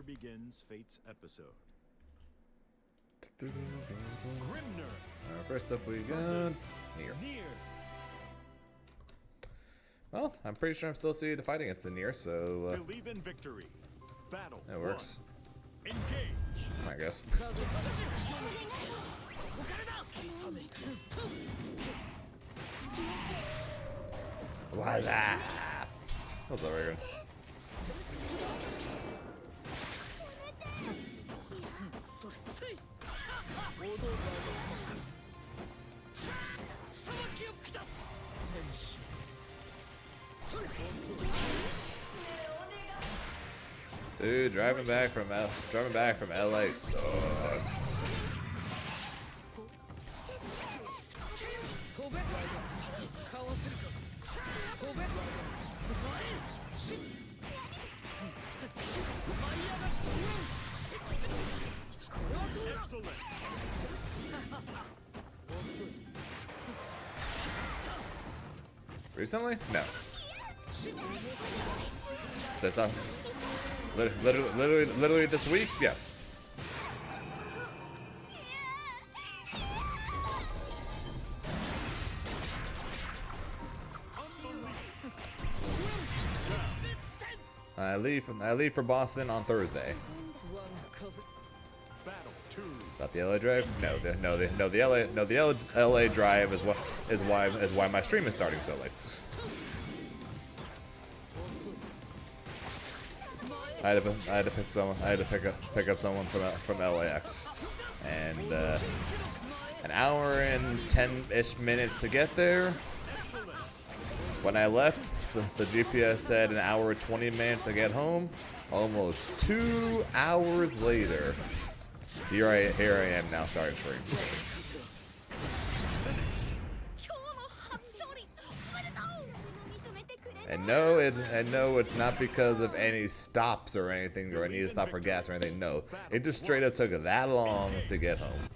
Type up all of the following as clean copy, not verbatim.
begins Fate's episode. First up we got Nier. Well, I'm pretty sure I'm still seeing the fight against the Nier, so Believe in victory. Battle. That works. Engage. I guess. What's that? What's up, Reagan? Dude, driving back from LA sucks. Recently? No. That's not. Literally this week? Yes. I leave for Boston on Thursday. Not the LA drive? No, the LA drive is why my stream is starting so late. I had to pick someone. I had to pick up someone from LAX, and an hour and 10-ish minutes to get there. When I left, the GPS said an hour and 20 minutes to get home. Almost 2 hours later, here I am now starting stream. And no, it's not because of any stops or anything, or I need to stop for gas or anything. No, it just straight up took that long to get home.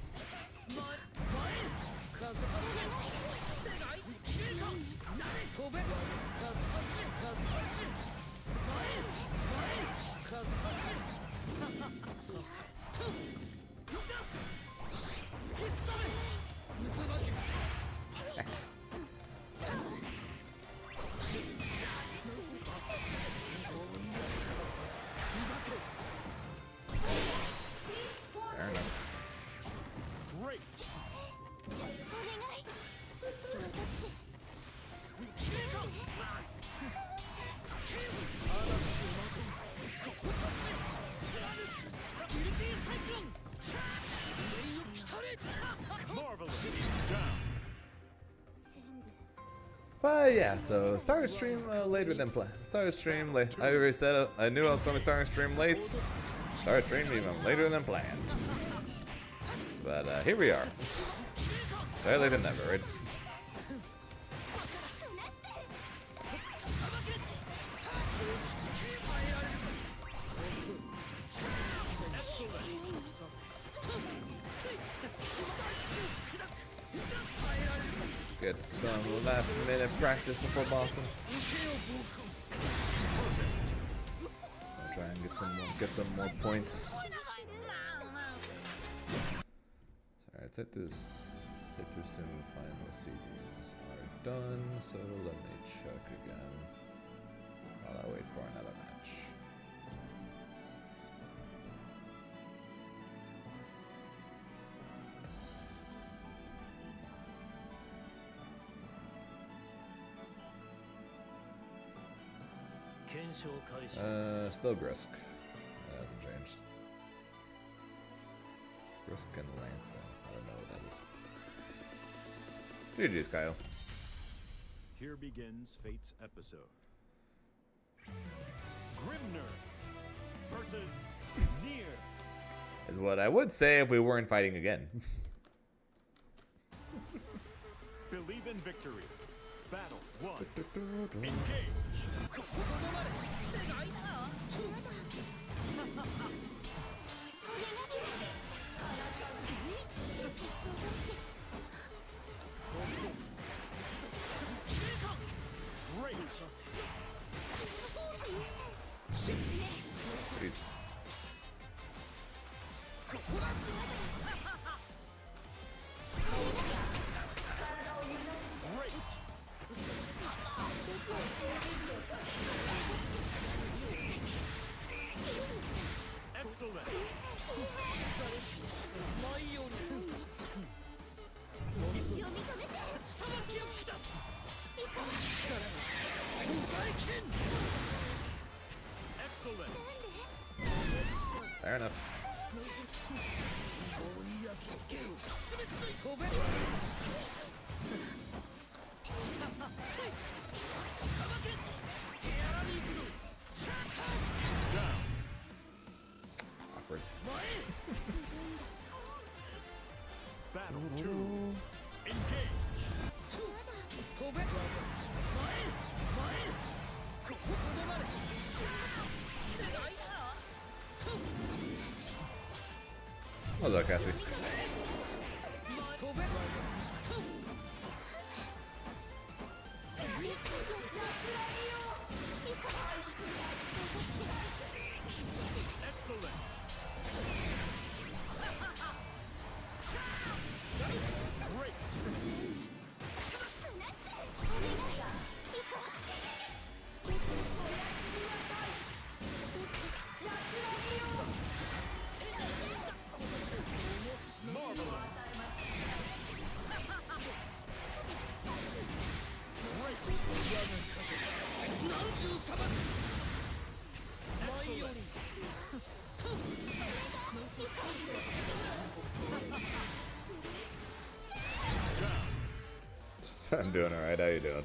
But yeah, so started stream later than planned. Started stream late. I already said I knew I was going to start stream late. Started stream even later than planned. But here we are. Better late than never, right? Get some last minute practice before Boston. I'll try and get some more points. Sorry, take this soon. Final seedings are done, so let me check again while I wait for another match. Still Grisk. Hasn't changed. Grisk and Lance, though. I don't know what that is. GG's, Kyle. Here begins Fate's episode. Grimner versus Nier. Is what I would say if we weren't fighting again. Believe in victory. Battle 1. Engage. Fair enough. Awkward. Battle 2. Engage. What's up, Cassie? Excellent. Great. I'm doing alright, how you doing?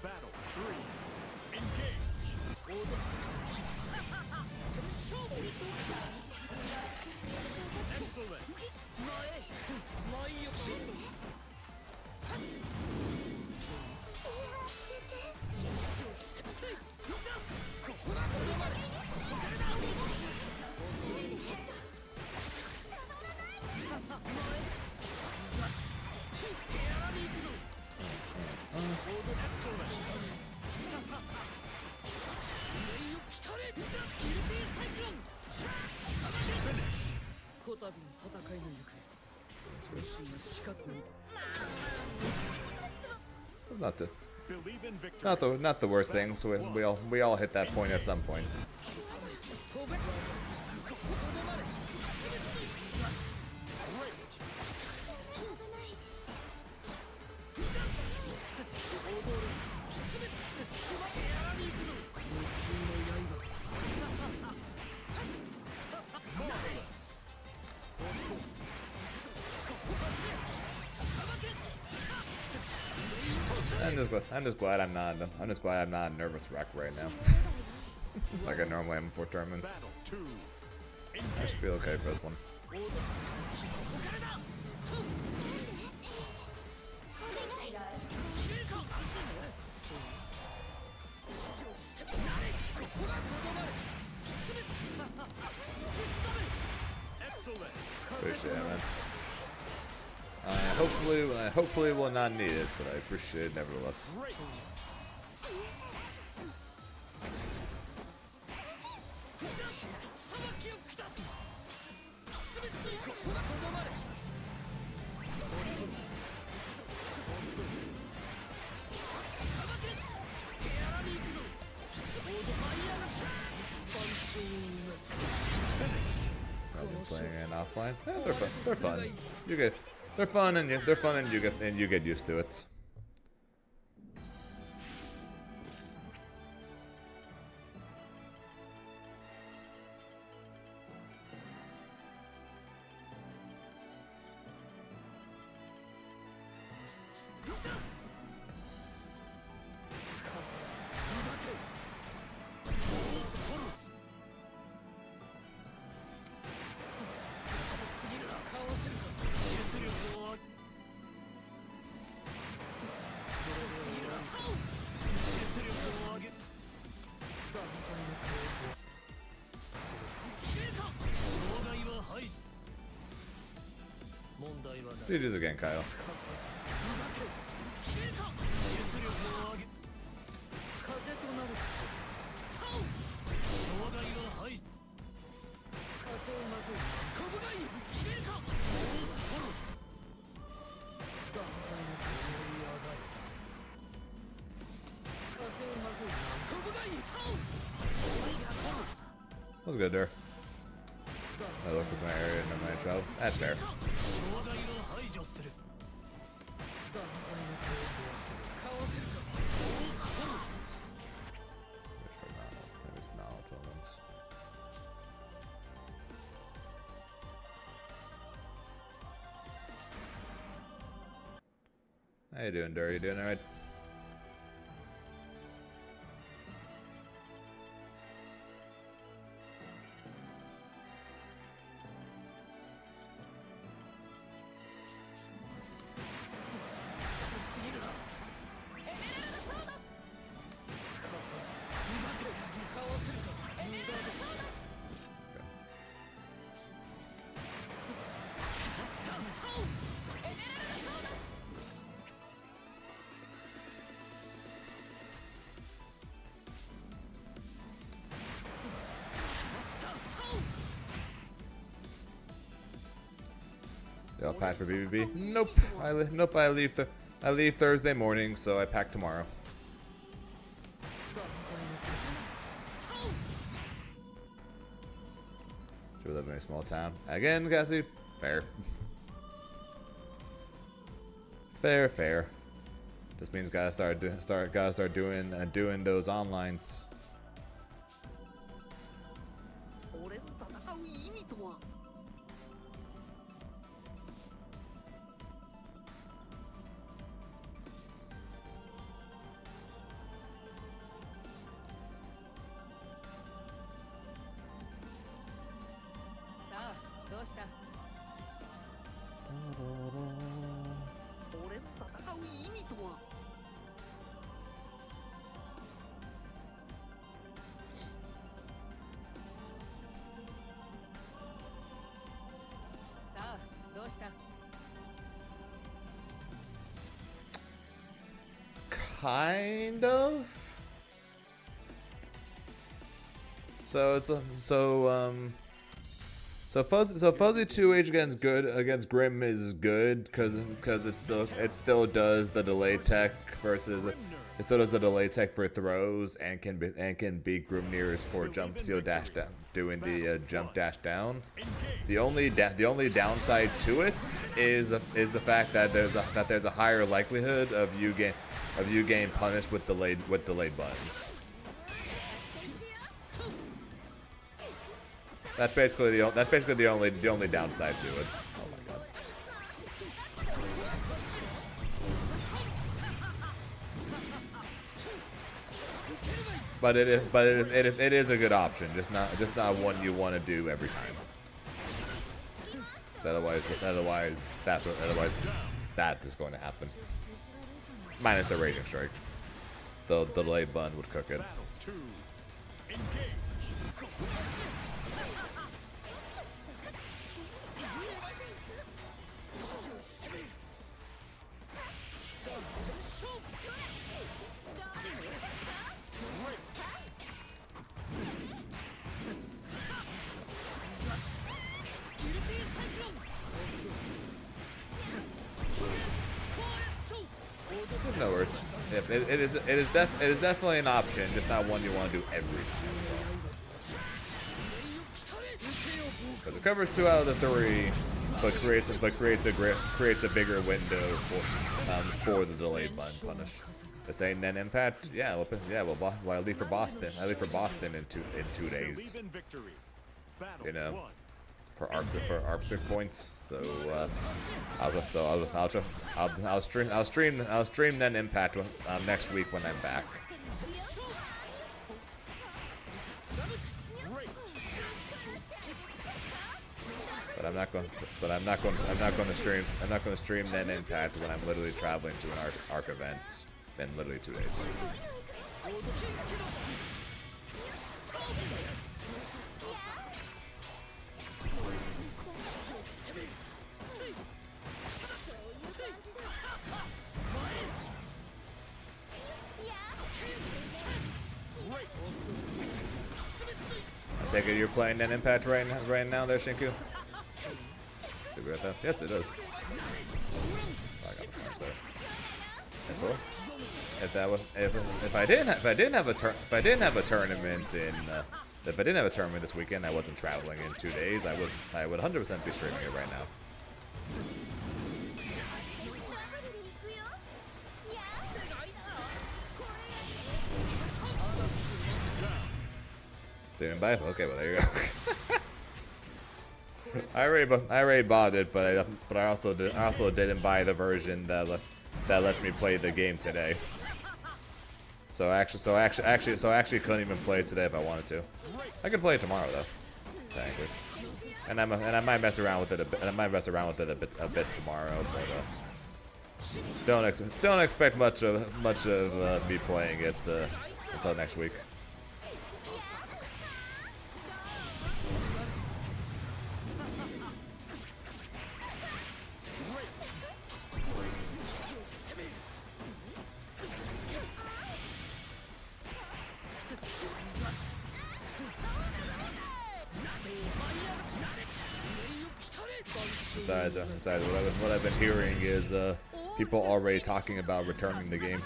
Battle 3. Engage. Excellent. Not the Believe in victory. not the worst thing. So we all hit that point at some point. I'm just glad I'm not a nervous wreck right now. Like I normally am before tournaments. Battle 2. I should feel okay for this one. Excellent. Appreciate it, man. Hopefully will not need it, but I appreciate it nevertheless. Great. I've been playing it offline. Yeah, they're fun. They're fun. You get, they're fun, and you get used to it. GG's again, Kyle. That was good there. I looked at my area and my travel. That's fair. Which for now? Maybe it's now. How you doing, Dirty? You doing alright? Y'all pack for BBB? Nope. Nope. I leave Thursday morning, so I pack tomorrow. Do we live in a small town? Again, Cassie? Fair. Fair. Just means gotta start doing those onlines. 俺の戦う意味とは。さあ、どうした？俺の戦う意味とは。さあ、どうした？ Kind of. So it's so fuzzy 2H against Grim is good because it still does the delay tech versus it still does the delay tech for throws and can beat Grimnir's for jump seal dash down doing the jump dash down. The only downside to it is the fact that there's a higher likelihood of you getting punished with delayed buttons. That's basically the only downside to it. Oh my god. But it is a good option, just not one you want to do every time. Otherwise that is going to happen. Minus the Raging Strike. The delayed button would cook it. Battle 2. Engage. No worries. It is definitely an option, just not one you want to do every time. Because it covers 2 out of the 3, but creates a bigger window for the delayed button punish. The same then impact, well I leave for Boston. I leave for Boston in two days. You know, for ARP 6 points. So I'll stream then impact next week when I'm back. But I'm not going to stream then impact when I'm literally traveling to an ARC event in literally 2 days. I take it you're playing then impact right now there, Shinku? Did we get that? Yes, it does. Oh, I got the punch there. That's cool. If I didn't have a tournament this weekend, I wasn't traveling in 2 days, I would 100% be streaming it right now. Didn't buy it? Okay, well there you go. I already bought it, but I also didn't buy the version that that lets me play the game today. So I actually couldn't even play it today if I wanted to. I could play it tomorrow though, technically. And I might mess around with it a bit. And I might mess around with it a bit tomorrow, but don't expect much of me playing it until next week. Besides, what I've been hearing is people already talking about returning the game.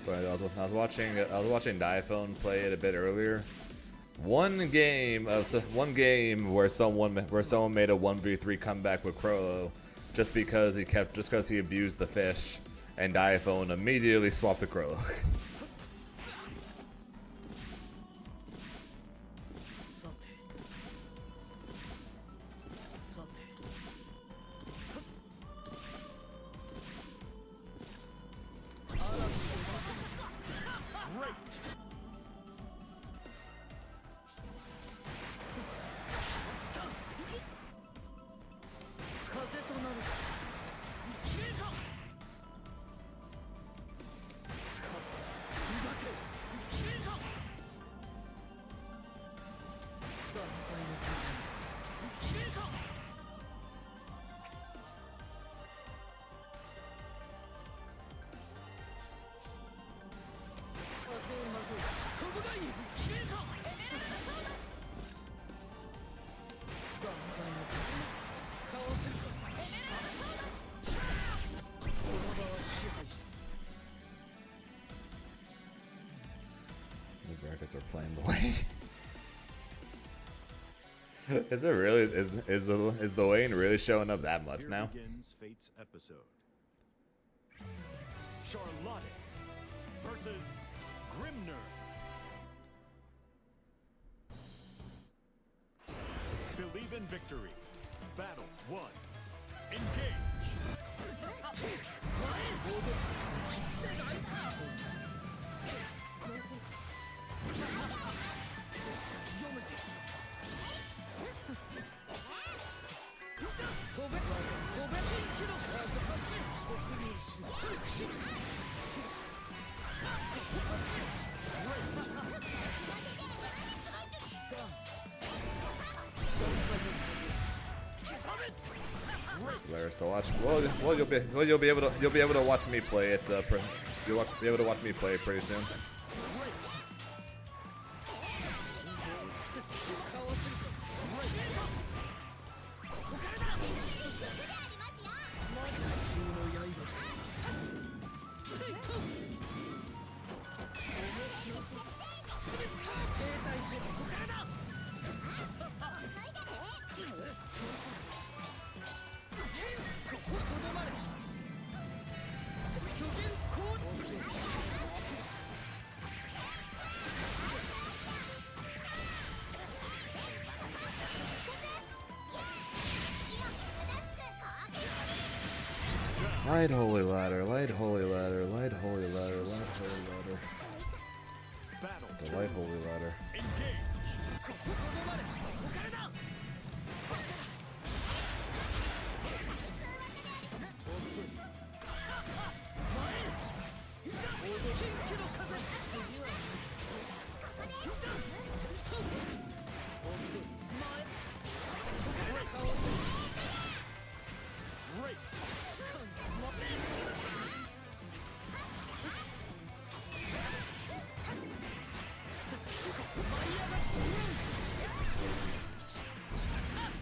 But I was watching Diaphone play it a bit earlier. One game where someone made a 1v3 comeback with Crollo just because he abused the fish, and Diaphone immediately swapped the Crollo. The brackets are playing the way. Is it really? Is the Wayne really showing up that much now? Begins Fate's episode. Charlotte versus Grimner. Believe in victory. Battle 1. Engage. It's hilarious to watch. Well, you'll be able to watch me play it. You'll be able to watch me play it pretty soon. Light holy ladder, light holy ladder, light holy ladder, light holy ladder. The light holy ladder.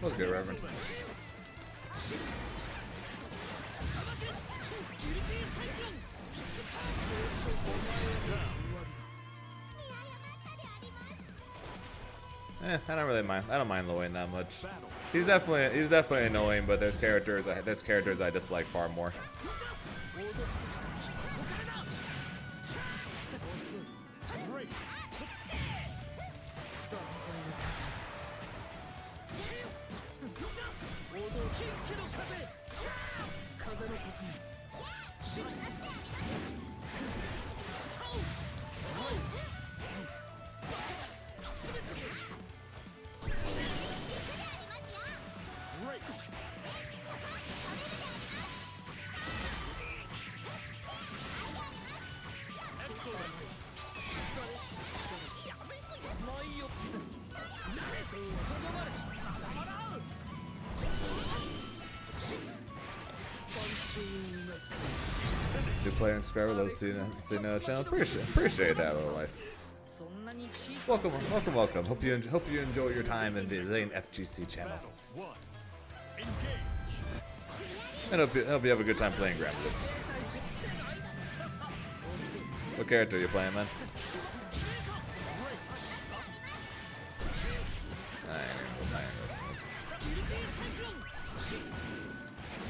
That was good, Reverend. I don't really mind. I don't mind Lloyd that much. He's definitely annoying, but there's characters I dislike far more. New player and subscriber, let's see no channel. Appreciate that, little life. Welcome. Hope you enjoy your time in the Zane FGC channel. And hope you have a good time playing Granblue. What character are you playing, man?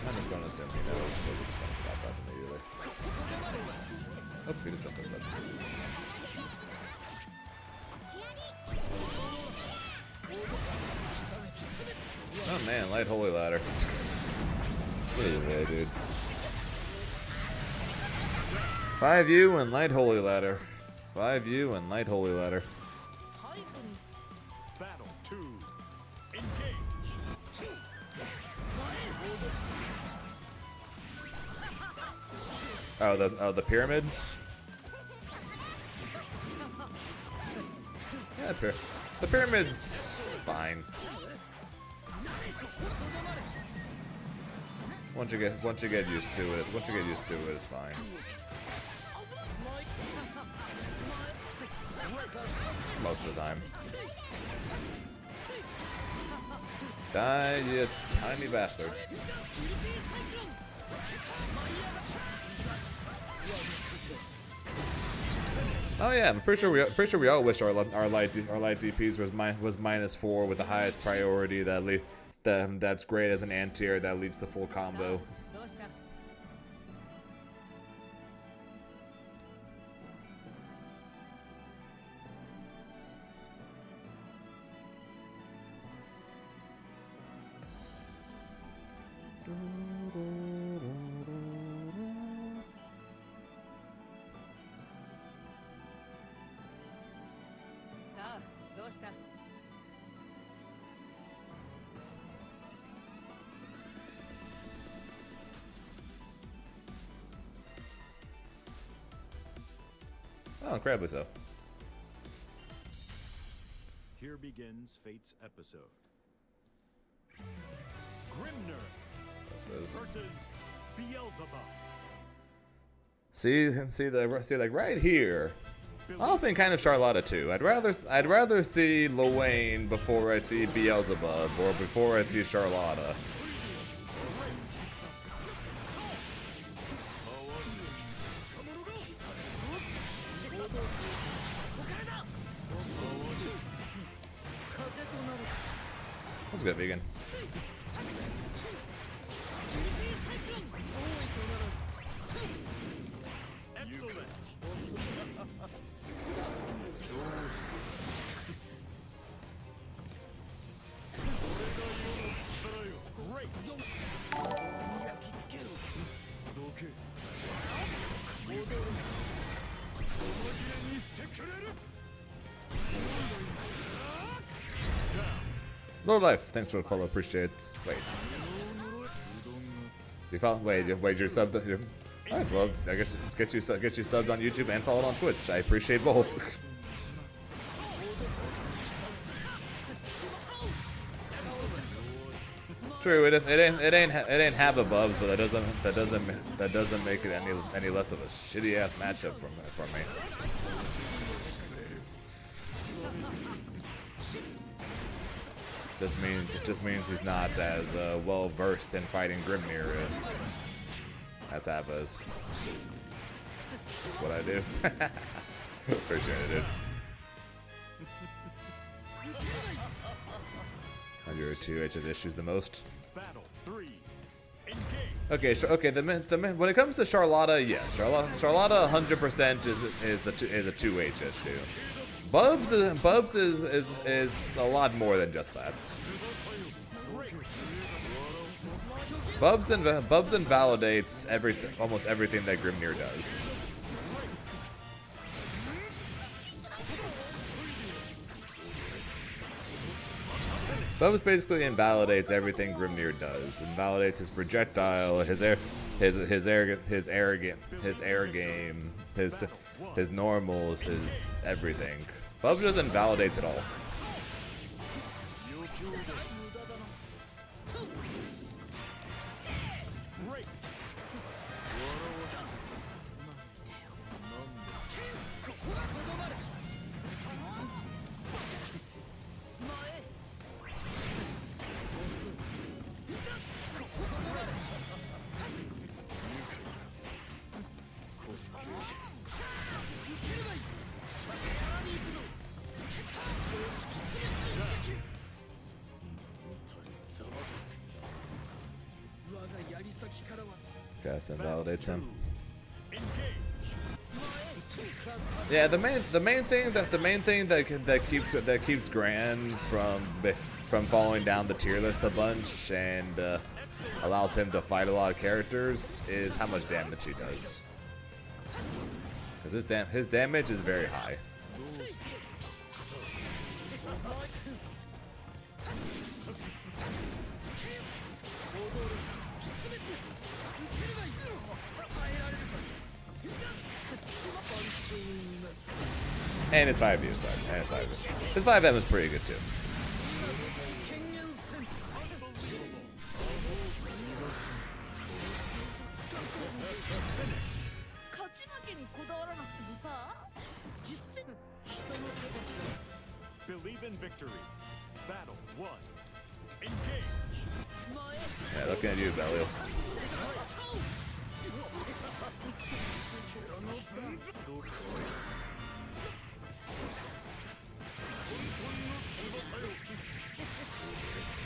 I'm just going to assume he knows, so we're just going to stop that immediately. Oh, he just jumped us up. Oh man, light holy ladder. What is that, dude? 5U and light holy ladder. 5U and light holy ladder. Battle 2. Engage. Oh, the pyramid? Yeah, the pyramid's fine. Once you get used to it, it's fine. Most of the time. Die, you tiny bastard. Oh yeah, I'm pretty sure we all wish our light DPS was -4 with the highest priority that's great as an anti-air that leads to full combo. Oh, incredibly so. Here begins Fate's episode. Grimner versus Beelzebub. See, like right here. I was thinking kind of Charlotta too. I'd rather see Luane before I see Beelzebub or before I see Charlotta. That's good, vegan. Lord Life, thanks for the follow, appreciate it. Wait. You follow? Wait, you're subbed. Alright, well, I guess get you subbed on YouTube and followed on Twitch. I appreciate both. True, it ain't have above, but that doesn't make it any less of a shitty ass matchup from me. It just means he's not as well versed in fighting Grimnir as Appa is. That's what I do. For sure I did. 102 HS issues the most. Battle 3. Engage. Okay, so when it comes to Charlotta, yeah, Charlotta 100% is a 2H issue. Bubs is a lot more than just that. Bubs invalidates almost everything that Grimnir does. Bubs basically invalidates everything Grimnir does. Invalidates his projectile, his air game, his normals, his everything. Bubs just invalidates it all. Guess invalidates him. Yeah, the main thing that keeps Gran from falling down the tier list a bunch and allows him to fight a lot of characters is how much damage he does. Because his damage is very high. And his 5V is fine. And his 5M is pretty good too. Believe in victory. Battle 1. Engage. Yeah, looking at you, Belial.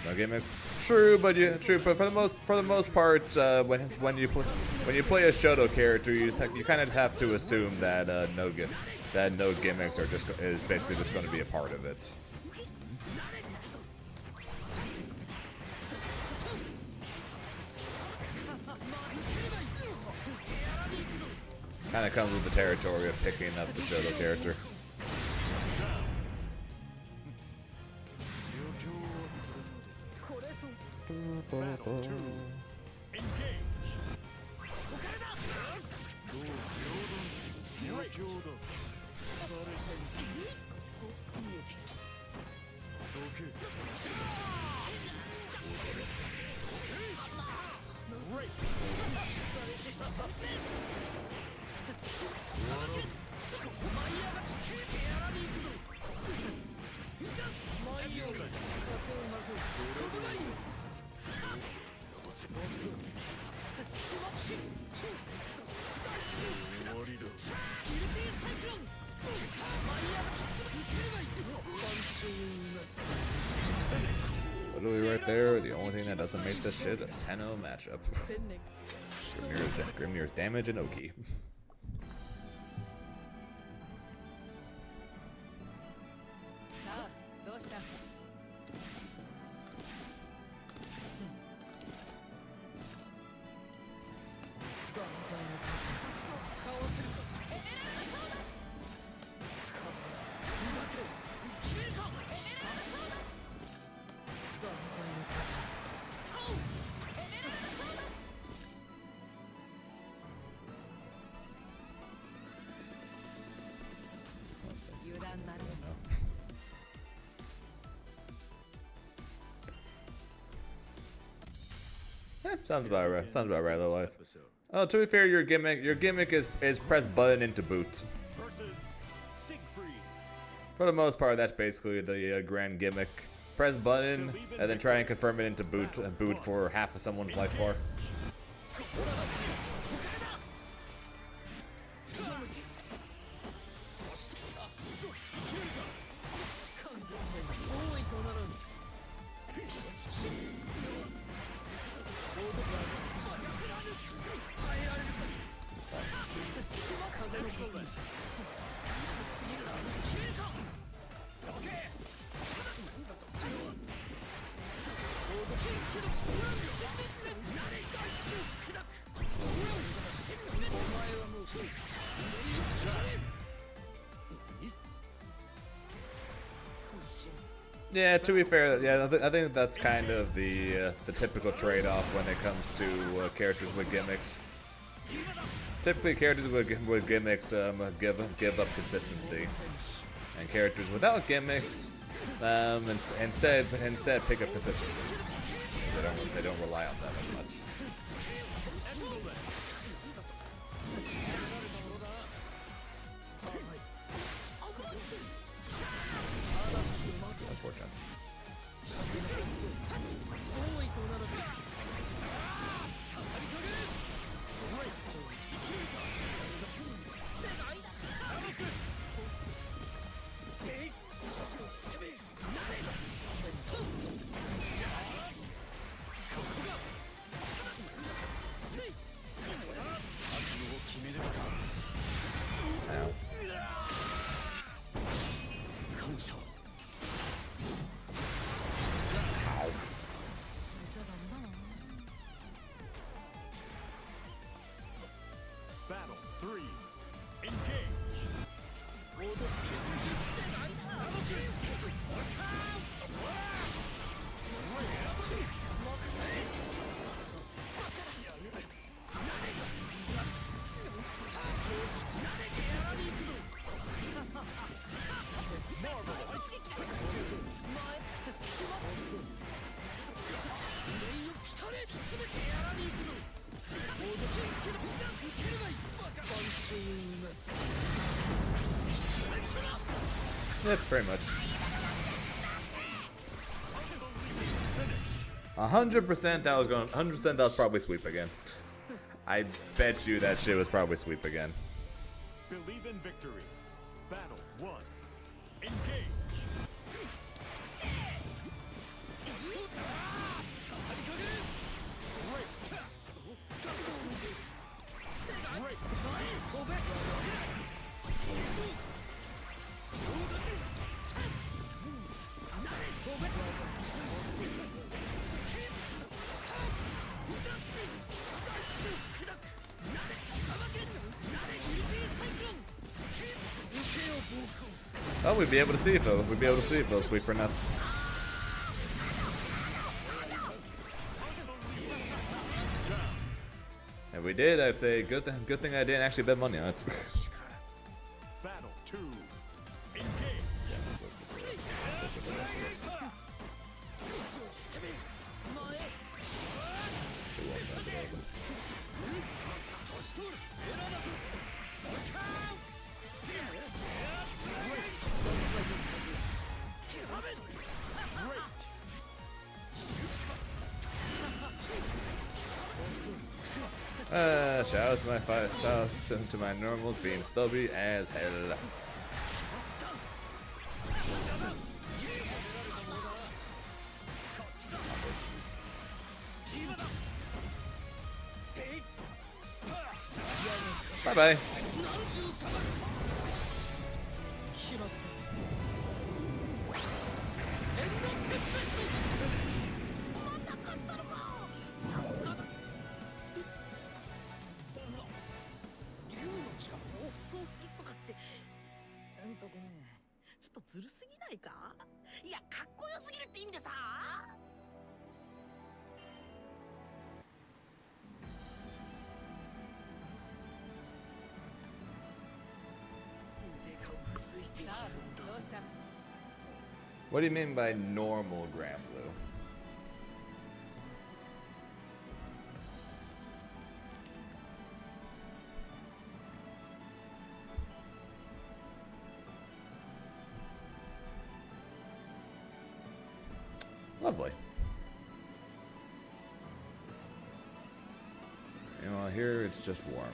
No gimmicks. True, but for the most part, when you play a Shoto character, you kind of have to assume that no gimmicks is basically just going to be a part of it. Kind of comes with the territory of picking up the Shoto character. Battle 2. Engage. Literally right there, the only thing that doesn't make this shit a 10-0 matchup. Grimnir's damage and Oki. Sounds about right. Sounds about right, low life. Oh, to be fair, your gimmick is press button into boot. Versus Siegfried. For the most part, that's basically the grand gimmick. press button and then try and confirm it into boot for half of someone's life bar. Yeah, to be fair, yeah, I think that's kind of the typical trade-off when it comes to characters with gimmicks. Typically, characters with gimmicks give up consistency, and characters without gimmicks instead pick up consistency. They don't rely on that as much. Unfortunate. Battle 3. Engage. Yeah, pretty much. 100% that was going. 100% that was probably sweep again. I bet you that shit was probably sweep again. Believe in victory. Battle 1. Engage. Oh, we'd be able to see it though. We'd be able to see it though. Sweep or not. If we did, I'd say good thing I didn't actually bet money on it. Battle 2. Engage. Shout outs to my normals being stubby as hell. Bye bye. What do you mean by normal Grand Blue? Lovely. You know, here it's just warm.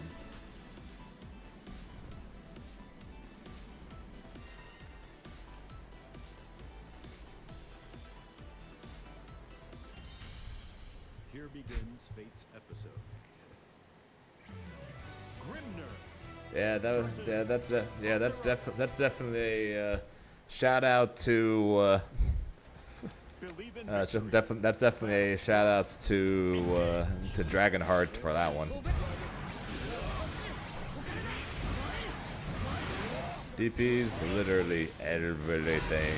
Here begins Fate's episode. Grimner. Yeah, that's definitely a shout out to. Believe in That's victory. that's definitely a shout outs to Dragonheart for that one. DP's literally everything.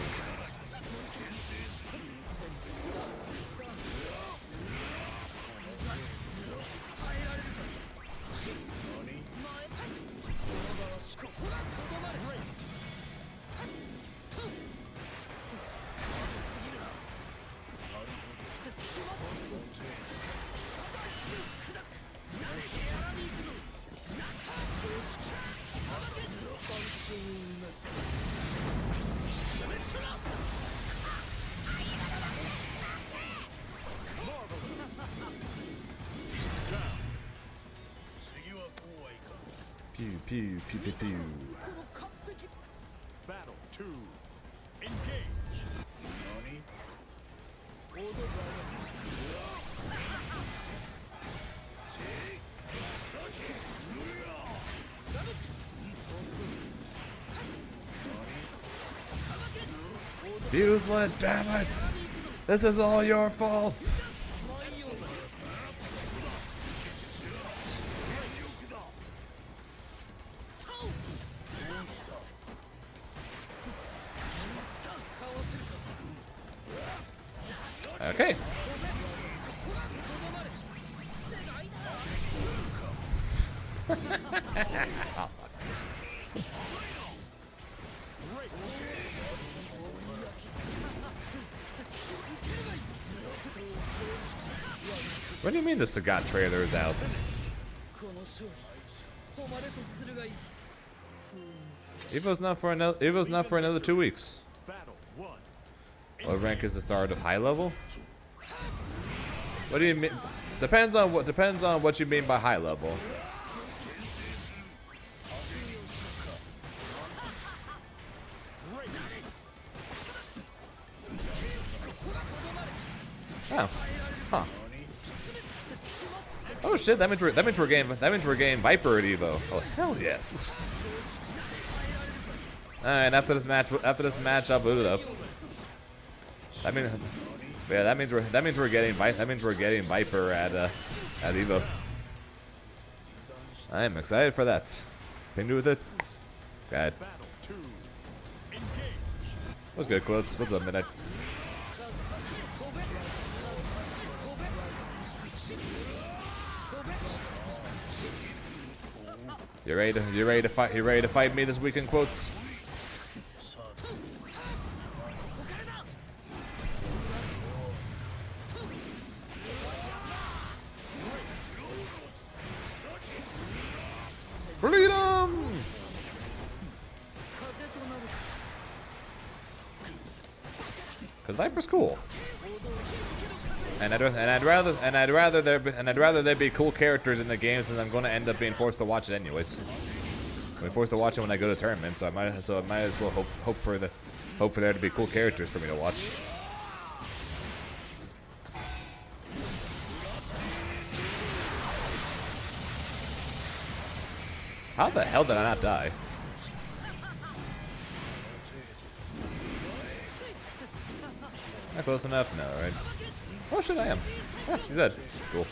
Pew pew pew pew pew. Battle 2. Engage. Buselet, damn it! This is all your fault! Okay. What do you mean the Sagat trailer is out? Evo's not for another 2 weeks. Battle 1. What rank is the start of high level? What do you mean? Depends on what you mean by high level. Oh, huh. Oh shit! That means we're getting Viper at Evo. Oh hell yes! All right, after this match, I'll boot it up. That means, yeah, that means we're getting Viper at Evo. I am excited for that. Can do with it. God. Battle 2. Engage. What's good, Quotes? What's up, Midnight? You ready to fight me this weekend, Quotes? Freedom! Cause Viper's cool. And I'd rather there be cool characters in the games, and I'm going to end up being forced to watch it anyways. I'm being forced to watch it when I go to tournaments, so I might as well hope for there to be cool characters for me to watch. How the hell did I not die? Not close enough? No, right? Oh shit, I am. Ah, he's dead. Cool.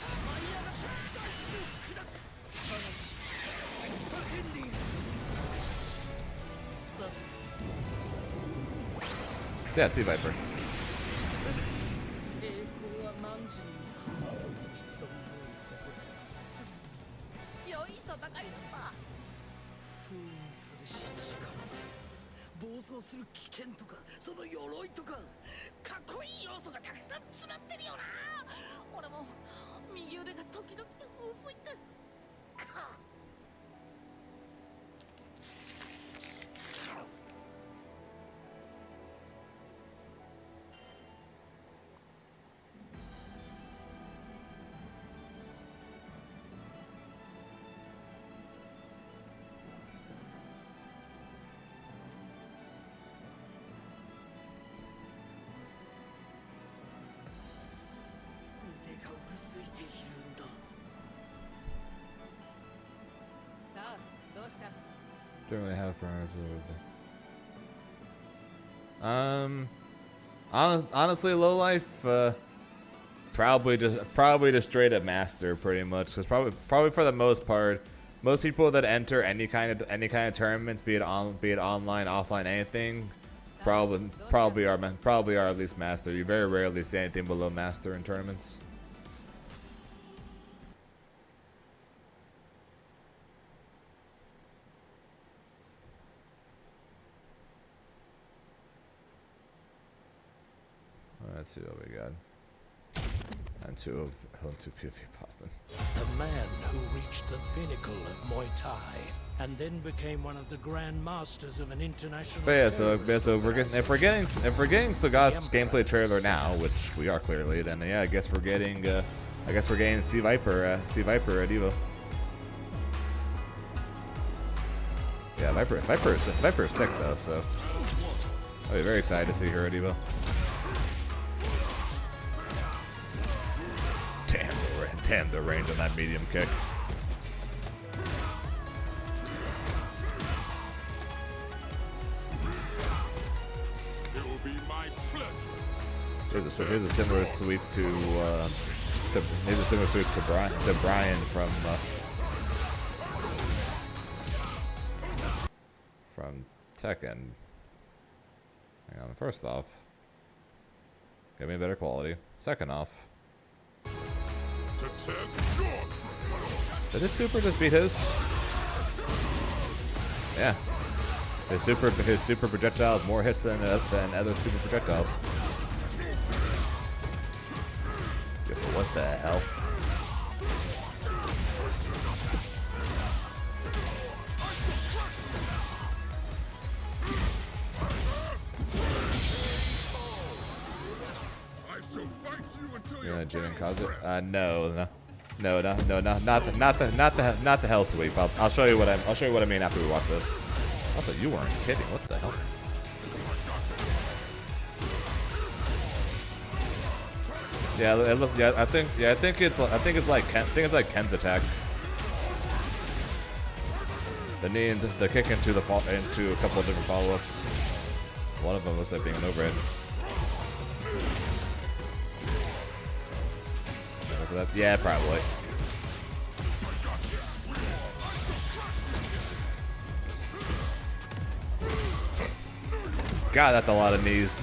Yeah, Sea Viper. Don't really have friends. Honestly, low life. Probably just straight up master, pretty much. Because probably for the most part, most people that enter any kind of tournaments, be it online, offline, anything, probably are at least master. You very rarely see anything below master in tournaments. Let's see what we got. And two PvP Boston. A man who reached the pinnacle of Muay Thai and then became one of the grand masters of an international. But yeah, so if we're getting Sagat's gameplay trailer now, which we are clearly, then yeah, I guess we're getting Sea Viper at Evo. Yeah, Viper is sick though, so I'll be very excited to see her at Evo. Damn the range on that medium kick. It will be my pleasure. Here's a similar sweep to Brian from Tekken. Hang on, first off, give me a better quality. Second off, did his super just beat his? Yeah. His super projectiles more hits than other super projectiles. What the hell? Yeah, Jin and Kazu. No, not the hell sweep. I'll show you what I mean after we watch this. Also, you weren't kidding. What the hell? Yeah, I think it's like Ken's attack. The knee and the kick into a couple of different follow-ups. One of them looks like being an overhead. Yeah, probably. God, that's a lot of knees.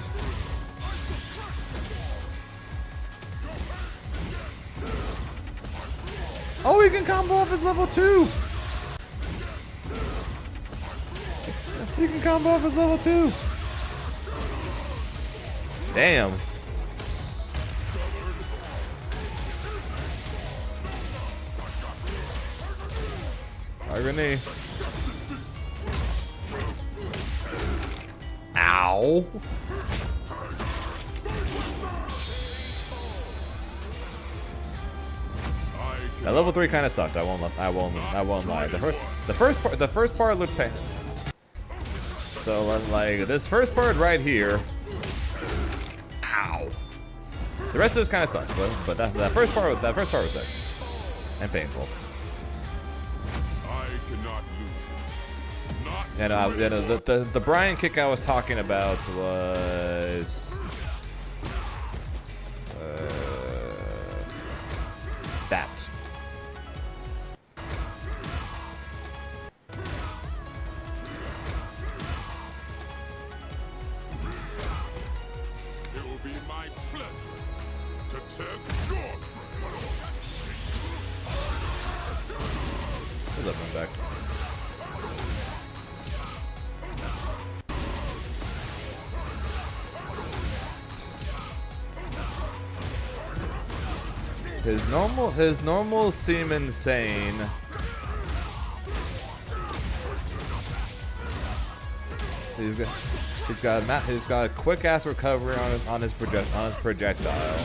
Oh, he can combo off his level 2! He can combo off his level 2! Damn. Grenade. Ow. That level 3 kind of sucked. I won't lie. The first part looked pain. So like this first part right here. Ow. The rest of this kind of sucked, but that first part was sick and painful. And the Brian kick I was talking about was that. It will be my pleasure to test your What's up, man? Back. His normal seem insane. He's got a quick ass recovery on his projectile,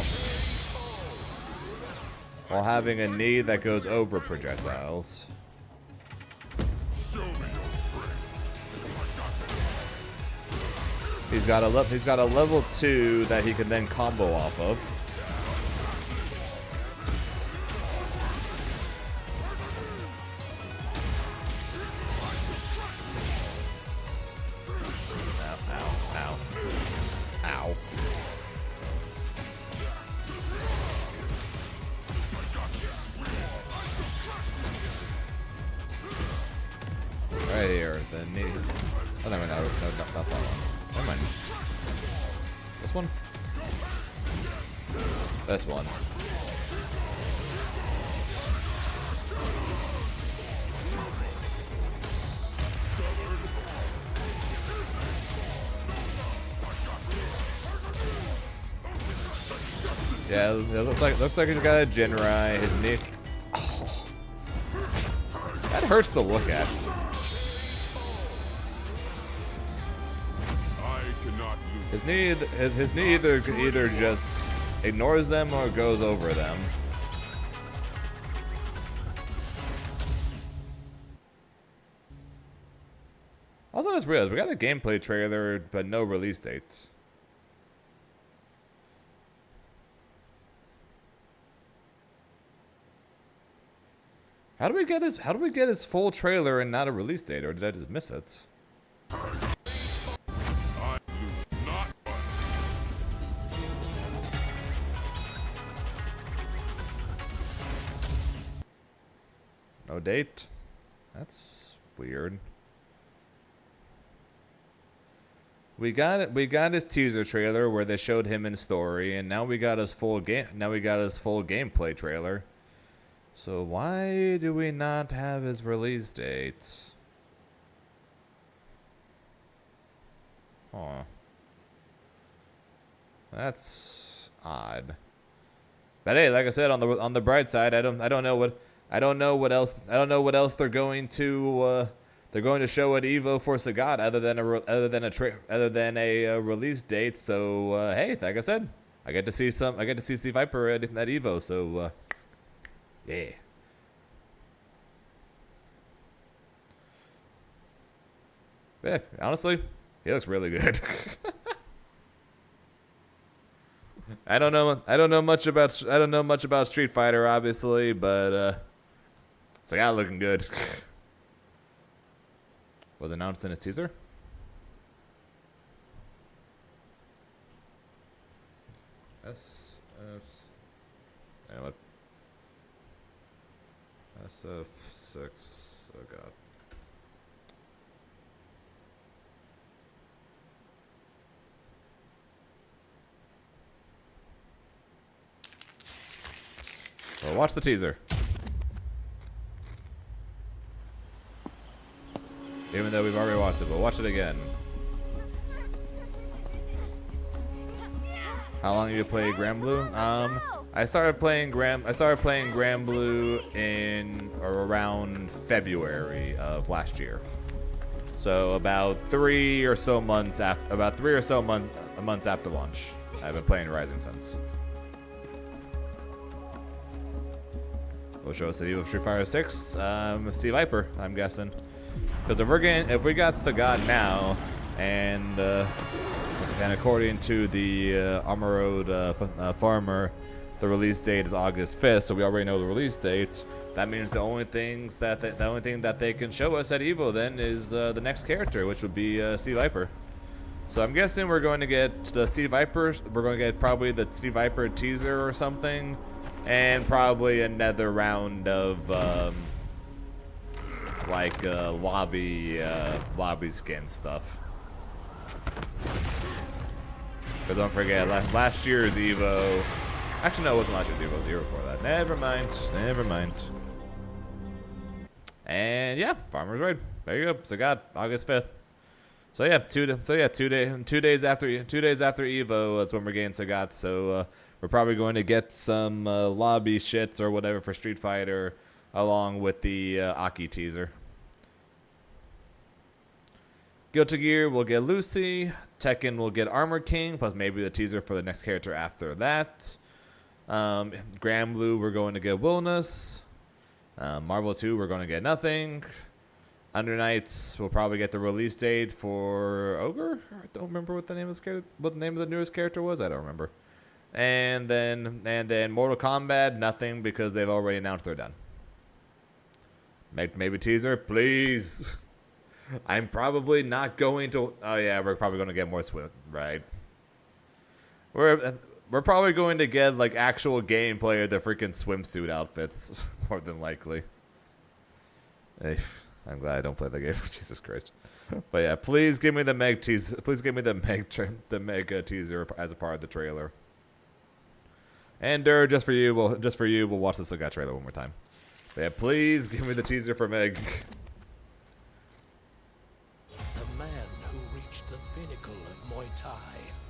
while having a knee that goes over projectiles. He's got a level 2 that he can then combo off of. right here. The knee. Oh, no, not that one. Never mind. This one? This one. Yeah, it looks like he's got a Jinrai. His knee. Oh, that hurts to look at. I cannot lose. His knee either just ignores them or goes over them. Also, just realized we got a gameplay trailer, but no release dates. How do we get his full trailer and not a release date, or did I just miss it? I lose not one. No date? That's weird. We got his teaser trailer where they showed him in story, and now we got his full gameplay trailer. So why do we not have his release date? Huh. That's odd. But hey, like I said, on the bright side, I don't know what else they're going to show at Evo for Sagat other than a release date. So hey, like I said, I get to see C Viper at Evo. So yeah. Yeah, honestly, he looks really good. I don't know much about Street Fighter, obviously, but so yeah, looking good. Was announced in his teaser. You know what? SF6. Oh god. Well, watch the teaser. Even though we've already watched it, but watch it again. How long did you play Grand Blue? I started playing Grand Blue in or around February of last year. So about 3 or so months after launch. I've been playing Rising since. We'll show us the Evo Street Fighter 6. C Viper, I'm guessing. Because if we got Sagat now, and according to the Armor Road Farmer, the release date is August 5th, so we already know the release dates. That means the only thing that they can show us at Evo then is the next character, which would be C Viper. So I'm guessing we're going to get the C Viper. We're going to get probably the C Viper teaser or something, and probably another round of lobby skin stuff. But don't forget, last year's Evo. Actually, no, it wasn't last year's Evo. It was the year before that. Never mind. And yeah, Farmer's Raid. There you go. Sagat, August 5th. So yeah, 2 days after Evo, that's when we're getting Sagat. So we're probably going to get some lobby shits or whatever for Street Fighter, along with the Aki teaser. Guilty Gear will get Lucy. Tekken will get Armor King, plus maybe the teaser for the next character after that. Grand Blue, we're going to get Wilness. Marvel 2, we're going to get nothing. Under Nights, we'll probably get the release date for Ogre. I don't remember what the name of the newest character was. I don't remember. And then Mortal Kombat, nothing, because they've already announced they're done. Maybe teaser, please. I'm probably not going to. Oh yeah, we're probably going to get more swim, right? We're probably going to get like actual gameplay of the freaking swimsuit outfits, more than likely. I'm glad I don't play the game. Jesus Christ. But yeah, please give me the Meg teaser. Please give me the Meg teaser as a part of the trailer. And just for you, we'll watch the Sagat trailer one more time. But yeah, please give me the teaser for Meg. The man who reached the pinnacle of Muay Thai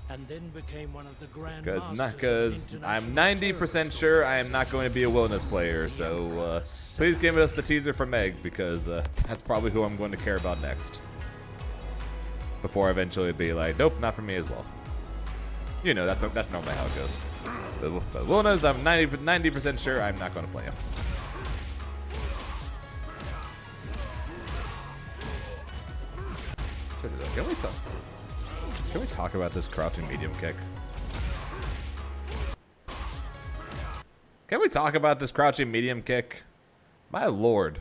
and then became one of the Grand Masters. Because I'm 90% sure I am not going to be a wilderness player, so please give us the teaser for Meg, because that's probably who I'm going to care about next. Before I eventually be like, nope, not for me as well. You know, that's normally how it goes. But wilderness, I'm 90% sure I'm not going to play him. Can we talk about this crouching medium kick? Can we talk about this crouching medium kick? My lord.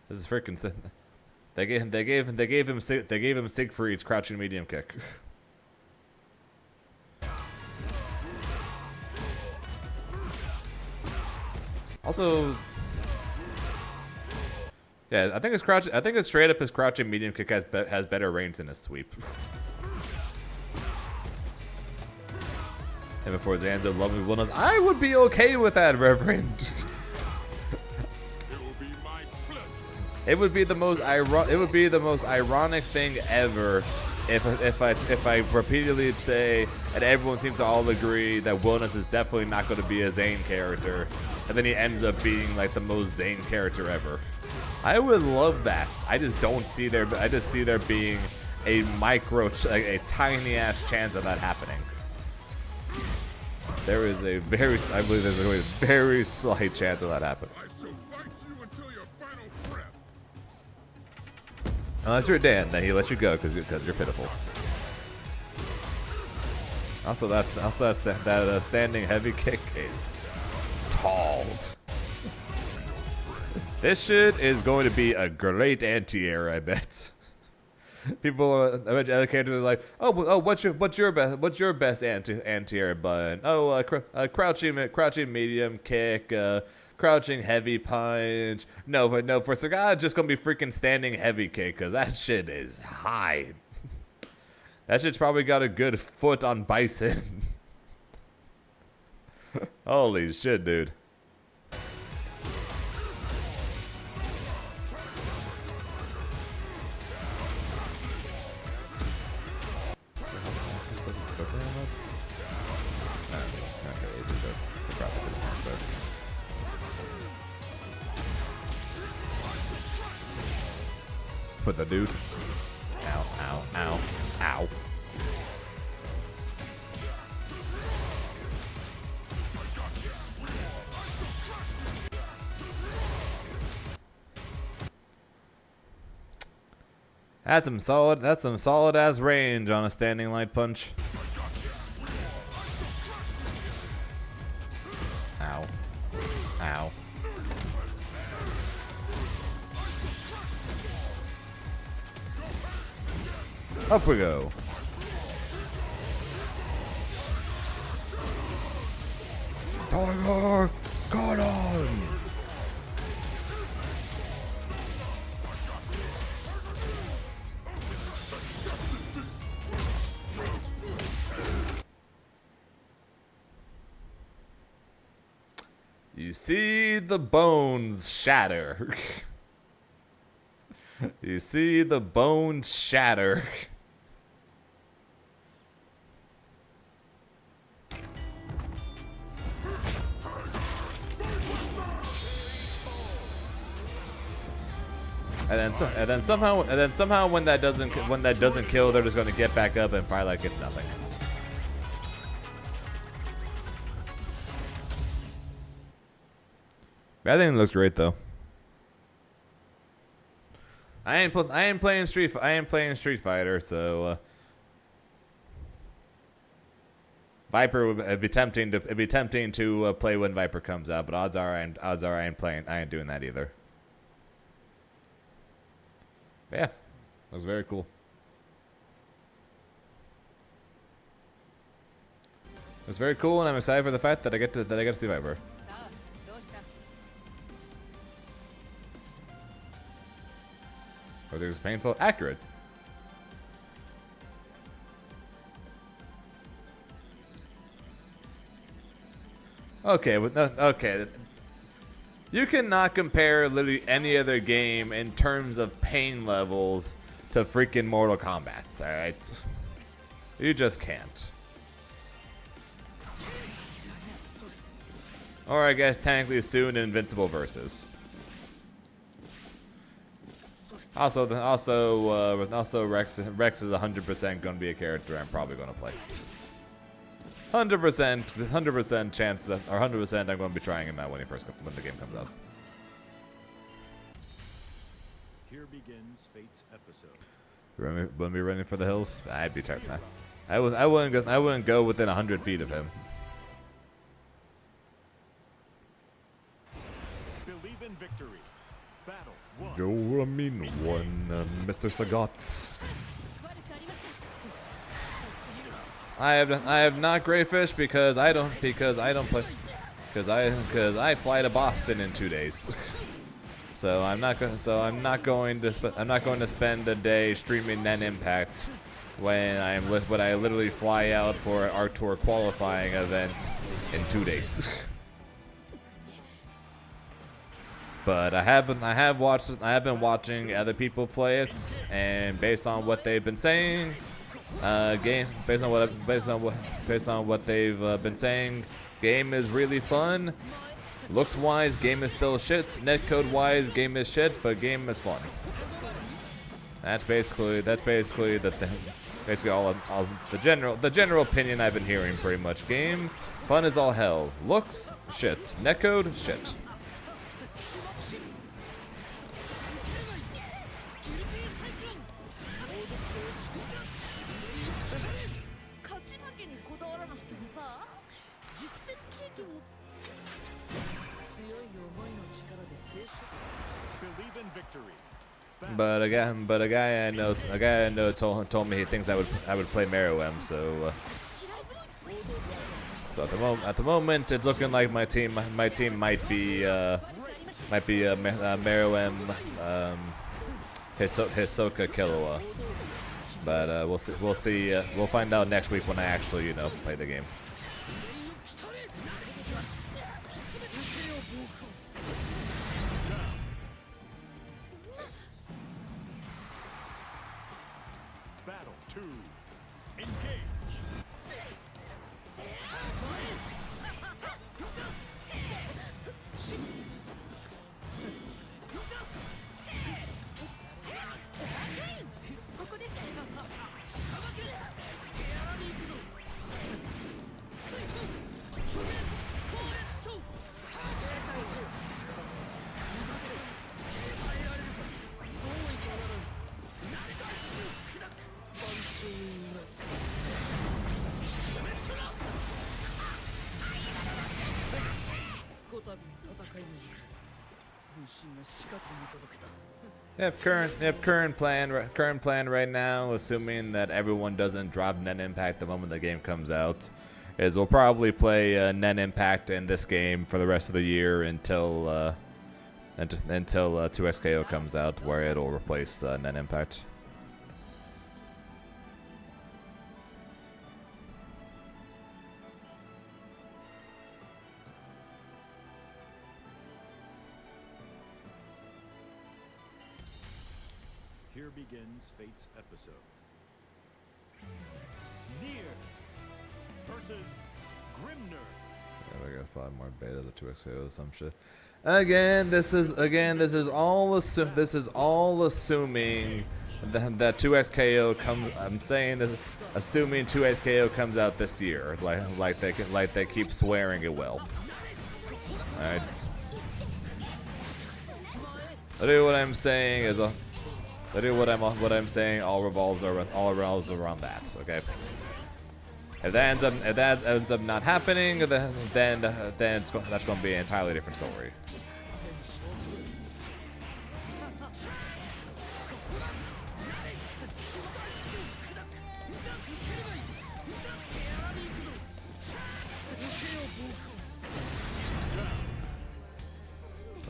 This is freaking. They gave him Siegfried's crouching medium kick. Also, yeah, I think it's straight up his crouching medium kick has better range than his sweep. And before Xander, love me wilderness, I would be okay with that, Reverend. It would be the most ironic thing ever if I repeatedly say, and everyone seems to all agree that Wilderness is definitely not going to be a Zane character, and then he ends up being like the most Zane character ever. I would love that. I just don't see there. I just see there being a tiny ass chance of that happening. There is I believe there's a very slight chance of that happening. Unless you're Dan, then he lets you go because you're pitiful. Also, that standing heavy kick is tall. This shit is going to be a great anti-air, I bet. People, other characters are like, oh, what's your best anti-air button? Oh, crouching medium kick. Crouching heavy punch. No, for Sagat, it's just gonna be freaking standing heavy kick, because that shit is high. That shit's probably got a good foot on Bison. Holy shit, dude. Put the dude. Ow, ow, ow, ow. That's some solid ass range on a standing light punch. Ow. Ow. Up we go. Tiger, got on. You see the bones shatter. You see the bones shatter. And then somehow when that doesn't kill, they're just gonna get back up and fight like it's nothing. I think it looks great though. I ain't playing Street Fighter, so Viper it'd be tempting to play when Viper comes out, but odds are I ain't doing that either. But yeah, looks very cool. It's very cool, and I'm excited for the fact that I get to see Viper. Or there's painful, accurate. Okay, okay. You cannot compare literally any other game in terms of pain levels to freaking Mortal Kombat, alright? You just can't. Or I guess technically soon Invincible Versus. Also Rex is 100% going to be a character I'm probably going to play. 100% chance that, or 100% I'm going to be trying him out when the game comes out. Here begins fate's episode. Wouldn't be running for the hills? I'd be terrified. I wouldn't go within 100 feet of him. Believe in victory. Battle one. You're a mean one, Mr. Sagat. I have not Greyfish because I fly to Boston in 2 days. So I'm not going to spend a day streaming Nen Impact when I literally fly out for our tour qualifying event in 2 days. But I have been watching other people play it, and based on what they've been saying, based on what they've been saying, game is really fun. Looks wise, game is still shit. Netcode wise, game is shit, but game is fun. That's basically all the general opinion I've been hearing pretty much. Game fun is all hell. Looks shit. Netcode shit. Believe in victory. But a guy I know told me he thinks I would play Meruem, so at the moment it's looking like my team might be Meruem, Hisoka Killua. But we'll see. We'll find out next week when I actually play the game. Battle two. Engage. Current plan right now, assuming that everyone doesn't drop Nen Impact the moment the game comes out, is we'll probably play Nen Impact in this game for the rest of the year until 2XKO comes out, where it'll replace Nen Impact. Here begins fate's episode. Nier versus Grimner. Yeah, we got 5 more betas of 2XKO, some shit. Again, this is all assuming that 2XKO comes. I'm saying this, assuming 2XKO comes out this year, like they keep swearing it will. All right. Literally, what I'm saying is what I'm saying all revolves around that. Okay. If that ends up not happening, then that's going to be an entirely different story.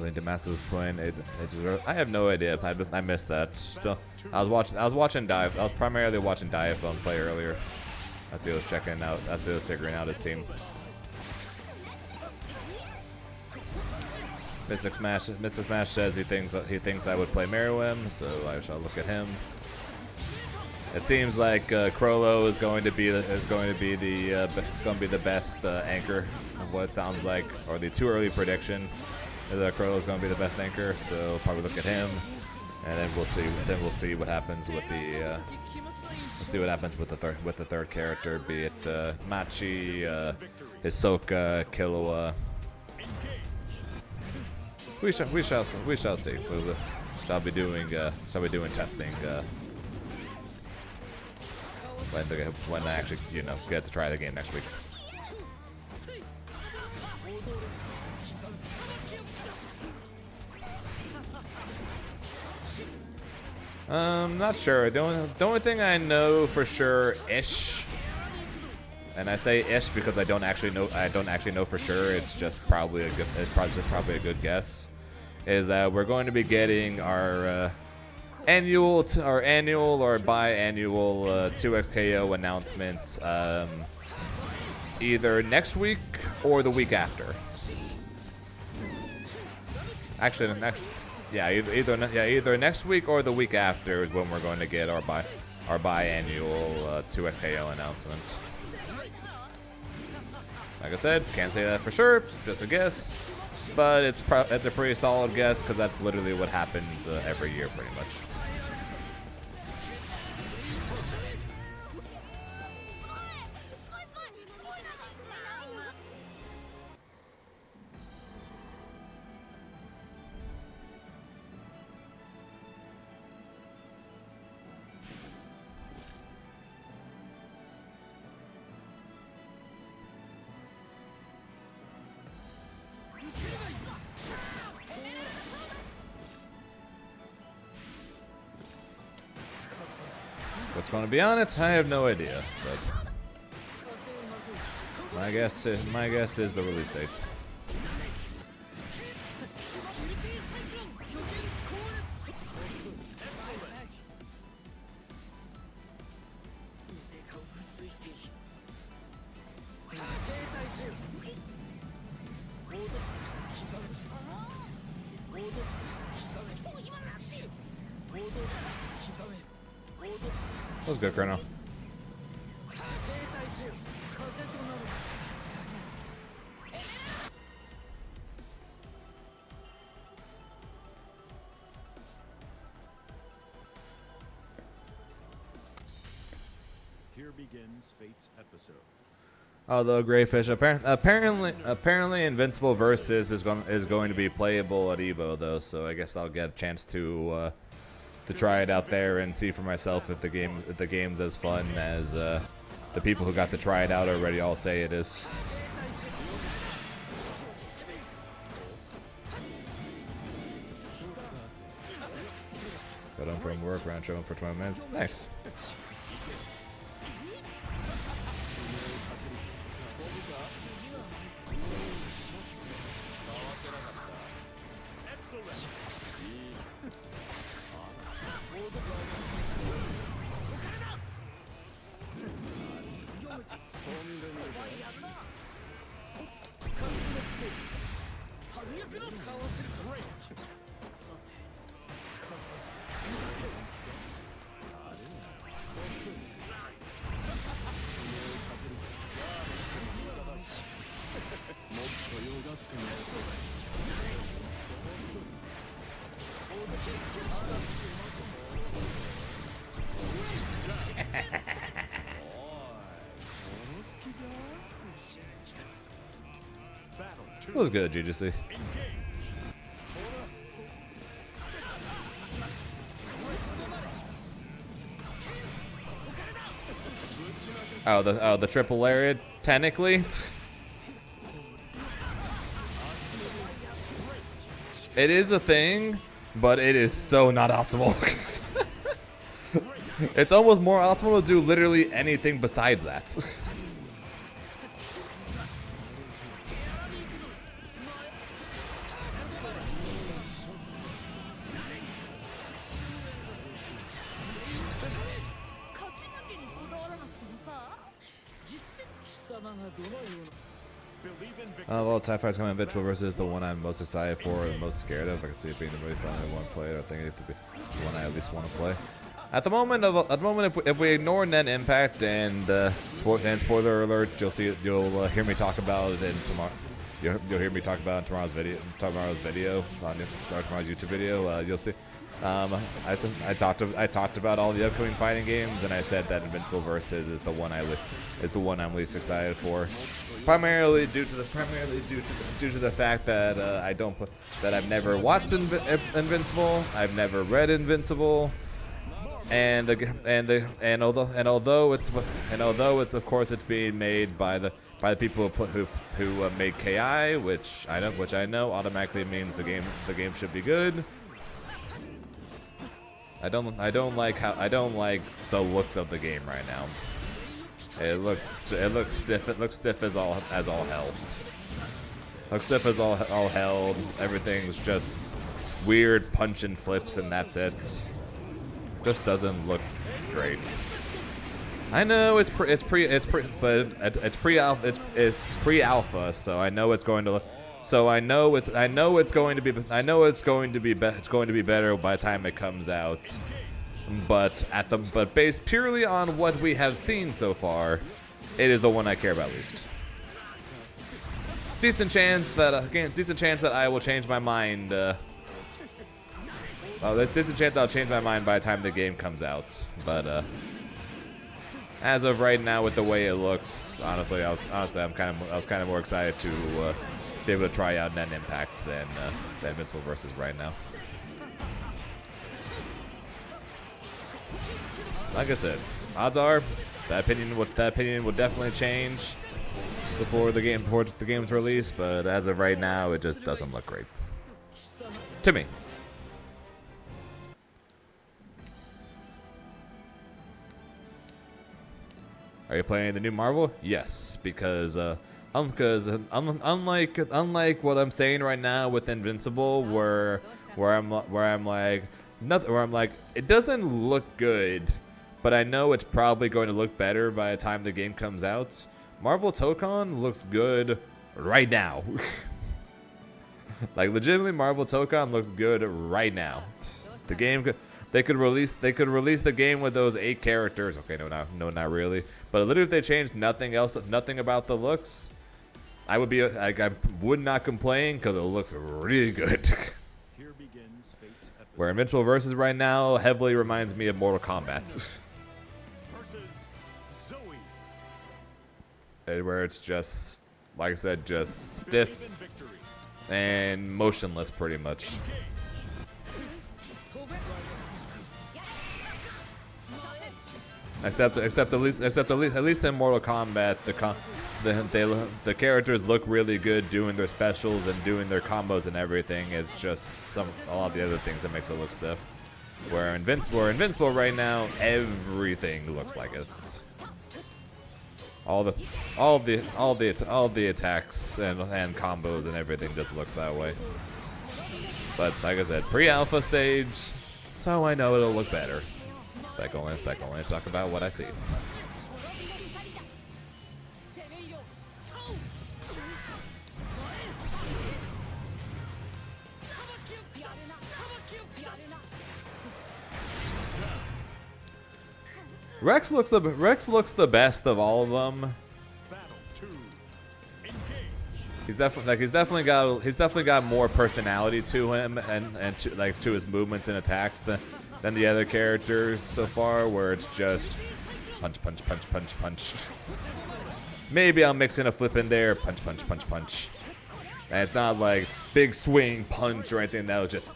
I think Damascus was playing. I have no idea. I missed that. Still, I was watching Dive. I was primarily watching Diaphone play earlier. That's who I was checking out. That's who I was figuring out his team. Mystic Smash says he thinks I would play Meruem, so I shall look at him. It seems like Crollo is going to be the best anchor of what it sounds like, or the too early prediction is that Crollo is going to be the best anchor. So probably look at him, and then we'll see. Then we'll see what happens with the the third character, be it Machi, Hisoka, Killua. We shall see. We shall be doing testing when I actually get to try the game next week. Not sure. The only thing I know for sure ish, and I say ish because I don't actually know for sure. It's just probably a good guess. Is that we're going to be getting our annual or biannual 2XKO announcements either next week or the week after. Actually, either next week or the week after is when we're going to get our biannual 2XKO announcement. Like I said, can't say that for sure, just a guess. But it's a pretty solid guess because that's literally what happens every year, pretty much. What's going to be on it? I have no idea, but my guess is the release date. That was good, Chrono. Here begins Fate's episode. Although Greyfish apparently Invincible Versus is going to be playable at Evo though, so I guess I'll get a chance to try it out there and see for myself if the game's as fun as the people who got to try it out already all say it is. Got home from work, round trip for 20 minutes. Nice. It was good, GGC. Oh, the triple lariat, technically. It is a thing, but it is so not optimal. It's almost more optimal to do literally anything besides that. Believe in victory. Well, TIE Fighter's coming Invincible versus the one I'm most excited for and most scared of. I can see it being the really fun I want to play. I think it to be the one I at least want to play. At the moment, if we ignore Net Impact and spoiler alert, you'll hear me talk about it in tomorrow. You'll hear me talk about it in tomorrow's video on tomorrow's YouTube video. You'll see. I talked about all the upcoming fighting games, and I said that Invincible Versus is the one I'm least excited for. Primarily due to the fact that that I've never watched Invincible, I've never read Invincible, and although it's of course it's being made by the people who made KI, which I know automatically means the game should be good. I don't like the look of the game right now. It looks stiff. It looks stiff as all hell. Looks stiff as all hell. Everything's just weird punch and flips, and that's it. Just doesn't look great. I know it's pre-alpha, so I know it's going to look. So I know it's going to be better by the time it comes out. But based purely on what we have seen so far, it is the one I care about least. Decent chance that I will change my mind. There's a chance I'll change my mind by the time the game comes out. But as of right now, with the way it looks, honestly, I was kind of more excited to be able to try out Net Impact than Invincible Versus right now. Like I said, odds are that opinion would definitely change before the game's release, but as of right now, it just doesn't look great to me. Are you playing the new Marvel? Yes, because unlike what I'm saying right now with Invincible, where I'm like it doesn't look good, but I know it's probably going to look better by the time the game comes out. Marvel Tokon looks good right now. Like legitimately, Marvel Tokon looks good right now. The game they could release the game with those 8 characters. Okay, no, not really. But literally, if they changed nothing about the looks, I would not complain because it looks really good. Here begins Fate's episode. Where Invincible Versus right now heavily reminds me of Mortal Kombat. Versus Zoe. Where it's just, like I said, just Believe in stiff victory. and motionless pretty much. Except at least in Mortal Kombat, the characters look really good doing their specials and doing their combos and everything. It's just a lot of the other things that makes it look stiff. Where Invincible right now, everything looks like it. All the attacks and combos and everything just looks that way. But like I said, pre-alpha stage, so I know it'll look better. Back only to talk about what I see. Rex looks the best of all of them. Battle 2. Engage. He's definitely got more personality to him and to his movements and attacks than the other characters so far, where it's just punch, punch, punch, punch, punch. Maybe I'll mix in a flip in there, punch, punch, punch, punch. And it's not like big swing punch or anything. That was just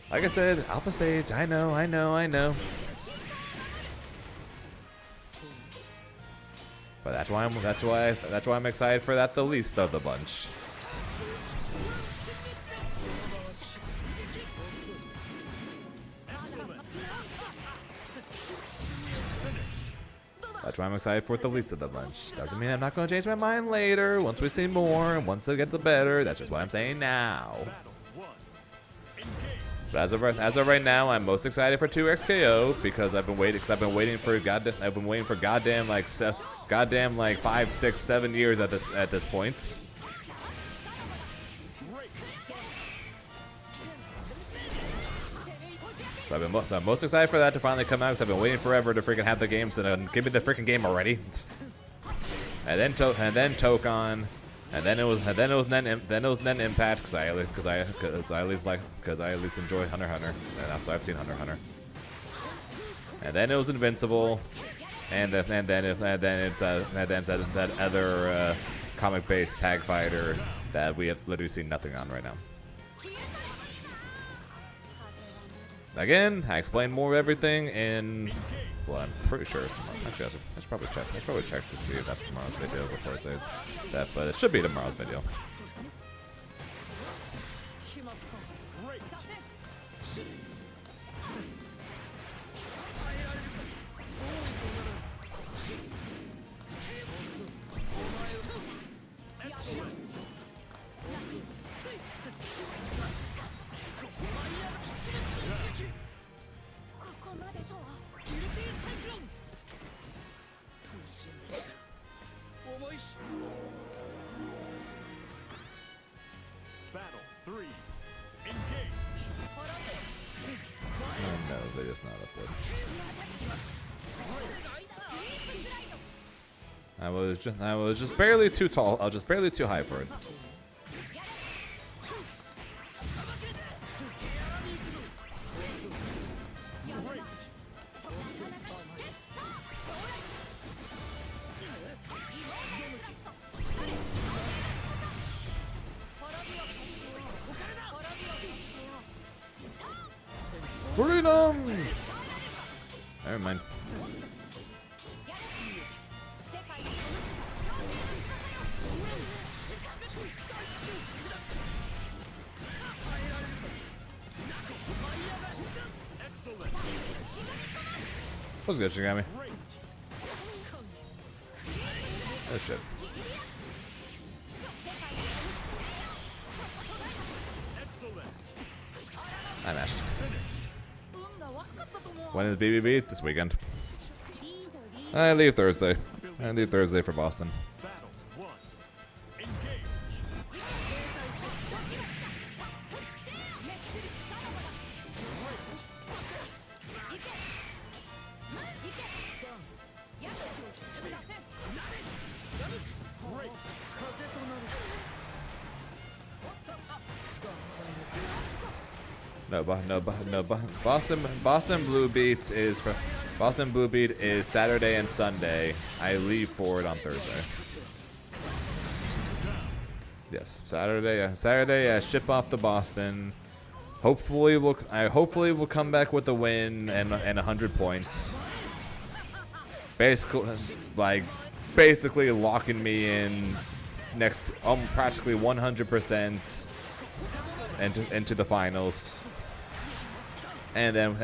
Like I said, alpha stage. I know. But that's why I'm excited for that the least of the bunch. That's why I'm excited for it the least of the bunch. Doesn't mean I'm not going to change my mind later, once we see more, and once it gets better. That's just what I'm saying now. Battle 1. Engage. But as of right now, I'm most excited for 2XKO because I've been waiting for goddamn like 5, 6, 7 years at this point. So I'm most excited for that to finally come out because I've been waiting forever to freaking have the game. So give me the freaking game already. And then Tokon, and then it was then Impact because I at least enjoy Hunter x Hunter, and also I've seen Hunter x Hunter. And then it was Invincible, and then it's that other comic-based tag fighter that we have literally seen nothing on right now. Again, I explain more of everything in. Well, I'm pretty sure it's tomorrow. Actually, I should probably check. I should probably check to see if that's tomorrow's video before I say that, but it should be tomorrow's video. Battle 3. Engage. No, video's not up there. I was just barely too tall. I was just barely too high for it. Freedom! Never mind. What's good, Shigami? Oh shit. I matched. When is BBB? This weekend. I leave Thursday. I leave Thursday for Boston. Battle 1. Engage. Boston Blue Beat is Saturday and Sunday. I leave for it on Thursday. Yes, Saturday I ship off to Boston. Hopefully we'll come back with a win and 100 points. Basically locking me in next practically 100% into the finals. And then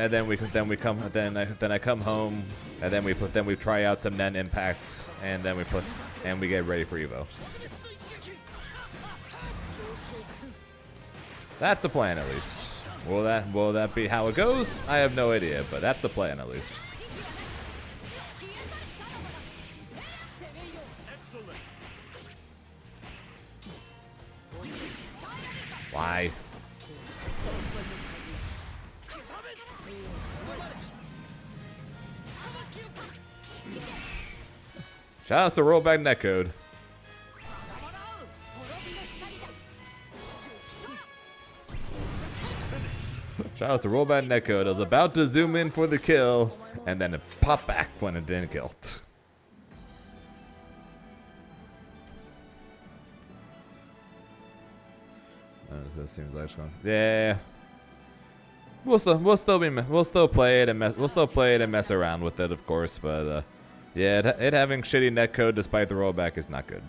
I come home, and then we try out some Nen impacts, and then we get ready for Evo. That's the plan, at least. Will that be how it goes? I have no idea, but that's the plan, at least. Why? Shout out to Rollback Netcode. Shout out to Rollback Netcode. I was about to zoom in for the kill, and then it popped back when it didn't kill. This seems like it's going. Yeah. We'll still play it and mess around with it, of course, but yeah, it having shitty netcode despite the rollback is not good.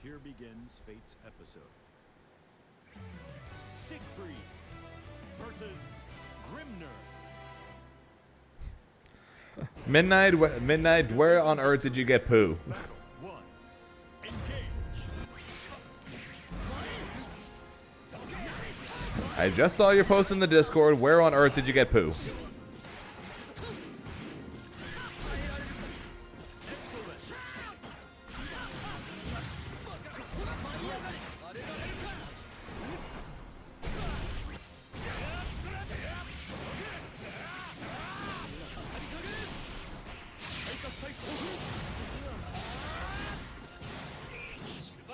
Here begins Fate's episode. Siegfried versus Grimner. Midnight, where on earth did you get poo? Battle 1. Engage. I just saw your post in the Discord. Where on earth did you get poo?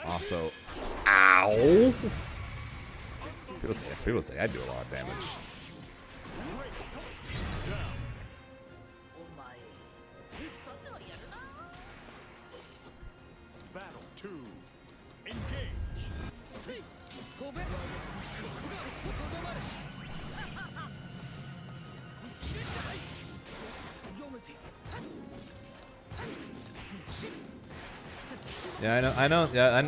Also, ow! People say I do a lot of damage. お前そっちもやるな Battle 2. Engage. Yeah,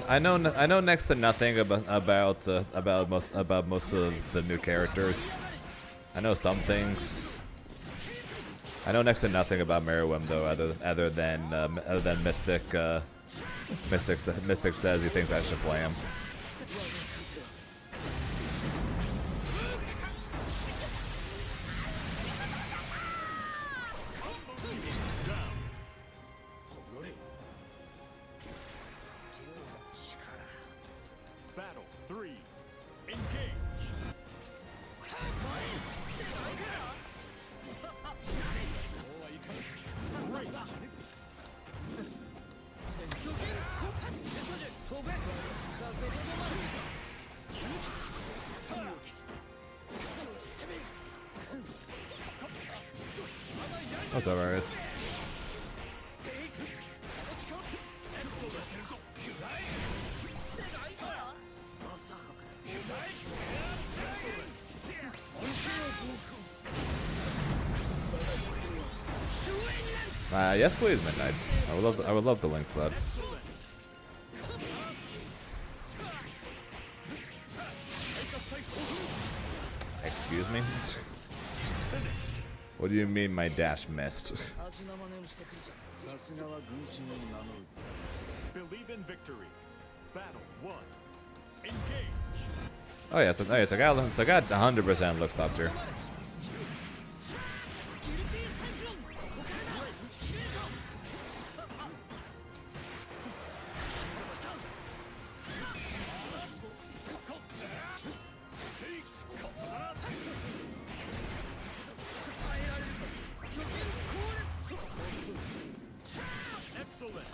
I know next to nothing about most of the new characters. I know some things. I know next to nothing about Meriwether though, other than Mystic. Mystic says he thinks I should play him. Battle 3. Engage. What's up, Earth? Yes, please, Midnight. I would love to link that. Excuse me? What do you mean my dash missed? Believe in victory. Battle 1. Engage. Oh yeah, so I got 100% look stopped here. Excellent.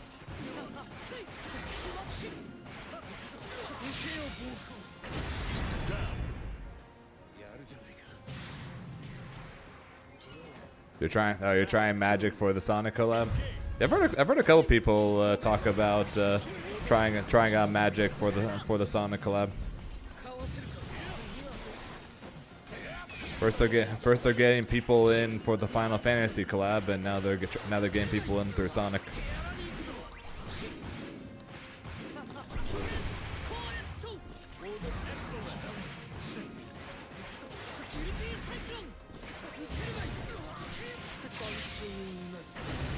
You're trying magic for the Sonic collab. I've heard a couple people talk about trying out magic for the Sonic collab. First they're getting people in for the Final Fantasy collab, and now they're getting people in through Sonic.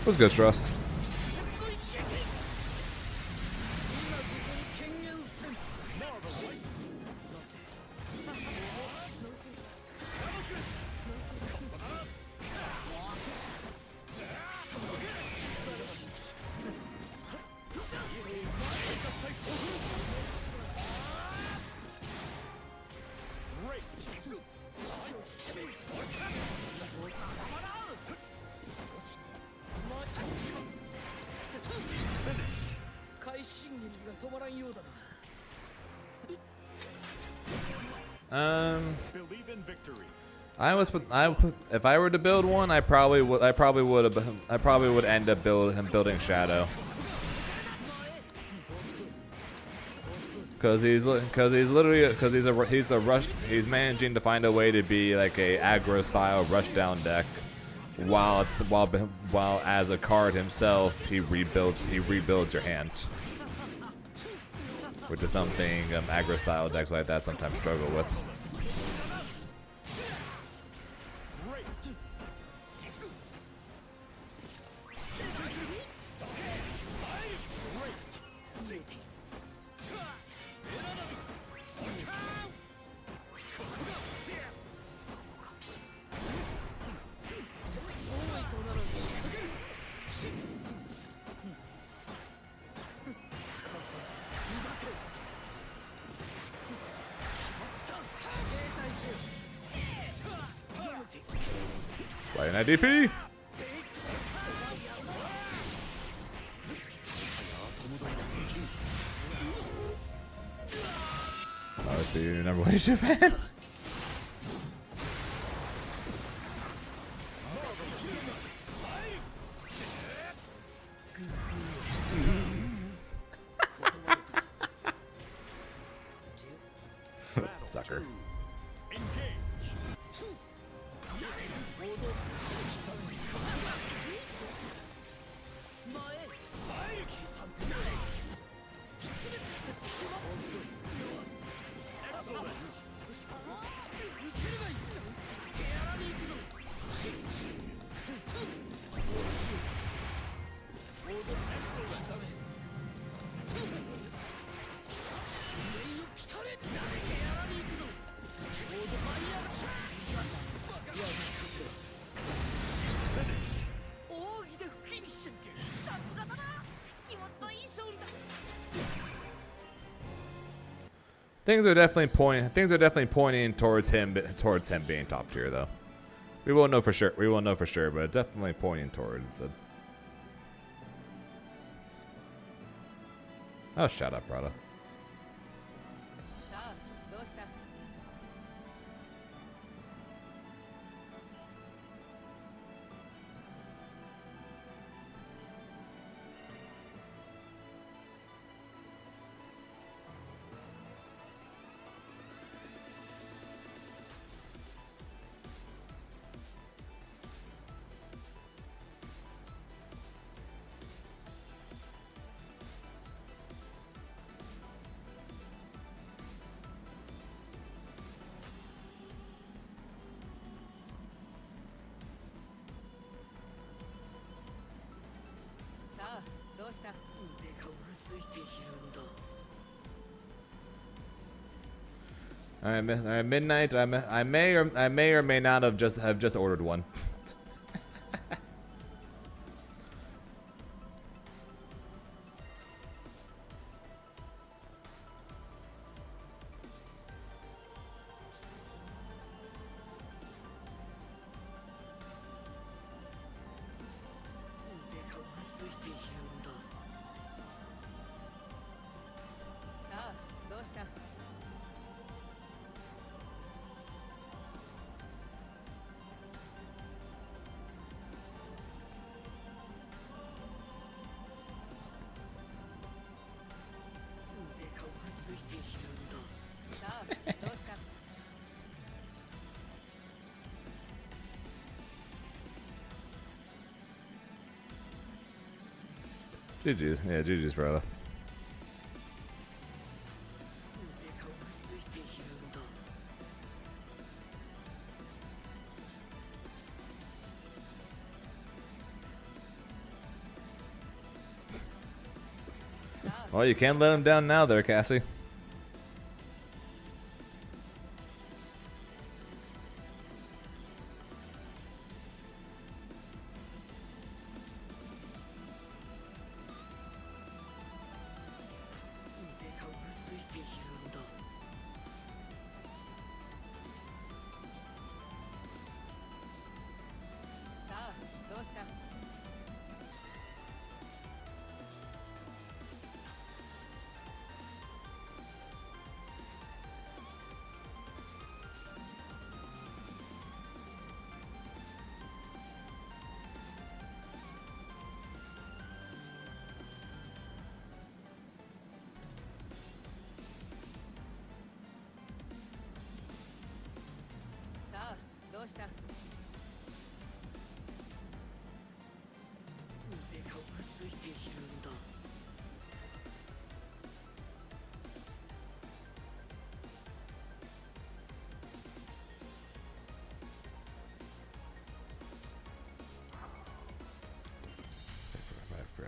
What's good, Struss? Believe in victory. If I were to build one, I probably would end up building Shadow. Cause he's managing to find a way to be like a aggro style rush down deck, while as a card himself he rebuilds your hand, which is something aggro style decks like that sometimes struggle with. DP. Oh, it's the number one issue fan. Sucker. Things are definitely pointing towards him being top tier though. We won't know for sure. We won't know for sure, but definitely pointing towards it. Oh, shut up, brother. All right, midnight. I may or may not have just ordered one. GG's, yeah, GG's, brother. Well, you can't let him down now there, Cassie.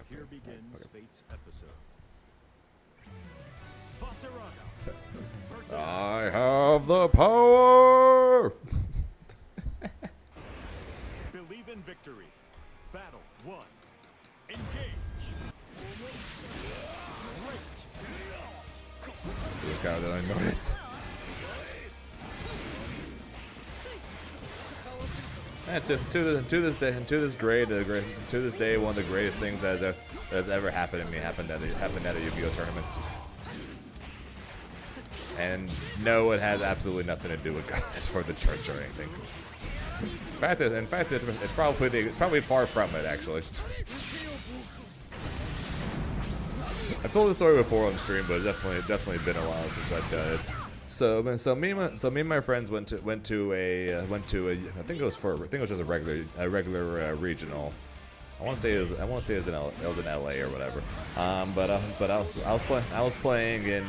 Here begins Fate's episode. Vaseraga versus I have the power. Believe in victory. Battle 1. Engage. Look how I know it. To this day, one of the greatest things that's ever happened to me happened at a Yu-Gi-Oh tournament. And no, it has absolutely nothing to do with God or the church or anything. In fact, it's probably far from it, actually. I've told the story before on stream, but it's definitely been a while since I've done it. So me and my friends went to a I think it was just a regular regional. I want to say it was in LA or whatever. But I was playing in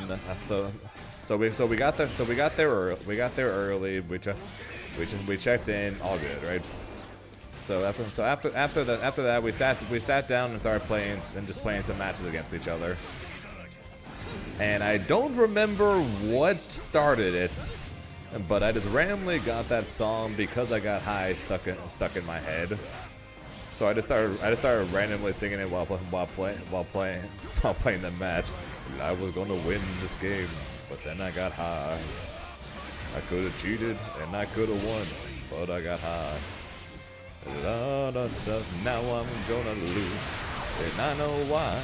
so we got there early. We checked in, all good, right? So after that we sat down and started playing and just playing some matches against each other. And I don't remember what started it, but I just randomly got that song because I got high stuck in my head. So I just started randomly singing it while playing the match. I was gonna win this game, but then I got high. I could have cheated and I could have won, but I got high. Now I'm gonna lose, and I know why.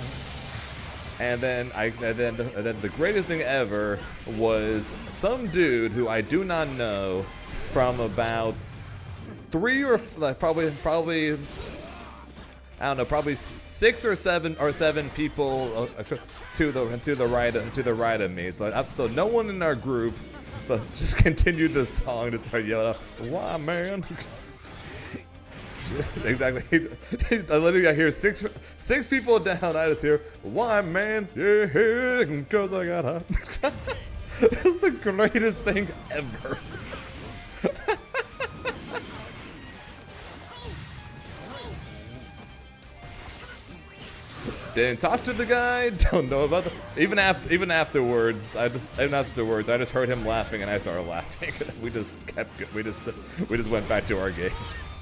And then the greatest thing ever was some dude who I do not know from about probably I don't know, probably 6 or 7 people to the right of me. So no one in our group, but just continued the song to start yelling out, "Why, man?" Exactly. I literally hear six people down. I just hear, "Why, man? Yeah, because I got high." It's the greatest thing ever. Didn't talk to the guy. Don't know about the. Even afterwards, I just heard him laughing and I started laughing. We just went back to our games.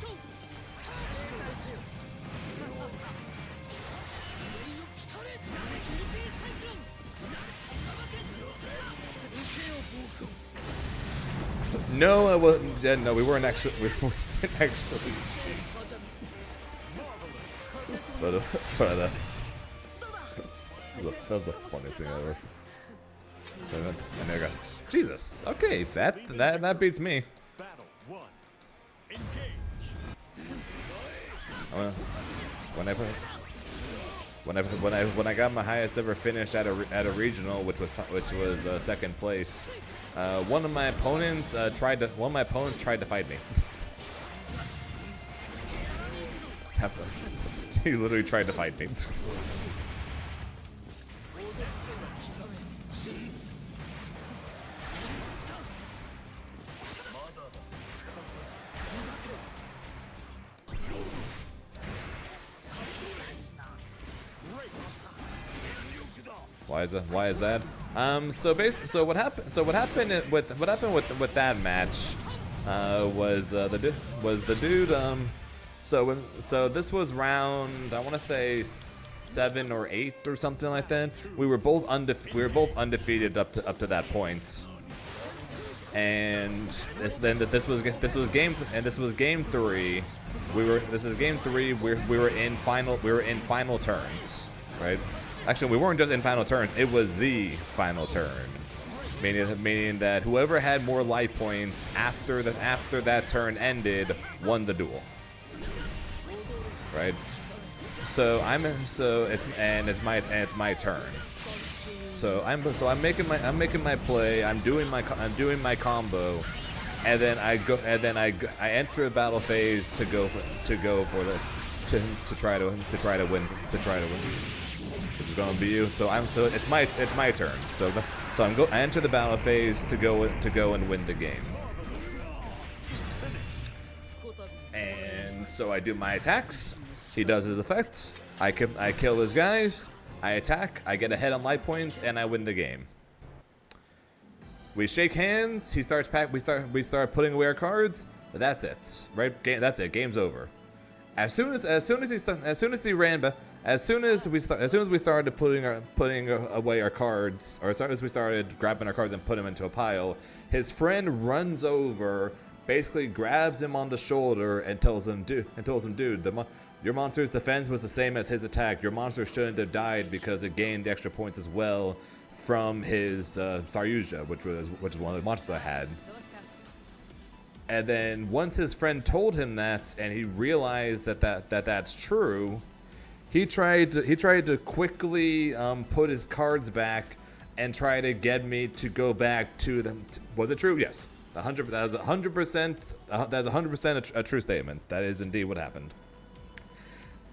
No, I wasn't. Yeah, no, we weren't actually. We didn't actually. But that was the funniest thing ever. And I got Jesus. Okay, that beats me. Battle 1. Engage. When I got my highest ever finish at a regional, which was second place. One of my opponents tried to fight me. He literally tried to fight me. Why is that? So what happened with that match was the dude. So this was round, I want to say 7 or 8 or something like that. We were both undefeated up to that point. And this was game 3. This is game 3. We were in final turns, right? Actually, we weren't just in final turns. It was the final turn, meaning that whoever had more life points after that turn ended won the duel. Right. So it's my turn. So I'm making my play. I'm doing my combo, and then I enter a battle phase to try to win. It's gonna be you. So it's my turn. I enter the battle phase to go and win the game. And so I do my attacks. He does his effects. I kill his guys. I attack. I get ahead on life points, and I win the game. We shake hands. He starts pack. We start putting away our cards. That's it. Right? That's it. Game's over. As soon as we started putting away our cards, or as soon as we started grabbing our cards and putting them into a pile, his friend runs over, basically grabs him on the shoulder and tells him, dude, your monster's defense was the same as his attack. Your monster shouldn't have died because it gained extra points as well from his Saryuja, which is one of the monsters I had. And then once his friend told him that, and he realized that's true, he tried to quickly put his cards back and try to get me to go back to them. Was it true? Yes, 100%. That's 100%. That's 100% a true statement. That is indeed what happened.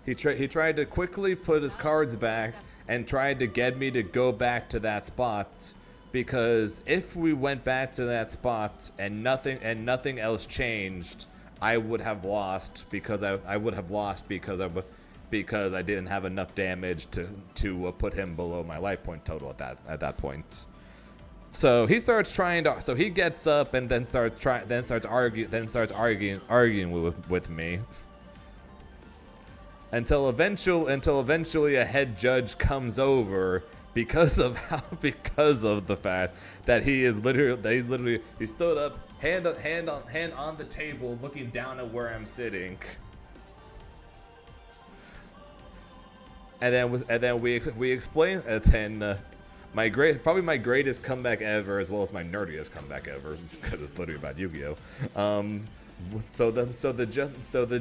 He tried to quickly put his cards back and tried to get me to go back to that spot, because if we went back to that spot and nothing else changed, I would have lost because because I didn't have enough damage to put him below my life point total at that point. So he starts trying to. So he gets up and then starts arguing with me. Until eventually a head judge comes over because of the fact that he stood up, hand on the table, looking down at where I'm sitting. And then we explain, and then probably my greatest comeback ever, as well as my nerdiest comeback ever, because it's literally about Yu-Gi-Oh. So the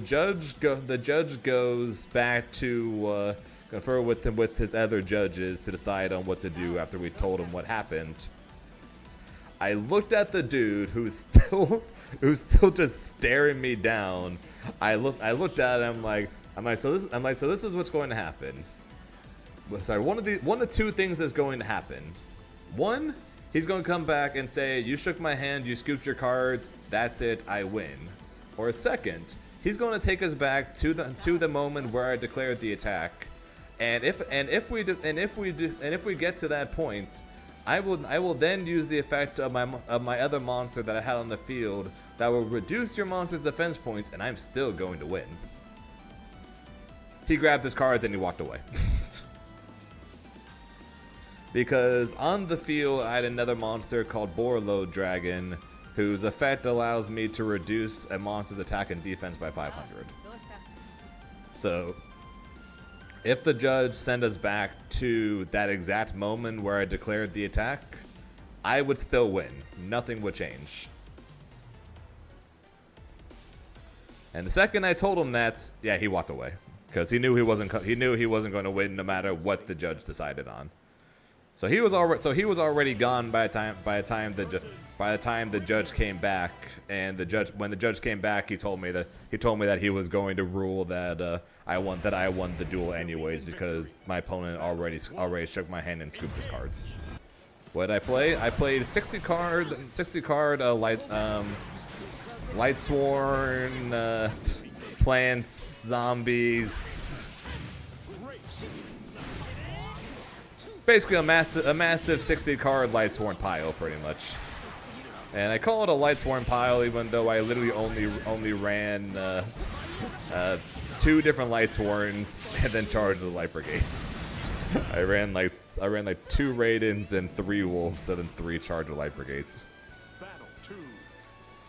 judge goes back to confer with his other judges to decide on what to do after we told him what happened. I looked at the dude who's still just staring me down. I looked at him so this is what's going to happen. Sorry, one of two things is going to happen. One, he's going to come back and say, "You shook my hand, you scooped your cards, that's it, I win." Or second, he's going to take us back to the moment where I declared the attack, and if we get to that point, I will then use the effect of my other monster that I had on the field that will reduce your monster's defense points, and I'm still going to win. He grabbed his cards and he walked away. Because on the field, I had another monster called Borlo Dragon, whose effect allows me to reduce a monster's attack and defense by 500. So, if the judge sent us back to that exact moment where I declared the attack, I would still win. Nothing would change. And the second I told him that, yeah, he walked away, because he knew he wasn't going to win no matter what the judge decided on. So he was already gone by the time the judge came back, and when the judge came back, he told me that he was going to rule that I won the duel anyways, because my opponent already shook my hand and scooped his cards. What did I play? I played 60 card Lightsworn, plants, zombies. Basically a massive 60 card Lightsworn pile, pretty much. And I call it a Lightsworn pile, even though I literally only ran 2 different Lightsworns and then charged the Light Brigade. I ran like 2 Raidens and 3 Wolves, and then 3 Charger Light Brigades. Battle 2.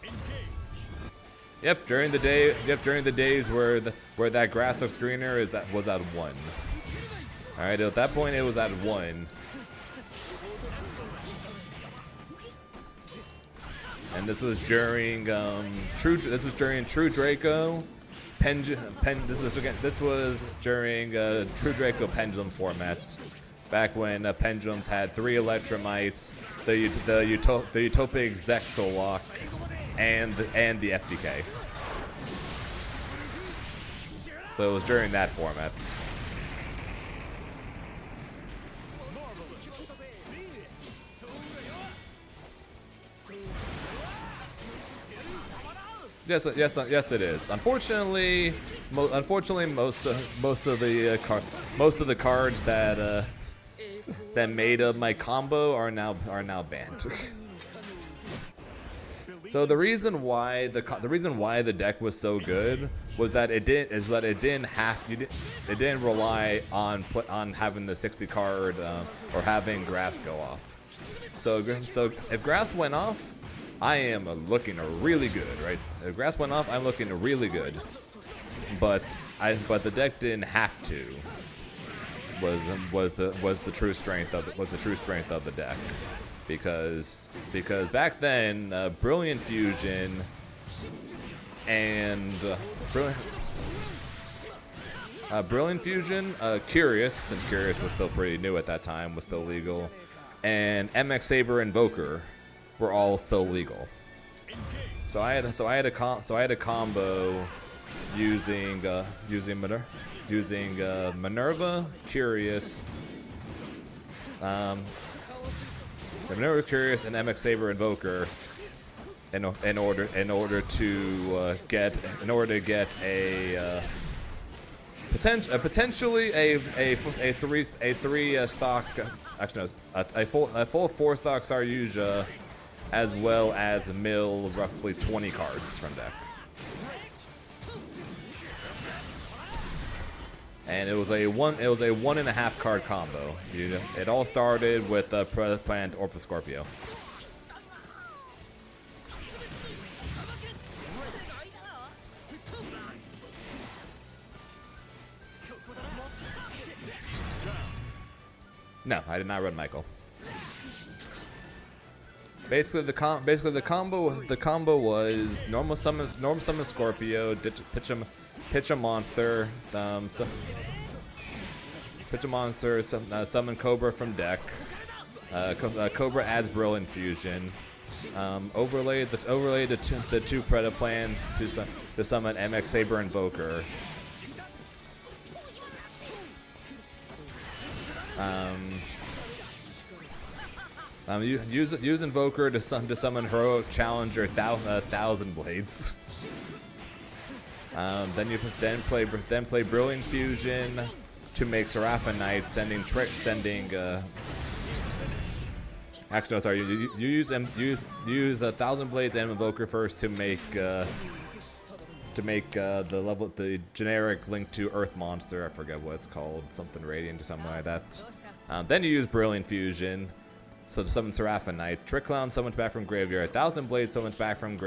Engage. Yep, during the days where that grass looks greener was at 1. All right, at that point it was at 1. And this was during True Draco. This was during True Draco Pendulum formats, back when pendulums had 3 Electromites, the Utopic Zexalock, and the FDK. So it was during that format. Yes, it is. Unfortunately, most of the cards that made up my combo are now banned. So the reason why the deck was so good was that it didn't rely on having the 60 card or having grass go off. So if grass went off, I am looking really good, right? The grass went off, I'm looking really good. But the deck didn't have to. Was the true strength of the deck, because back then Brilliant Fusion and Brilliant Fusion, Curious, since Curious was still pretty new at that time, was still legal, and MX Saber Invoker were all still legal. So I had a combo using Minerva, Curious, Minerva, Curious, and MX Saber Invoker in order to get a potentially a three stock, actually no, a full 4-stock Saryuja, as well as mill roughly 20 cards from deck. And it was a 1.5 card combo. It all started with Plant Orpha Scorpio. No, I did not run Michael. Basically, the combo was normal summon Scorpio, pitch a monster, summon Cobra from deck. Cobra adds Brilliant Fusion. Overlay the two Preda plans to summon MX Saber Invoker. Use Invoker to summon Heroic Challenger 1,000 Blades. Then play Brilliant Fusion to make Seraphonite, actually no, sorry, you use 1,000 Blades and Invoker first to make the generic link to Earth monster. I forget what it's called, something Radiant or something like that. Then you use Brilliant Fusion, so to summon Seraphonite. Trick Clown summons back from graveyard. 1,000 Blades summons back from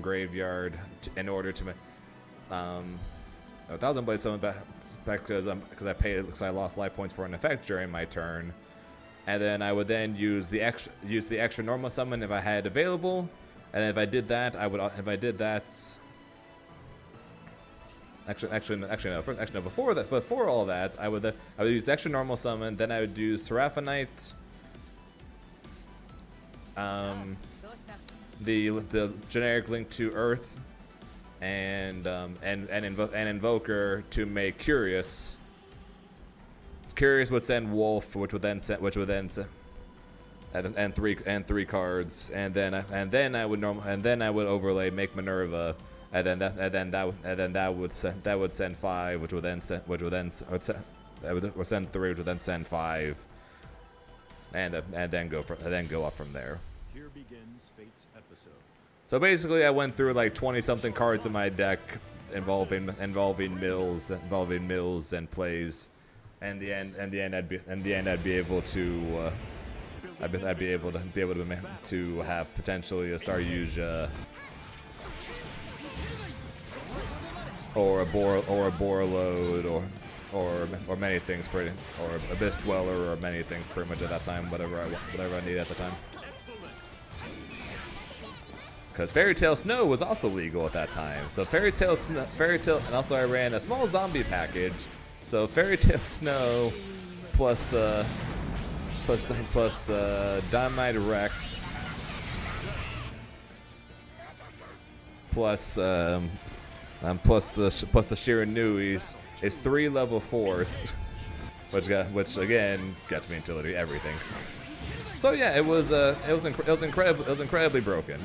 graveyard in order to make 1,000 Blades summons back because I lost life points for an effect during my turn, and then I would then use the extra normal summon if I had available, and if I did that, before all that, I would use extra normal summon. Then I would use Seraphonite, the generic link to Earth, and Invoker to make Curious. Curious would send Wolf, which would then and three cards, and then I would overlay, make Minerva. And then that would send 5, which would then send 3, which would then send 5, and then go up from there. Here begins Fate's episode. So basically, I went through like 20-something cards in my deck, involving mills and plays, and the end I'd be able to have potentially a Saryuja, or a Borload, or many things, or Abyss Dweller, or many things pretty much at that time, whatever I needed at the time. Because Fairy Tail Snow was also legal at that time. So Fairy Tail, and also I ran a small zombie package. So Fairy Tail Snow plus Dynamite Rex plus the Shiranuis is 3 level 4s, which again got me into literally everything. So yeah, it was incredibly broken.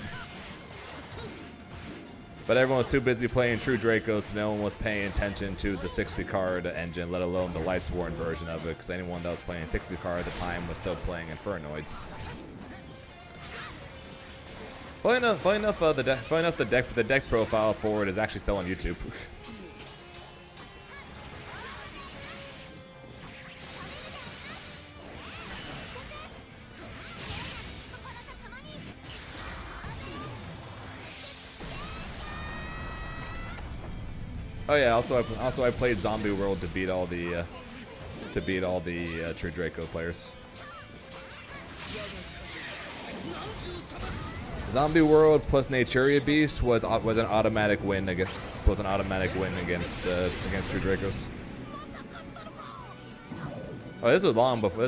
But everyone was too busy playing True Draco, so no one was paying attention to the 60 card engine, let alone the Lightsworn version of it, because anyone that was playing 60 card at the time was still playing Infernoids. Funny enough, the deck profile for it is actually still on YouTube. Oh yeah. Also I played Zombie World to beat all the True Draco players. Zombie World plus Naturia Beast was an automatic win against True Dracos. Oh, this was long before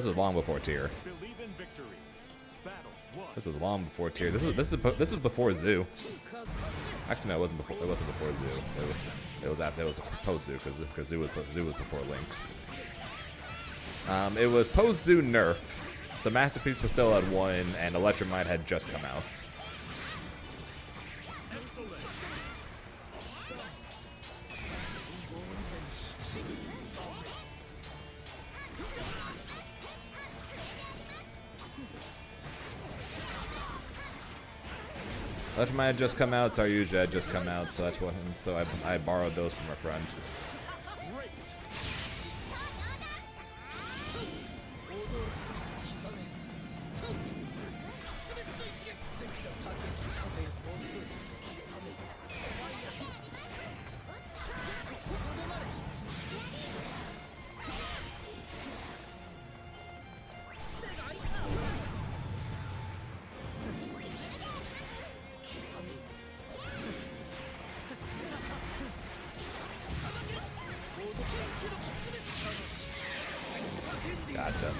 tier. Believe in victory. Battle 1. This was long before tier. This was before Zoo. Actually, no, it wasn't before. It wasn't before Zoo. It was post Zoo because Zoo was before Lynx. It was post Zoo nerf. So Masterpiece was still at 1, and Electromite had just come out. Electromite had just come out, Saryuja had just come out, so that's what. So I borrowed those from a friend. Gotcha.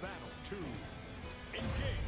Battle 2. Engage.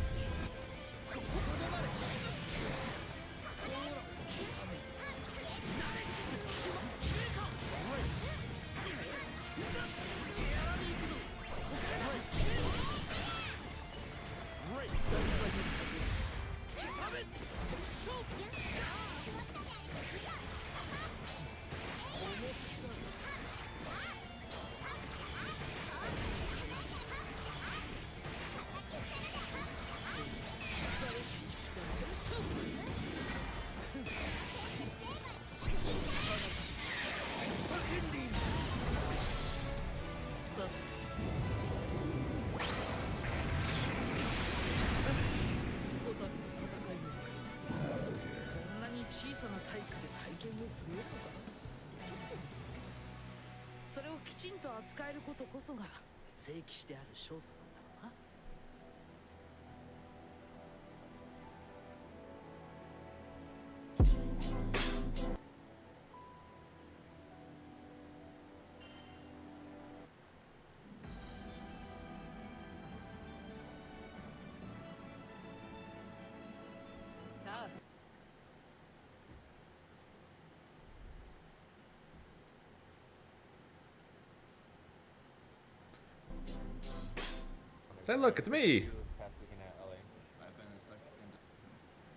Hey, look, it's me.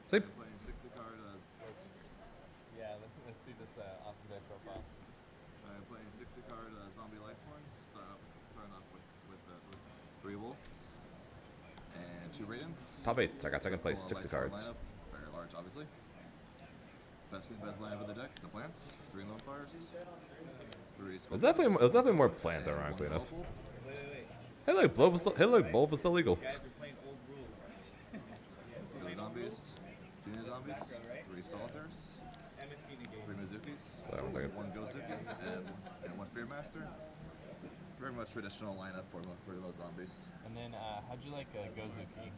Sleep. Yeah, let's see this awesome deck profile. I'm playing 60 card zombie Lighthorns, starting off with 3 wolves and 2 radiants. Top 8. I got second place. 60 cards. Lineup, very large, obviously. Best lineup of the deck. The plants, 3 lone fires. 3 There's definitely more plans, ironically enough. Hey, look, Bulb was still legal. Zombies, junior zombies, 3 solitaires, 3 Mizukis, Sorry, 1 second. 1 Gozuki, and 1 Spearmaster. Very much traditional lineup for those zombies. And then, how'd you like Gozuki?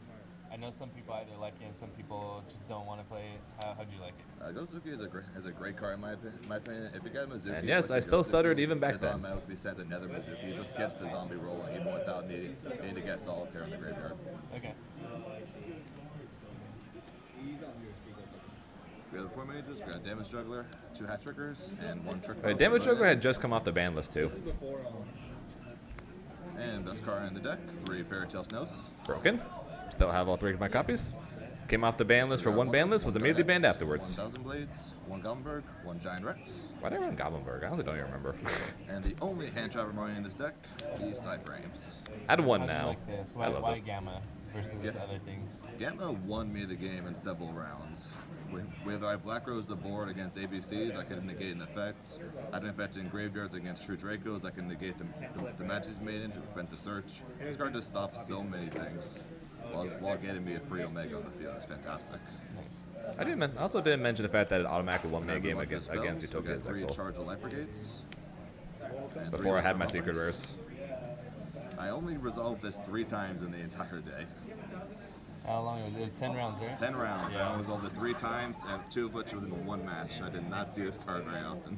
I know some people either like it and some people just don't want to play it. How'd you like it? Gozuki is a great card in my opinion. If you get a Mizuki, And yes, like I still Gozuki, stuttered even back it's then. automatically sent another Mizuki. It just gets the zombie rolling even without needing to get solitaire in the graveyard. Okay. We have the 4 mages, we got Damage Juggler, 2 Hat Trickers, and 1 Trick. Wait, Damage Joker had just come off the ban list too. And best card in the deck, 3 Fairy Tale Snows. Broken. Still have all 3 of my copies. Came off the ban list for 1 ban list, was immediately banned afterwards. 1,000 Blades, 1 Gumberg, 1 Giant Rex. Why did I run Goblinberg? I honestly don't even remember. And the only hand trap remaining in this deck is Side Frames. I had 1 How'd you now. like this? I love Why it. Gamma? versus Yeah. other things? Gamma won me the game in several rounds. Whether I Black Rose the board against ABCs, I can negate an effect. I can effect in graveyards against True Dracos, I can negate the matches made in to prevent the search. This card just stops so many things while getting me a free Omega on the field. It's fantastic. Nice. I also didn't mention the fact that it automatically won me a game Remember against spells, we Utopia's got 3 Exile charge of Life Brigades. and before I 3 had my other secret numbers. rares. I only resolved this 3 times in the entire day. How long was it? It was 10 rounds, right? 10 rounds. Yeah. I resolved it 3 times, and 2 of which was in one match. I did not see this card very often.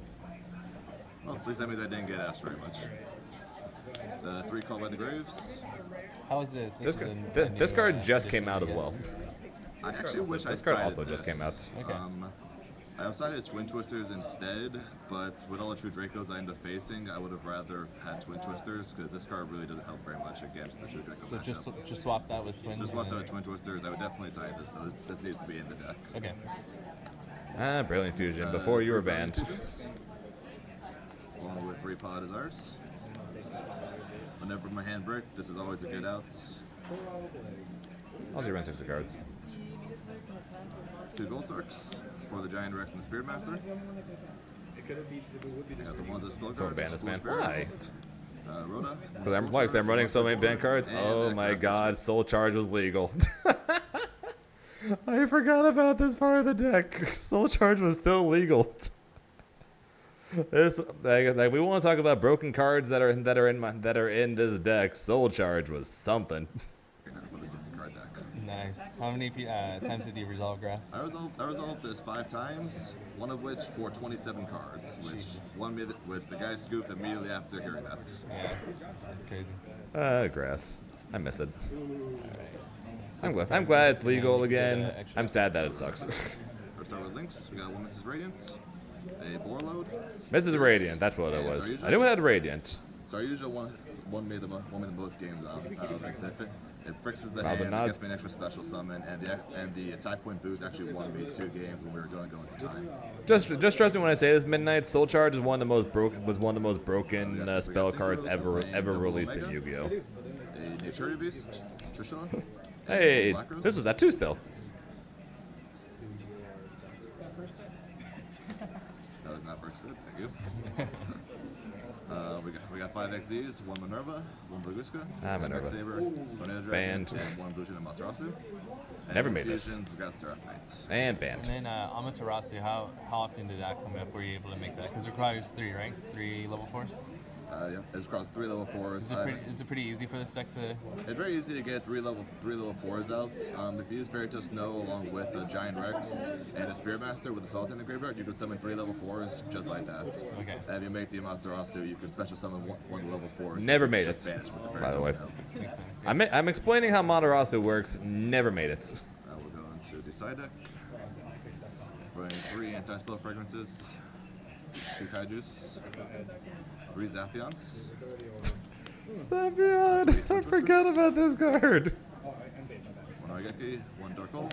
Well, at least that means I didn't get asked very much. The 3 Called by the Graves. How is this? This, is ca- a thi- new, this card just edition, came out I as well. guess. I actually wish I This card cited also just this. came out. Okay. I decided Twin Twisters instead, but with all the True Dracos I end up facing, I would have rather had Twin Twisters because this card really doesn't help very much against the True Draco So matchup. just swap that with twins. Just and lots then- of Twin Twisters. I would definitely cite this though. This needs to be in the deck. Okay. Ah, Brilliant Fusion, before you were banned. Along with 3 Paw Desires. Whenever my hand break, this is always a good out. Also, you run 6 cards. 2 Gold Sarks for the Giant Rex and the Spirit Master. I got the ones that spell Don't cards. ban this Fool man. Spirit, Why? Rhoda. Because I'm running so many ban cards. And Oh that my Crest god, Soul Charge was legal. I forgot about this part of the deck. Soul Charge was still legal. This like we want to talk about broken cards that are in this deck. Soul Charge was something. For the 60 card deck. Nice. How many times did you resolve grass? I resolved this 5 times, one of which for 27 cards, which the guy scooped immediately after hearing that. Yeah, that's crazy. Grass. I miss it. Alright. I'm glad it's legal Yeah, you get, again. extra. I'm sad that it sucks. Let's start with links. We got one Mrs. Radiant, a Borload. Mrs. Radiant, that's what it Yeah, was. sorry, I knew it had Radiant. So our usual one made the most games out of this. It fixes the Thousand hand, it nods. gets me an extra special summon, and the attack point boost actually won me 2 games when we were going to go into time. Just trust me when I say this. Midnight Soul Charge is one of the most broken Yes, we spell got cards singles, ever double released in Omega, Yu-Gi-Oh. A Nature Beast, Trishula. and Hey, Black Rose. this was that too still. That was not first hit, thank you. We got 5 XDs, 1 Minerva, 1 Blaguska, Ah, 1 Minerva. Saber, 1 Nether Banned. Dragon, and 1 Bluetooth and Matarasu. And Never with made this. fusions, we got Seraph Knights. And And banned. then Amaterasu, how often did that come up? Were you able to make that? Because it requires 3, right? 3 level 4s. Yeah, I just crossed 3 level 4s. Is it pretty easy for this deck to? It's very easy to get 3 level 4s out. If you use Fairytale Snow along with a Giant Rex and a Spirit Master with Assault in the graveyard, you can summon 3 level 4s just like that. Okay. And if you make the Amaterasu, you can special summon one level 4s. Never made just it, banish with by the way. Fairytale Snow. Makes sense. Yeah. I'm explaining how Matarasu works. Never made it. We'll go into the side deck. Running 3 anti-spell fragrances, 2 Kaijus, 3 Zaphions, Savion, I forgot about this card. 1 Argeki, 1 Dark Hole,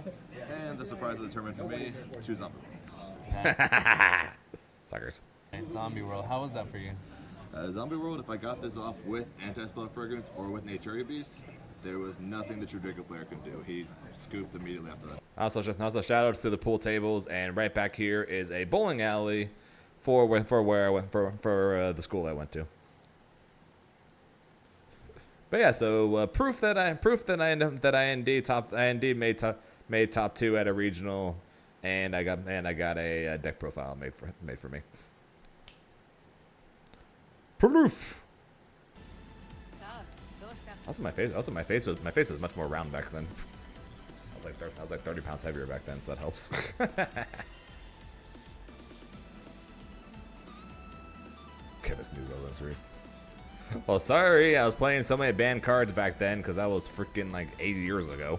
and the surprise of the tournament for me, 2 Zombie Worlds. Suckers. Nice. Zombie World. How was that for you? Zombie World, if I got this off with anti-spell fragrance or with Nature Beast, there was nothing the True Draco player could do. He scooped immediately after that. Also shout outs to the pool tables, and right back here is a bowling alley for where I went for the school I went to. But yeah, so proof that I indeed made top 2 at a regional, and I got a deck profile made for me. Proof. Also, my face was much more round back then. I was like 30 pounds heavier back then, so that helps. Okay, this new Golden Three. Well, sorry, I was playing so many banned cards back then because that was freaking like 8 years ago.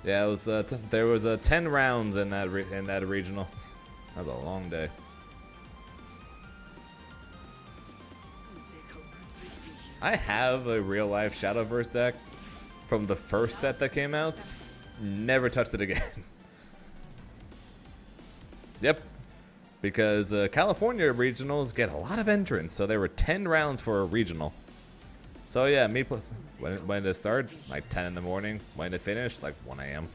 Yeah, it was. There was 10 rounds in that regional. That was a long day. I have a real life Shadowverse deck from the first set that came out. Never touched it again. Yep. because California regionals get a lot of entrants, so there were 10 rounds for a regional. So yeah, me plus when did it start? Like 10 in the morning. When did it finish? Like 1 a.m.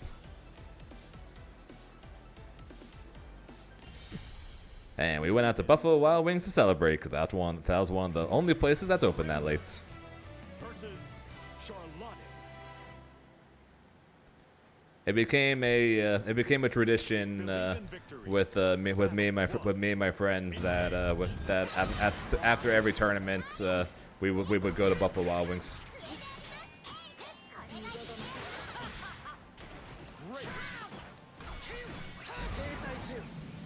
And we went out to Buffalo Wild Wings to celebrate because that was one of the only places that's open that late. Versus Charlotte. It became a tradition with me and my friends that after every tournament we would go to Buffalo Wild Wings.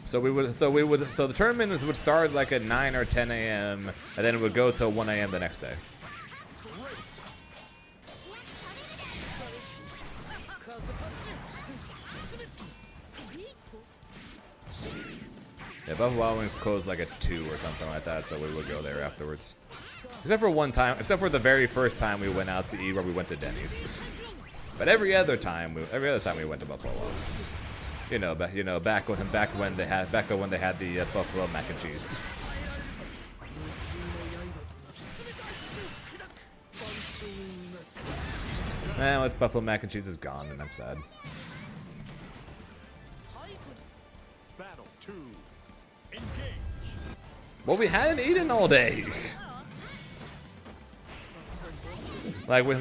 So the tournament would start like at 9 or 10 a.m. and then it would go till 1 a.m. the next day. Yeah, Buffalo Wild Wings closed like at 2 or something like that, so we would go there afterwards. Except for one time, except for the very first time we went out to eat where we went to Denny's. But every other time we went to Buffalo Wild Wings. Back when they had the buffalo mac and cheese. And with buffalo mac and cheese is gone, and I'm sad. Battle 2. Engage. Well, we hadn't eaten all day. We all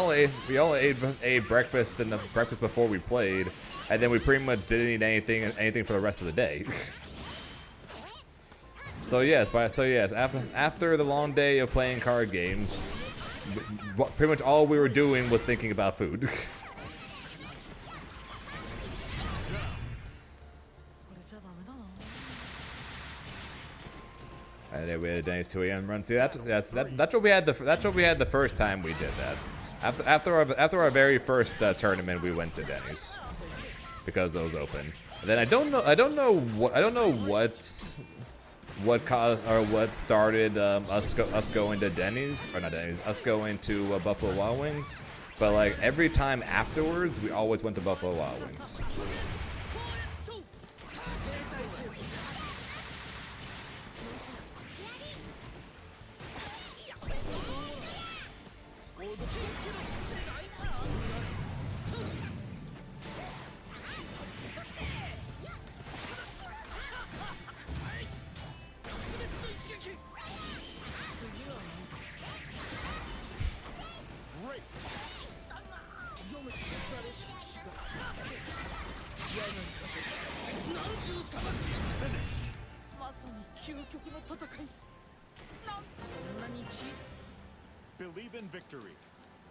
ate breakfast and the breakfast before we played, and then we pretty much didn't eat anything for the rest of the day. So yes, after the long day of playing card games, pretty much all we were doing was thinking about food. And then we had a Denny's 2 a.m. run. See, that's what we had the first time we did that. After our very first tournament, we went to Denny's because it was open. And then I don't know what caused or what started us going to Denny's, or not Denny's, us going to Buffalo Wild Wings. But like every time afterwards, we always went to Buffalo Wild Wings. Believe in victory.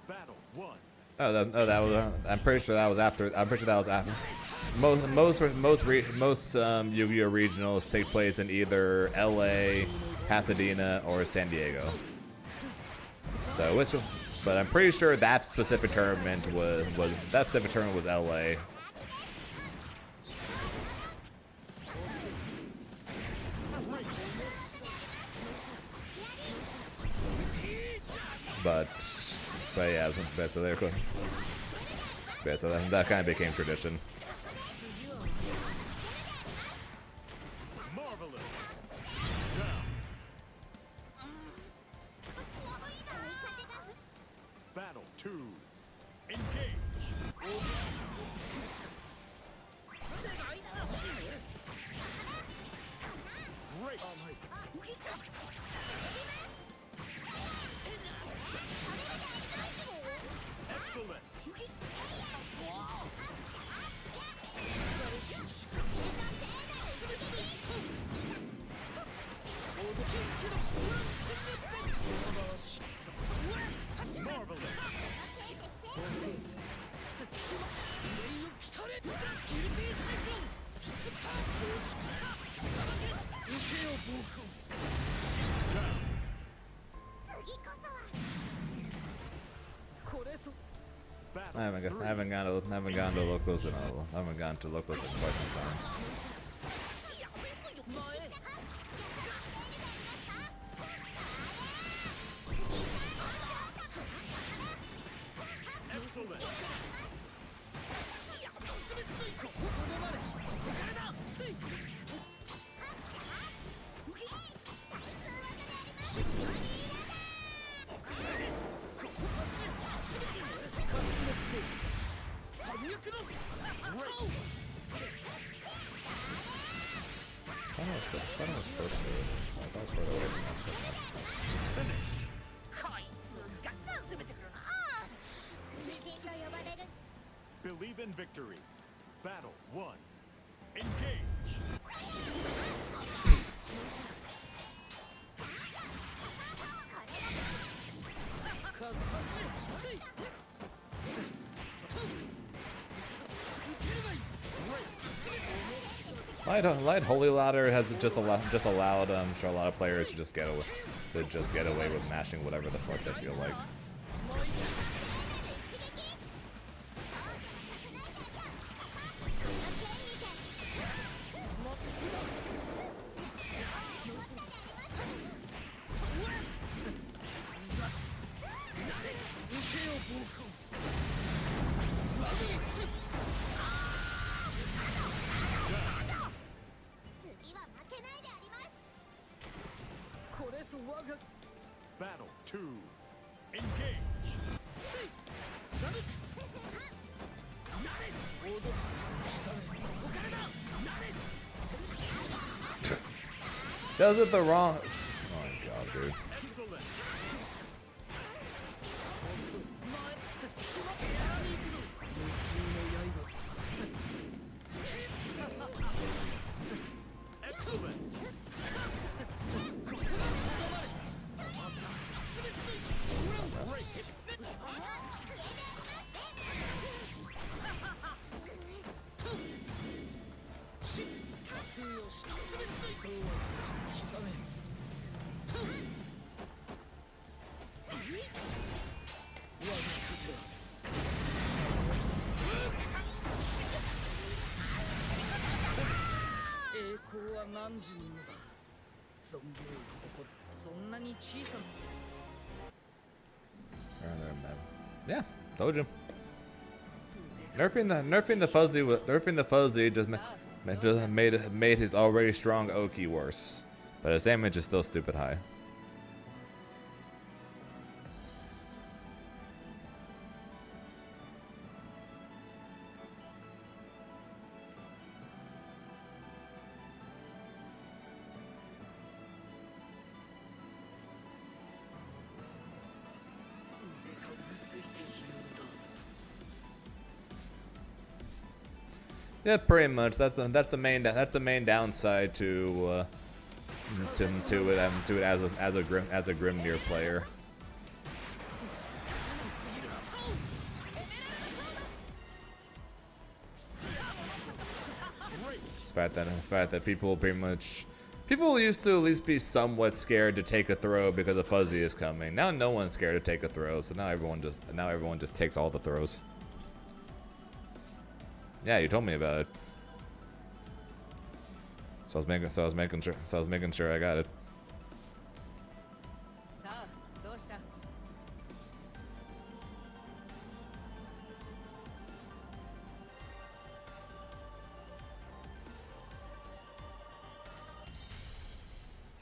Battle 1. That was. I'm pretty sure that was after. Most Yu-Gi-Oh regionals take place in either L.A., Pasadena, or San Diego. But I'm pretty sure that specific tournament was L.A. But yeah, so they're cool. Yeah, so that kind of became tradition. Marvelous. Battle 2. Engage. Great. Excellent. Marvelous. I haven't gone to locals in quite some time. Excellent. I thought I was supposed to. I thought I was further away from that. Finish. こいつガンガン攻めてくるな。 Believe in victory. Battle 1. Engage. Light Holy Ladder has just allowed I'm sure a lot of players to just get away with mashing whatever the fuck they feel like. Battle 2. Engage. Does it the wrong? Oh my god, dude. Excellent. Excellent. Yeah, told you. Nerfing the fuzzy just made his already strong Oki worse, but his damage is still stupid high. Yeah, pretty much. That's the main downside to it as a Grimnir player. The fact that people used to at least be somewhat scared to take a throw because a fuzzy is coming. Now no one's scared to take a throw, so now everyone just takes all the throws. Yeah, you told me about it. So I was making sure I got it.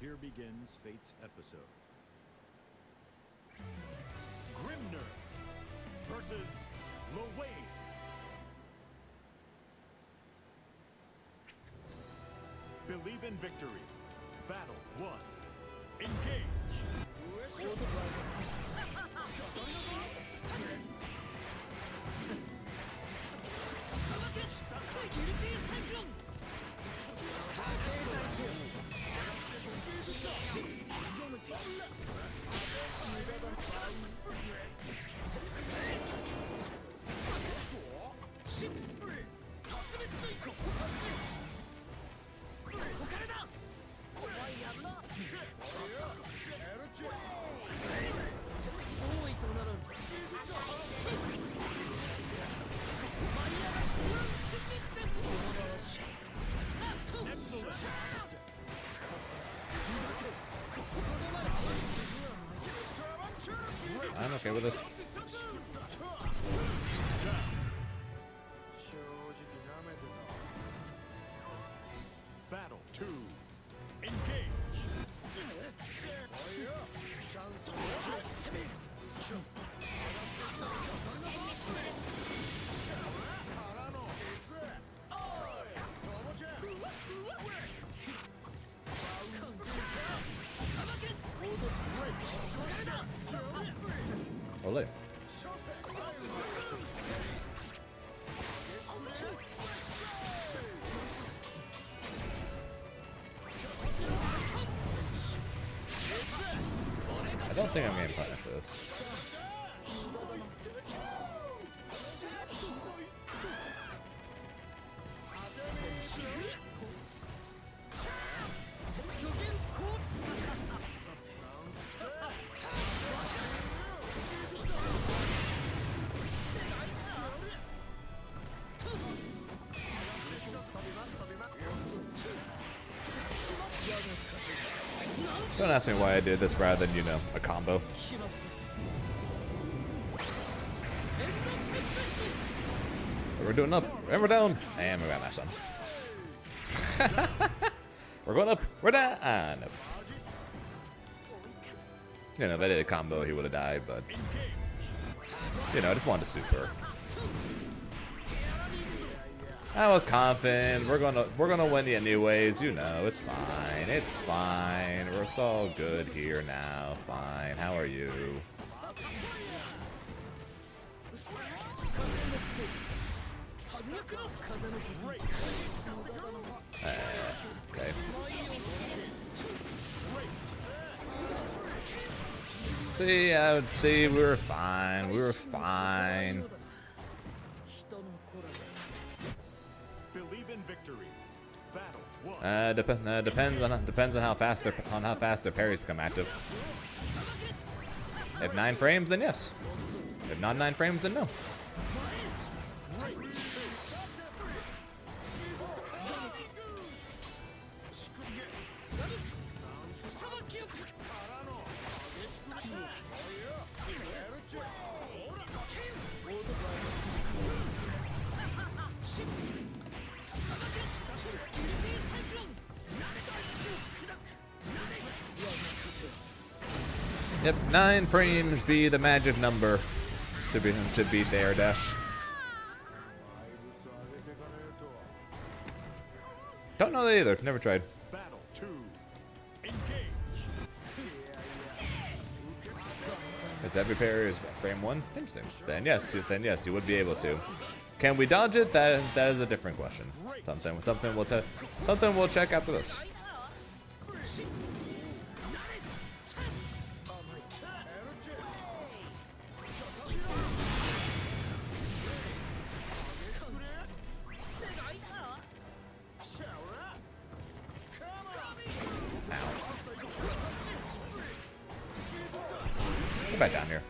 Here begins Fate's episode. Grimnir versus Lwayne. Believe in victory. Battle 1. Engage. I'm okay with this. Battle 2. Engage. don't think I'm getting punished for this. Don't ask me why I did this rather than, you know, a combo. We're doing up, and we're down, and we got that son. We're going up, we're down. Ah, no. You know, if I did a combo, he would have died, but you know, I just wanted to super. I was confident. We're gonna win the anyways. You know, it's fine. It's fine. It's all good here now. Fine. How are you? Okay. See, I would see. We were fine. We were fine. Believe in victory. Battle 1. Depends on how fast their parries become active. If 9 frames, then yes. If not 9 frames, then no. Yep, 9 frames be the magic number to beat the air dash. Don't know that either. Never tried. Battle 2. Engage. Because every parry is frame 1. Interesting. Then yes, you would be able to. Can we dodge it? That is a different question. Something we'll check after this. Get back down here.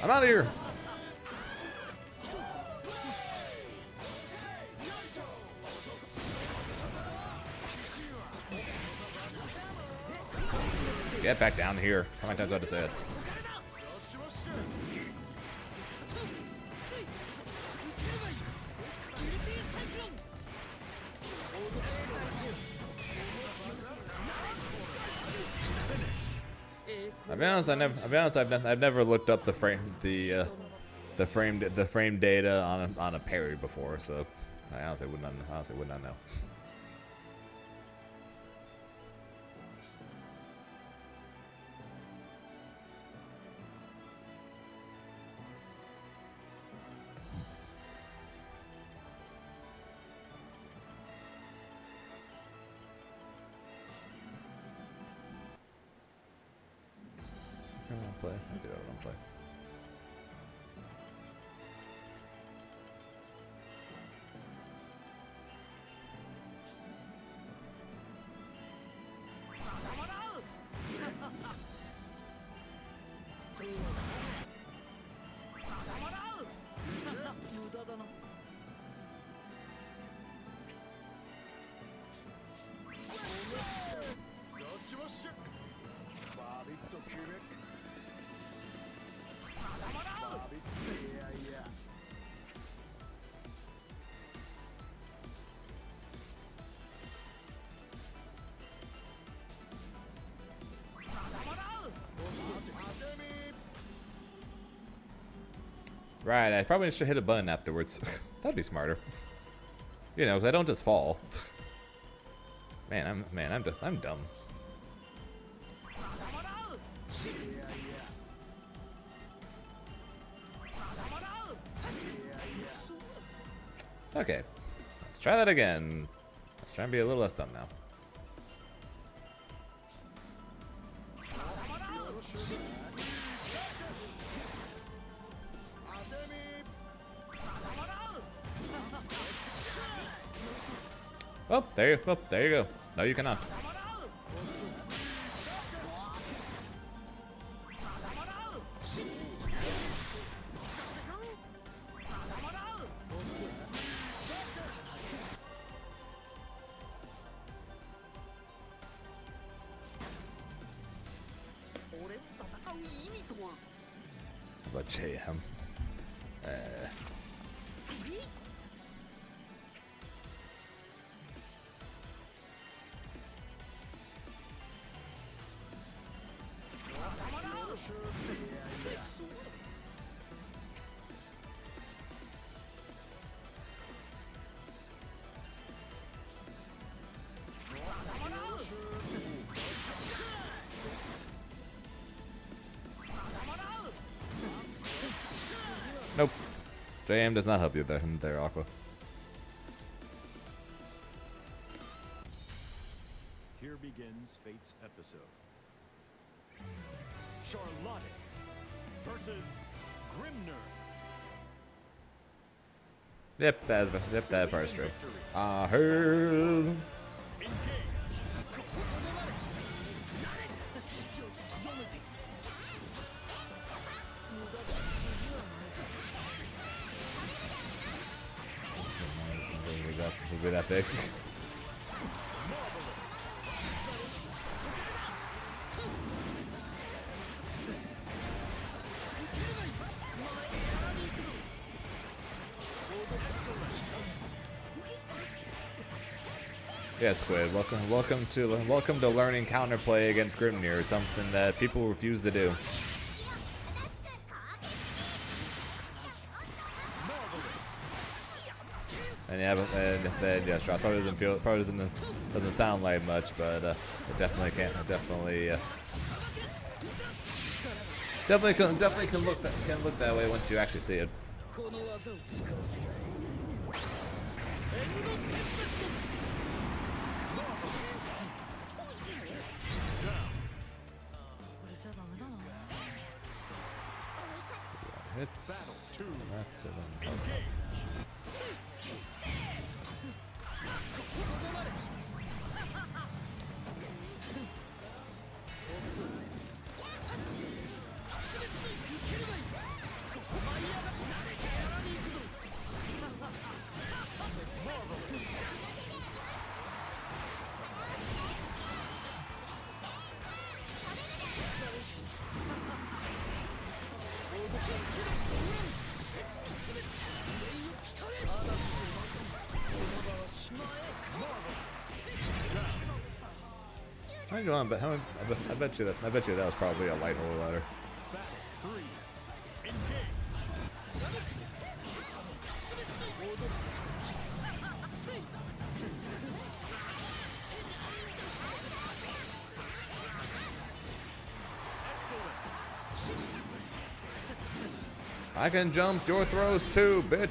I'm out of here. Get back down here. How many times do I have to say it? I've never looked up the frame data on a parry before, so I honestly would not know. Play. I do have it on play. Right, I probably should hit a button afterwards. That'd be smarter. You know, 'cause I don't just fall. I'm dumb. Okay, let's try that again. Let's try and be a little less dumb now. Oh, there you go. No, you cannot. How about JM? Nope. JM does not help you there, Aqua. Here begins Fate's episode. Charlotte versus Grimner. Yep, that part's true. I heard. Would be that big. Yeah, Squid. Welcome to learning counterplay against Grimnir, something that people refuse to do. And yeah, Strauss probably doesn't sound like much, but it definitely can. Definitely can look that way once you actually see it. Hits. That's it. I go on, but I bet you that was probably a light hole ladder. I can jump your throws too, bitch.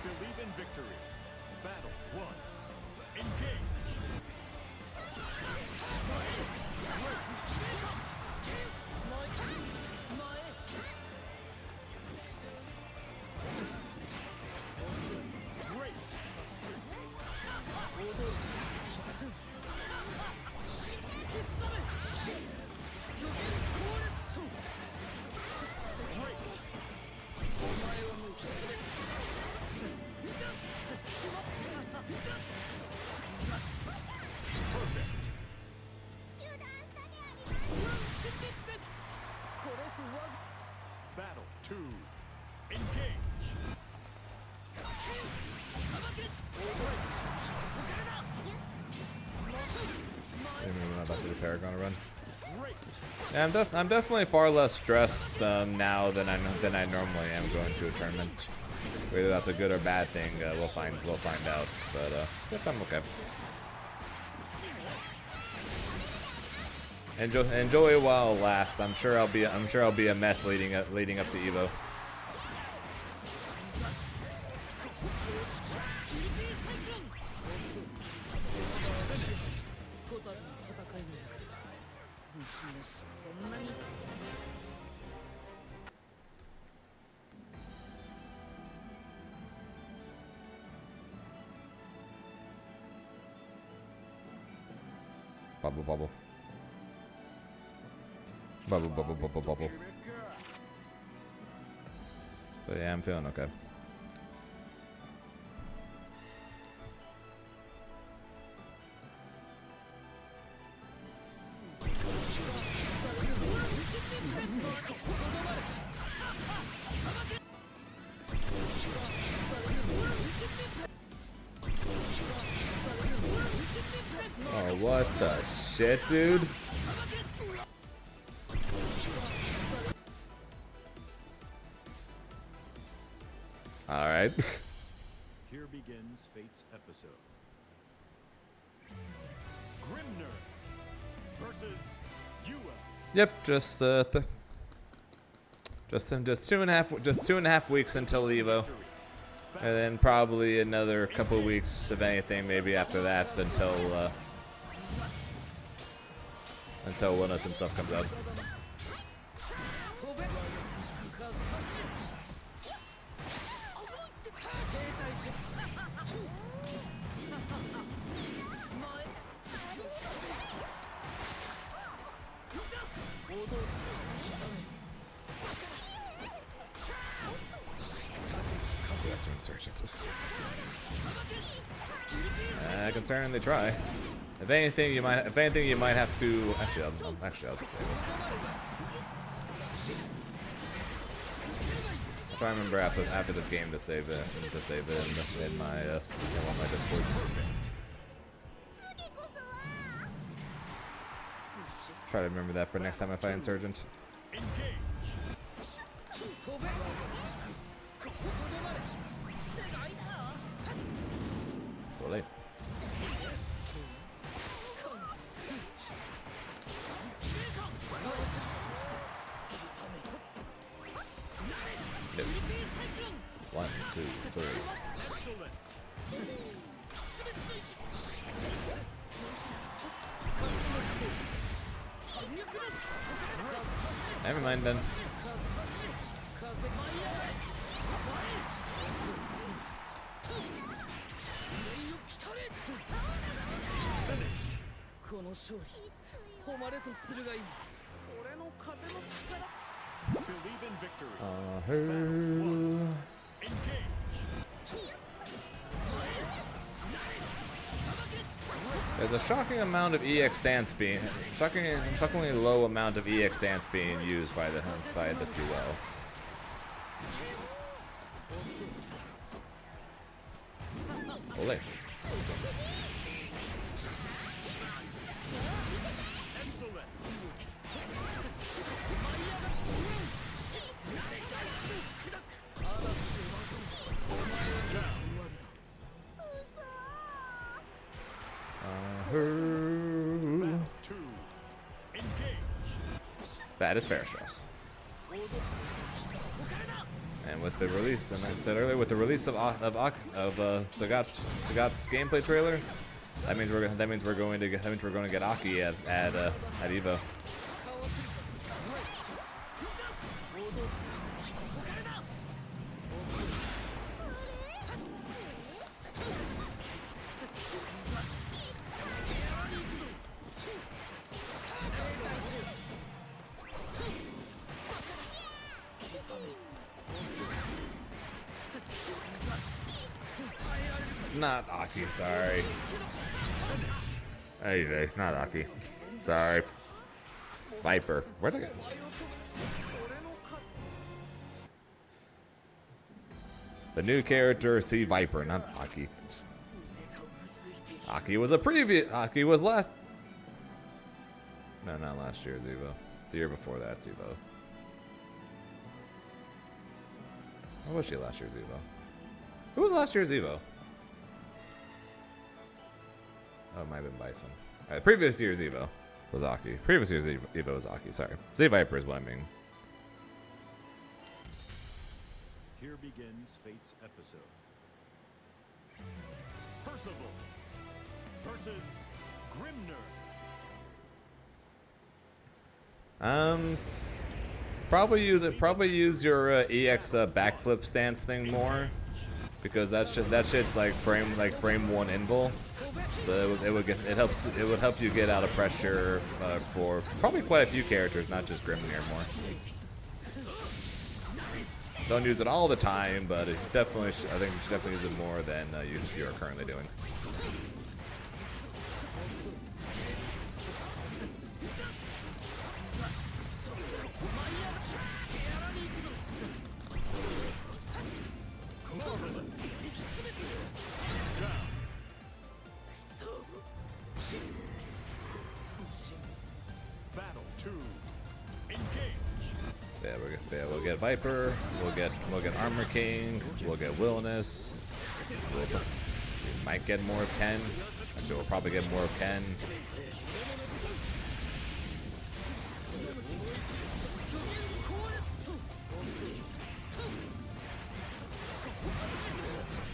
Believe in victory. Battle 1. Engage. Great. Battle 2. Engage. Maybe we're not about to do the Paragon run. Great. Yeah, I'm definitely far less stressed now than I normally am going to a tournament. Whether that's a good or bad thing, we'll find out. But yep, I'm okay. Enjoy it while it lasts. I'm sure I'll be a mess leading up to Evo. Bubble, bubble. Bubble, bubble, bubble, bubble. But yeah, I'm feeling okay. Oh, what the shit, dude? All right. Here begins Fate's episode. Grimner versus Yua. Yep, just 2.5 weeks until Evo, and then probably another couple of weeks, if anything, maybe after that until one of some stuff comes out. Concerning they try. If anything, you might have to. Actually, I'll just save it. I'll try and remember after this game to save it in my one of my Discords. Try to remember that for next time I fight Insurgent. Too late. Yep. 1, 2, 3. Never mind then. Believe in victory. There's a shocking amount of EX stance being shockingly low amount of EX stance being used by this duo. Ole. That is fair, Strauss. And with the release, and like I said earlier, with the release of Sagat's gameplay trailer, that means we're going to get Aki at Evo. Not Aki, sorry. Hey, not Aki. Sorry. Viper. Where'd I go? The new character, see Viper, not Aki. Aki was last. No, not last year's Evo. The year before that Evo. Or was she last year's Evo? Who was last year's Evo? Oh, it might have been Bison. Alright, previous year's Evo was Aki. Previous year's Evo was Aki, sorry. Z Viper is what I mean. Here begins Fate's episode. Percival versus Grimner. Probably use your EX backflip stance thing more, because that shit's like frame 1 invul. So it would help you get out of pressure for probably quite a few characters, not just Grimnir more. Don't use it all the time, but it definitely I think you should definitely use it more than you are currently doing. Battle 2. Engage. Yeah, we'll get Viper, we'll get Armor King, we'll get Wilderness. We might get more of Ken. Actually, we'll probably get more of Ken.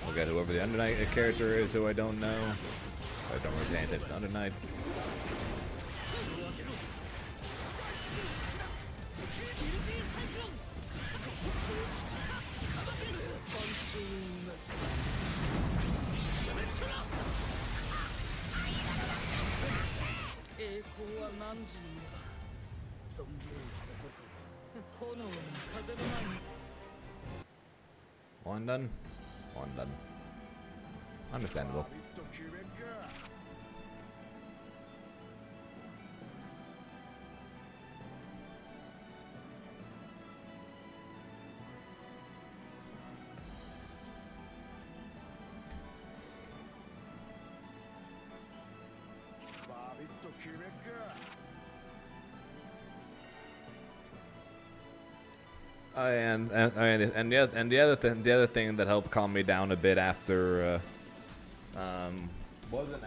We'll get whoever the Under Knight character is, who I don't know. I don't really pay attention to Under Knight. One done. One done. Understandable. And the other thing that helped calm me down a bit after wasn't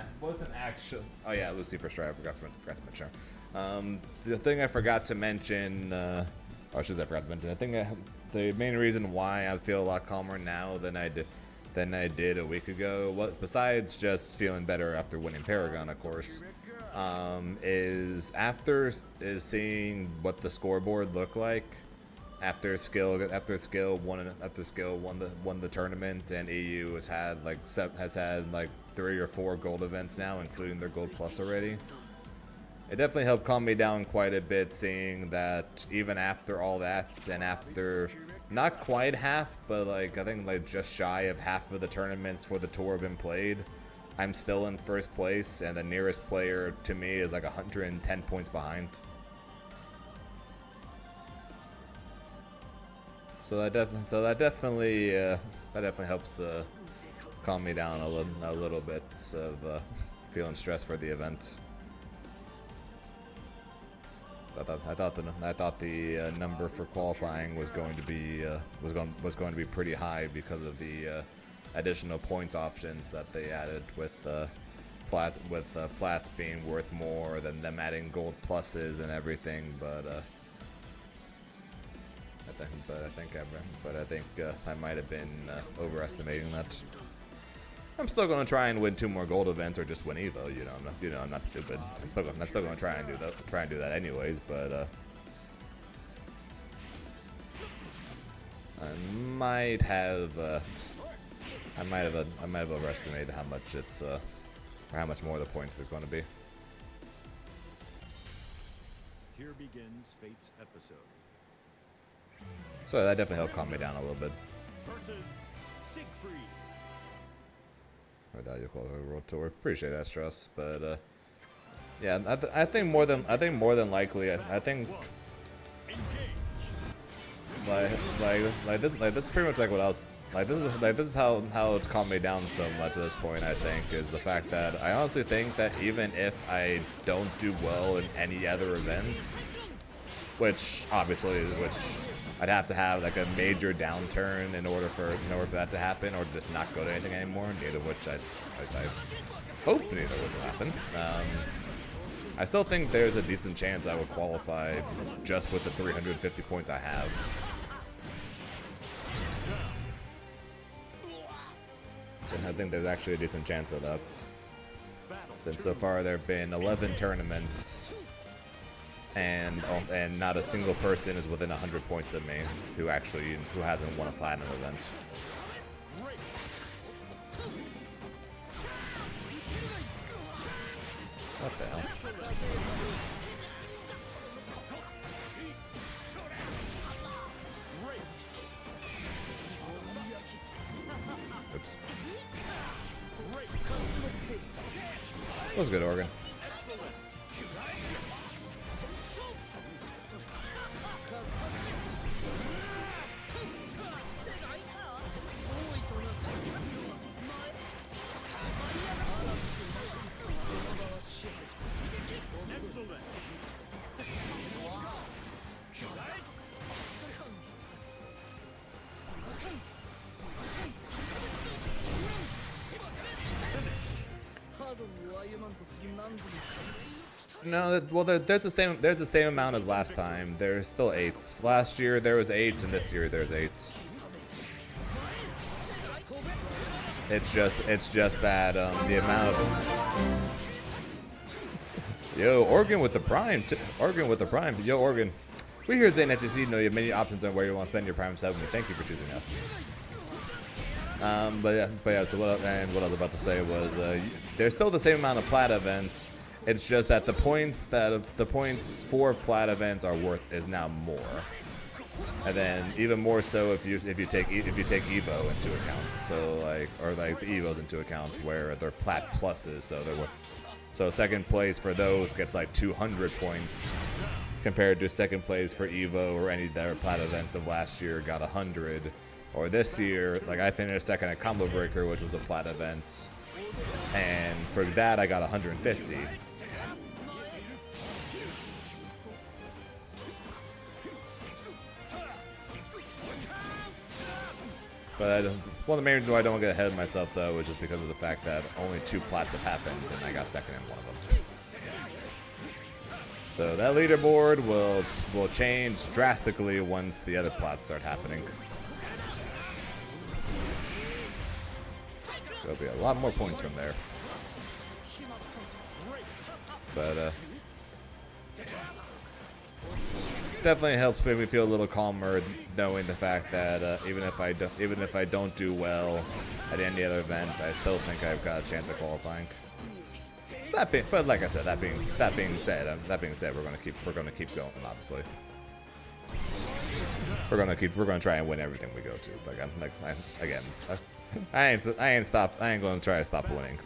actually, oh yeah, Lucy for sure, I forgot to mention. The thing I forgot to mention, or should I forgot to mention? I think the main reason why I feel a lot calmer now than I did a week ago, besides just feeling better after winning Paragon, of course, is seeing what the scoreboard looked like. After skill won the tournament, and EU has had like 3 or 4 gold events now, including their Gold Plus already. It definitely helped calm me down quite a bit, seeing that even after all that, and after not quite half, but like I think like just shy of half of the tournaments for the tour have been played, I'm still in first place, and the nearest player to me is like 110 points behind. So that definitely helps calm me down a little bit of feeling stressed for the event. So I thought the number for qualifying was going to be pretty high because of the additional points options that they added with flats being worth more than them adding gold pluses and everything, but I think I might have been overestimating that. I'm still going to try and win 2 more gold events, or just win Evo. I'm not stupid. I'm still going to try and do that anyways. But I might have overestimated how much it's or how much more the points is going to be. Here begins Fate's episode. So that definitely helped calm me down a little bit. Versus Siegfried. I doubt you call it a world tour. Appreciate that, Strauss, but yeah, I think more than likely, I think like this is pretty much like what I was This is how it's calmed me down so much at this point. I think is the fact that I honestly think that even if I don't do well in any other events, which I'd have to have like a major downturn in order for that to happen, or just not go to anything anymore. Neither of which I hope neither of which will happen. I still think there's a decent chance I would qualify just with the 350 points I have. And I think there's actually a decent chance of that. Since so far there have been 11 tournaments, and not a single person is within 100 points of me who hasn't won a platinum event. What the hell? Oops. That was good, Oregon. No, well, there's the same amount as last time. There's still 8s. Last year there was 8, and this year there's 8. It's just that the amount of Yo, Oregon with the prime. Oregon with the prime. Yo, Oregon. We here at ZNHC know you have many options on where you want to spend your prime 7. Thank you for choosing us. But yeah. So what I was about to say was, there's still the same amount of plat events. It's just that the points for plat events is now more, and then even more so if you take Evo into account. So the Evos into account where they're plat pluses. So second place for those gets like 200 points, compared to second place for Evo or any of their plat events of last year got 100. Or this year, like I finished second at Combo Breaker, which was a plat event, and for that I got 150. But one of the main reasons why I don't get ahead of myself, though, is just because of the fact that only 2 plats have happened, and I got second in one of them. So that leaderboard will change drastically once the other plats start happening. There'll be a lot more points from there. But definitely helps make me feel a little calmer knowing the fact that even if I don't do well at any other event, I still think I've got a chance of qualifying. But like I said, that being said, we're gonna keep going. Obviously, we're gonna try and win everything we go to. I ain't gonna try to stop winning.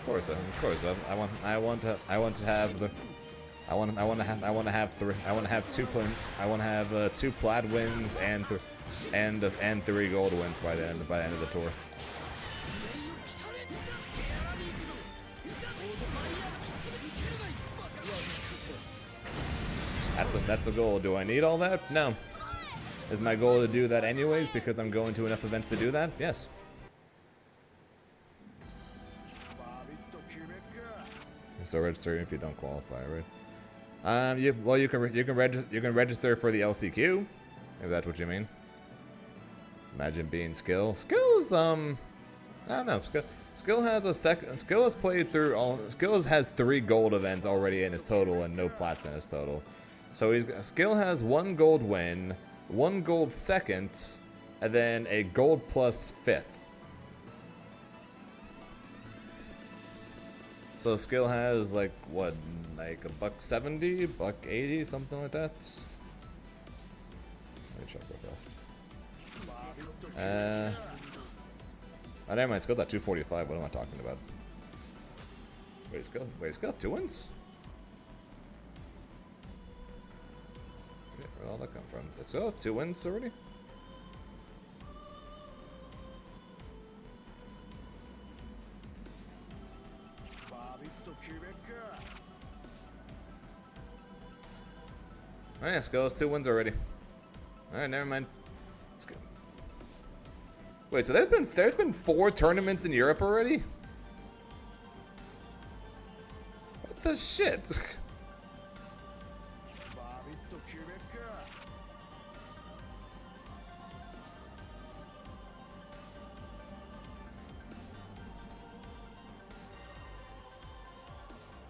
Of course. I want to have 2 plat wins and 3 gold wins by the end of the tour. That's the goal. Do I need all that? No. Is my goal to do that anyways because I'm going to enough events to do that? Yes. So register if you don't qualify, right? You can register for the LCQ, if that's what you mean. Imagine being Skill. Skill's I don't know. Skill has Skill has played through all. Skill has 3 gold events already in his total and no plats in his total. So Skill has 1 gold win, 1 gold second, and then a gold plus 5th. So Skill has like what, like $170, $180, something like that. Let me check real fast. Oh, never mind. Skill's at 245. What am I talking about? Wait, Skill have 2 wins? Where'd all that come from? Does Skill have 2 wins already? Oh yeah, Skill has 2 wins already. Alright, never mind. Wait, so there's been 4 tournaments in Europe already? What the shit?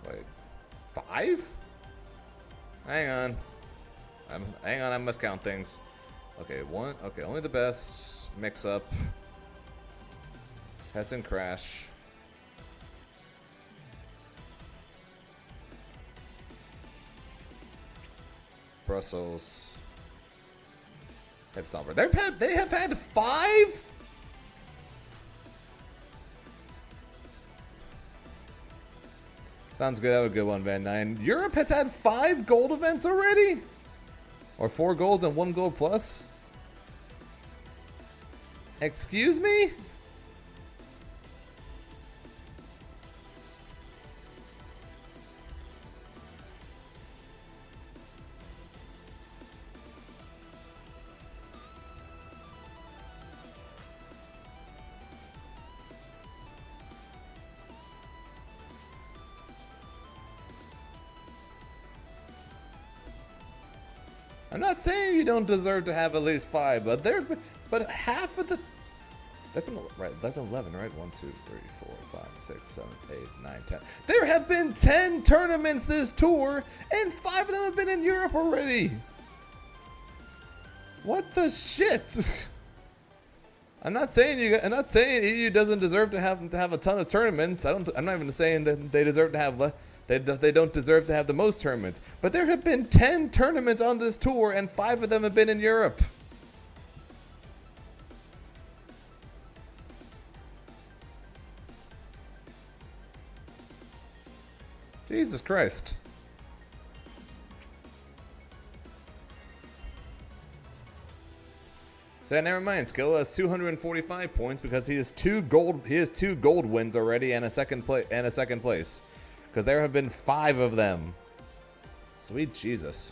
Wait, 5? Hang on. Hang on, I must count things. Okay, 1. Okay, only the best. Mix up. Hessen Crash. Brussels. Head Stomper. They have had 5? Sounds good. Have a good one, Van Nine. Europe has had 5 gold events already? Or 4 golds and 1 gold plus? Excuse me? I'm not saying you don't deserve to have at least 5, but half of the they've been right. They've been 11, right? 1, 2, 3, 4, 5, 6, 7, 8, 9, 10. There have been 10 tournaments this tour, and 5 of them have been in Europe already. What the shit? I'm not saying EU doesn't deserve to have a ton of tournaments. I'm not even saying that they deserve to have. They don't deserve to have the most tournaments. But there have been 10 tournaments on this tour, and 5 of them have been in Europe. Jesus Christ. So yeah, never mind. Skill has 245 points because he has 2 gold wins already and a second place. Because there have been 5 of them. Sweet Jesus.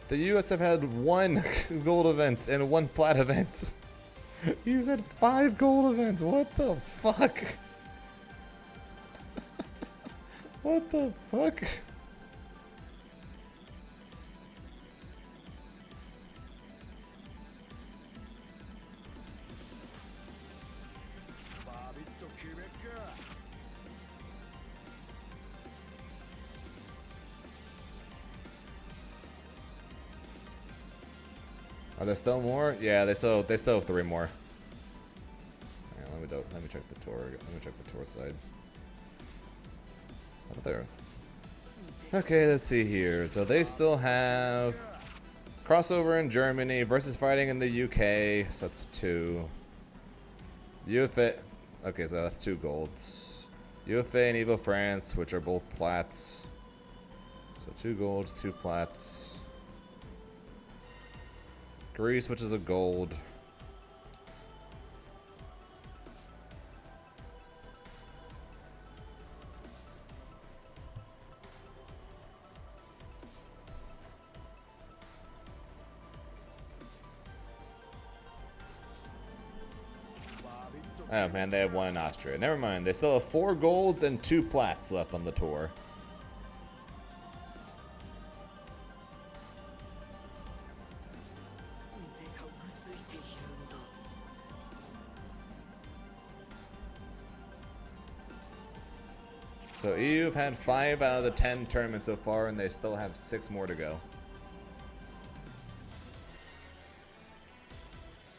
The US have had 1 gold event and 1 plat event. You said 5 gold events. What the fuck? What the fuck? Are there still more? Yeah, they still have 3 more. Yeah, let me check the tour. Let me check the tour side. Oh, there. Okay, let's see here. So they still have crossover in Germany versus fighting in the UK. So that's 2. UFA. Okay, so that's 2 golds. UFA and Evo France, which are both plats. So 2 golds, 2 plats. Greece, which is a gold. Oh man, they have 1 in Austria. Never mind, they still have 4 golds and 2 plats left on the tour. So EU have had 5 out of the 10 tournaments so far, and they still have 6 more to go.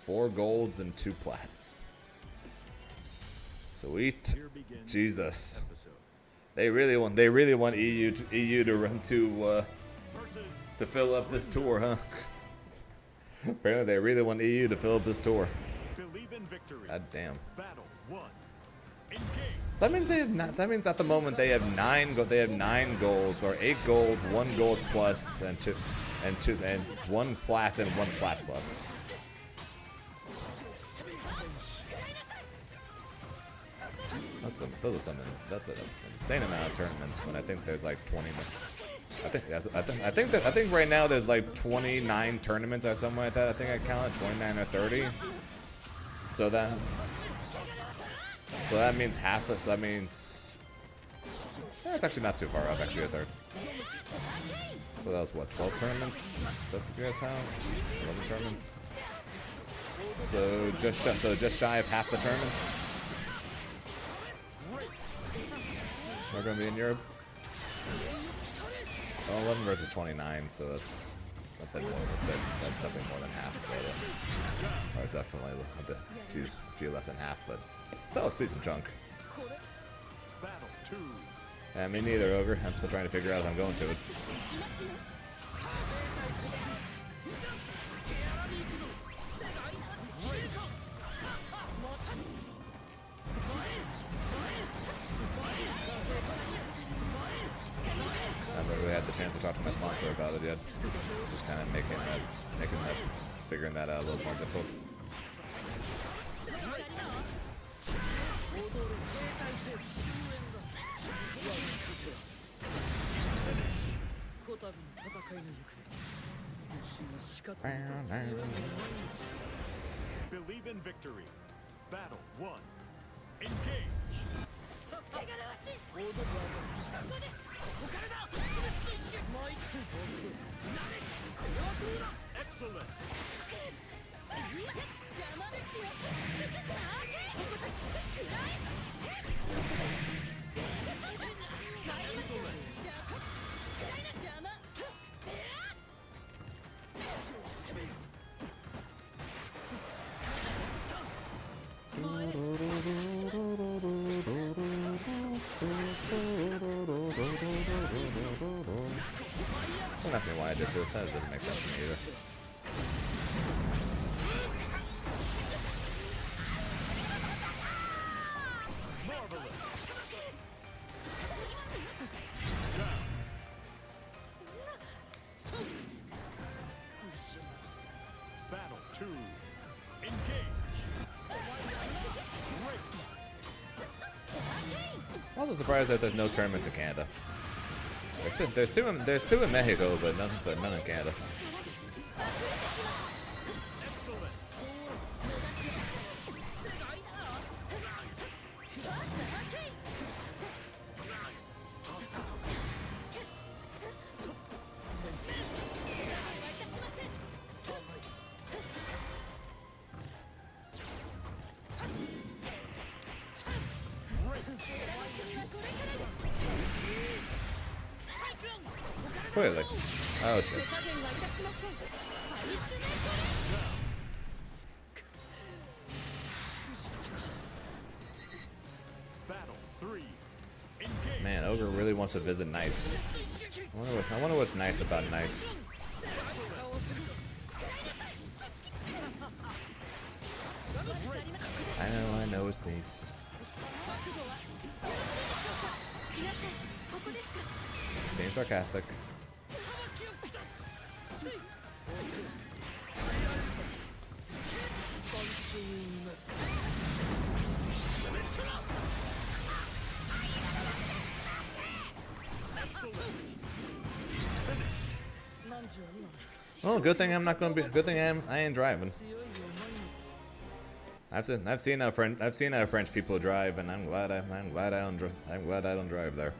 4 golds and 2 plats. Sweet Jesus. They really want EU to run to to fill up this tour, huh? Apparently they really want EU to fill up this tour. Believe in victory. God damn. Battle 1. Engage. So that means they have not. That means at the moment they have 9 golds or 8 golds, 1 gold plus, and 1 plat and 1 plat plus. Those are some. That's an insane amount of tournaments. When I think there's like 20. I think right now there's like 29 tournaments or something like that. I think I counted 29 or 30. So that means half. So that means it's actually not too far up. Actually, a third. So that was what, 12 tournaments that you guys have? 11 tournaments. So just shy of half the tournaments. We're gonna be in Europe. Oh, 11 versus 29, so that's definitely more than half. Or it's definitely a few less than half, but still a decent chunk. Battle 2. Yeah, me neither, Ogre. I'm still trying to figure out if I'm going to it. I haven't really had the chance to talk to my sponsor about it yet. Just kind of figuring that out a little more difficult. Believe in victory. Battle 1. Engage. Excellent. Don't ask me why I did this. That doesn't make sense to me either. Battle 2. Engage. I'm also surprised that there's no tournaments in Canada. There's two in Mexico, but none in Canada. Really? Oh shit. Battle 3. Engage. Man, Ogre really wants to visit Nice. I wonder what's nice about Nice. I know it's nice. Being sarcastic. Oh, good thing I'm not gonna be. Good thing I ain't driving. I've seen how French people drive, and I'm glad I don't drive there.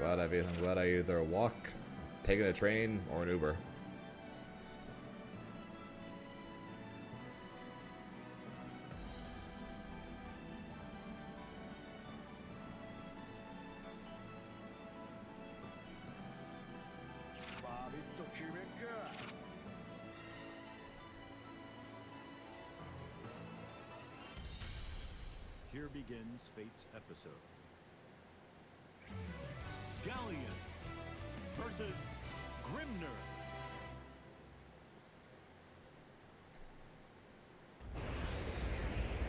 I'm glad I either walk, take a train, or an Uber. Here begins Fate's episode. Galleon versus Grimner.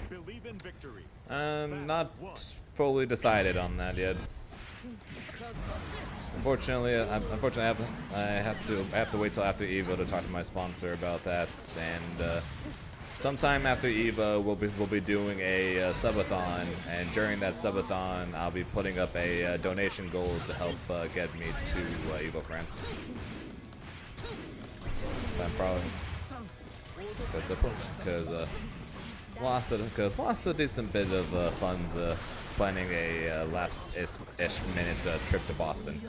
Believe in victory. Not fully decided on that yet. Unfortunately, I have to wait till after Evo to talk to my sponsor about that, and sometime after Evo, we'll be doing a subathon, and during that subathon, I'll be putting up a donation goal to help get me to Evo France. I'm probably because lost a decent bit of funds planning a last-ish minute trip to Boston.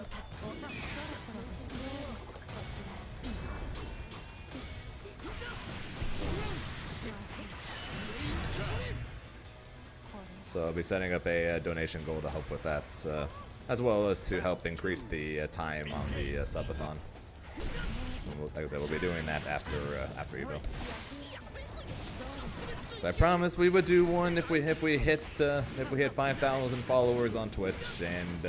So I'll be setting up a donation goal to help with that, as well as to help increase the time on the subathon. Like I said, we'll be doing that after Evo. So I promised we would do one if we hit 5,000 followers on Twitch, and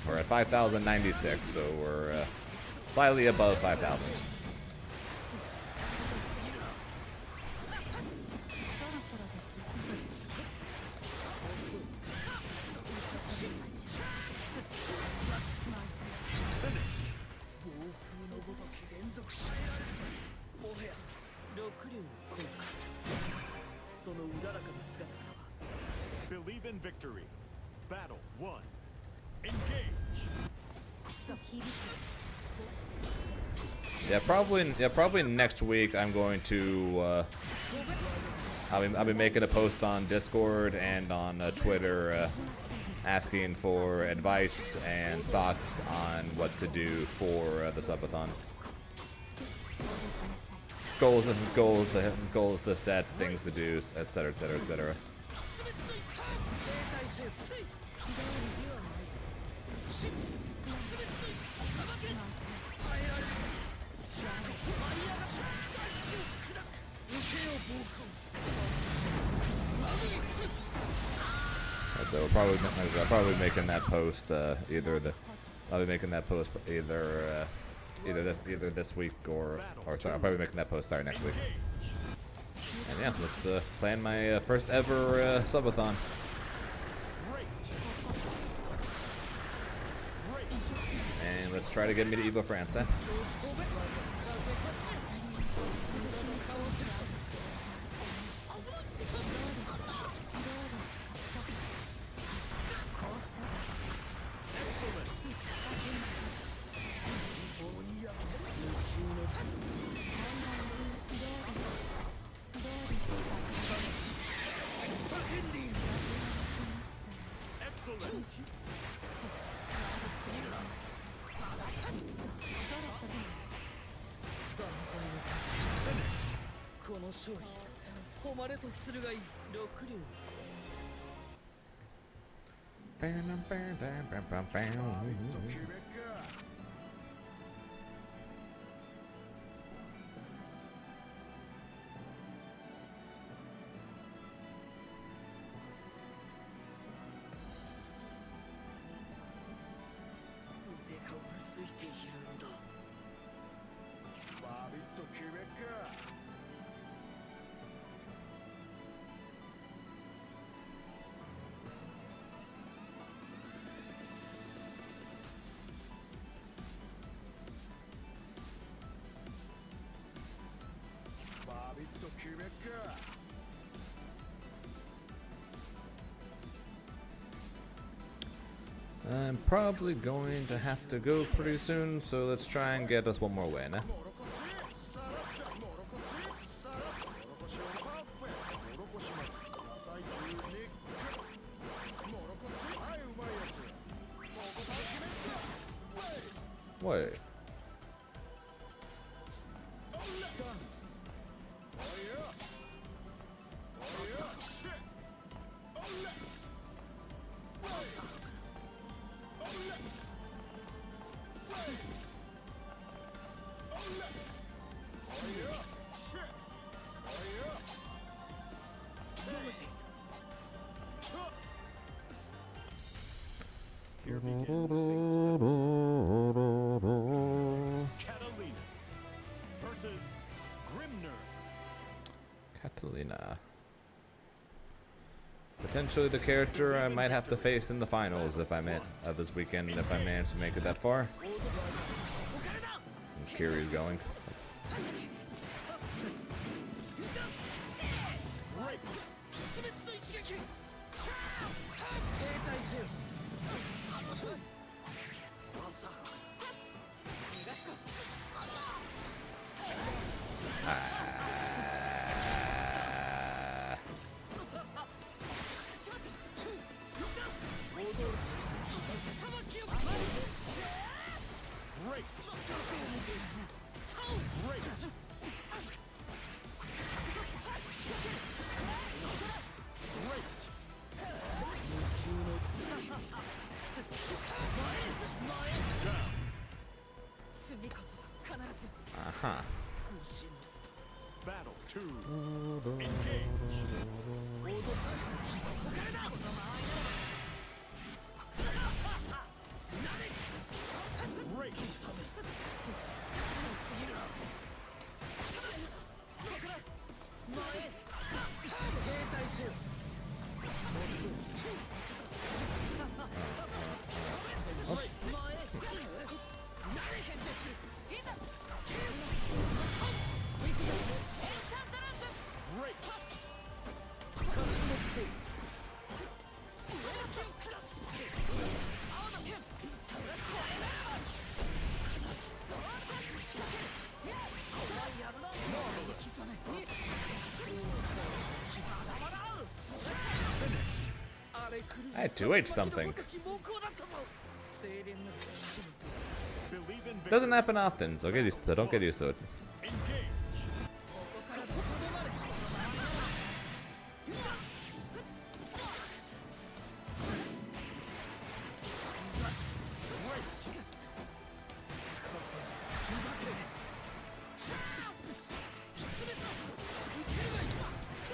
we're at 5,096, so we're slightly above 5,000. Believe in victory. Battle 1. Engage. Probably next week I'm going to I'll be making a post on Discord and on Twitter asking for advice and thoughts on what to do for the subathon. Goals to set, things to do, etc., etc., etc. So I'll probably making that post I'll be making that post either this week or sorry, I'll probably be making that post starting next week. And yeah, let's plan my first ever subathon. And let's try to get me to Evo France, eh? I'm probably going to have to go pretty soon, so let's try and get us one more win, eh? Wait. Mina. Potentially the character I might have to face in the finals if I this weekend if I manage to make it that far. Since Kiri's going. Uh-huh. Battle 2. Engage. Great. I had 2H something. Believe in victory. Doesn't happen often, so don't get used to it. Engage.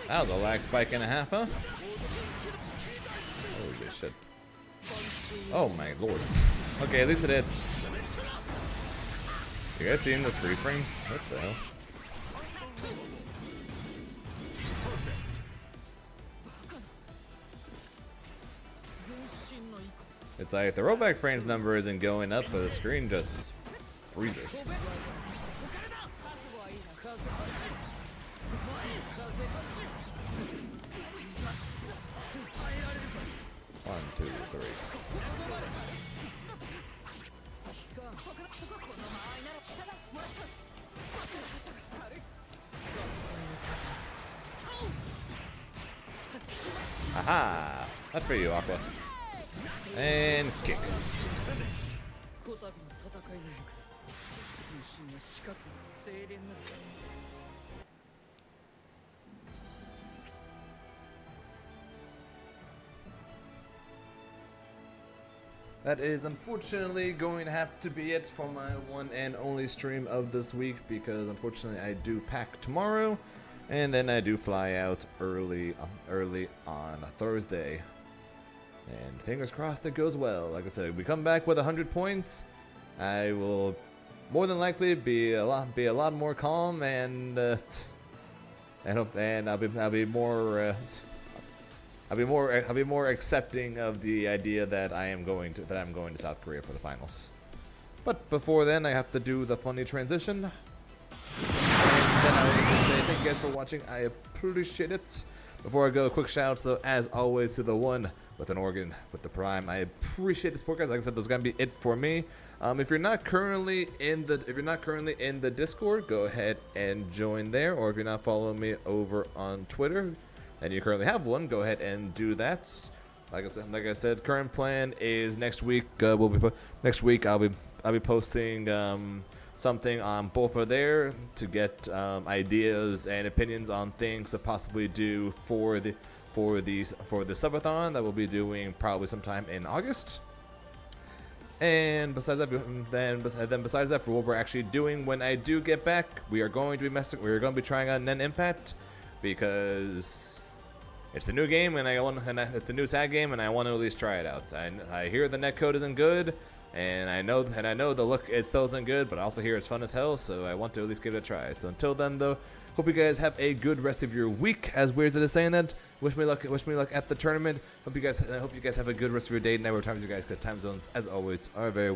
That was a lag spike and a half, huh? Holy shit. Oh my lord. Okay, at least it did. You guys seeing this freeze frames? What the hell? It's like the rollback frames number isn't going up, but the screen just freezes. 1, 2, 3. Aha! That's for you, Aqua. And kick. That is unfortunately going to have to be it for my one and only stream of this week, because unfortunately I do pack tomorrow, and then I do fly out early on a Thursday. And fingers crossed it goes well. Like I said, we come back with 100 points. I will more than likely be a lot more calm, and I'll be more accepting of the idea that I'm going to South Korea for the finals. But before then, I have to do the funny transition. And then I want to say thank you guys for watching. I appreciate it. Before I go, a quick shout out, though, as always, to the one with an organ with the Prime. I appreciate the support, guys. Like I said, that's gonna be it for me. If you're not currently in the Discord, go ahead and join there. Or if you're not following me over on Twitter, and you currently have one, go ahead and do that. Like I said, current plan is next week. I'll be posting something on both of there to get ideas and opinions on things to possibly do for the subathon that we'll be doing probably sometime in August. And besides that, for what we're actually doing when I do get back, we're going to be trying out Nen Impact, because it's the new game, and it's the new tag game, and I want to at least try it out. I hear the netcode isn't good, And I know the look it still isn't good, but I also hear it's fun as hell, so I want to at least give it a try. So until then, though, hope you guys have a good rest of your week. As weird as it is saying that, wish me luck at the tournament. I hope you guys have a good rest of your day, night, whatever times you guys, because time zones, as always, are very weird.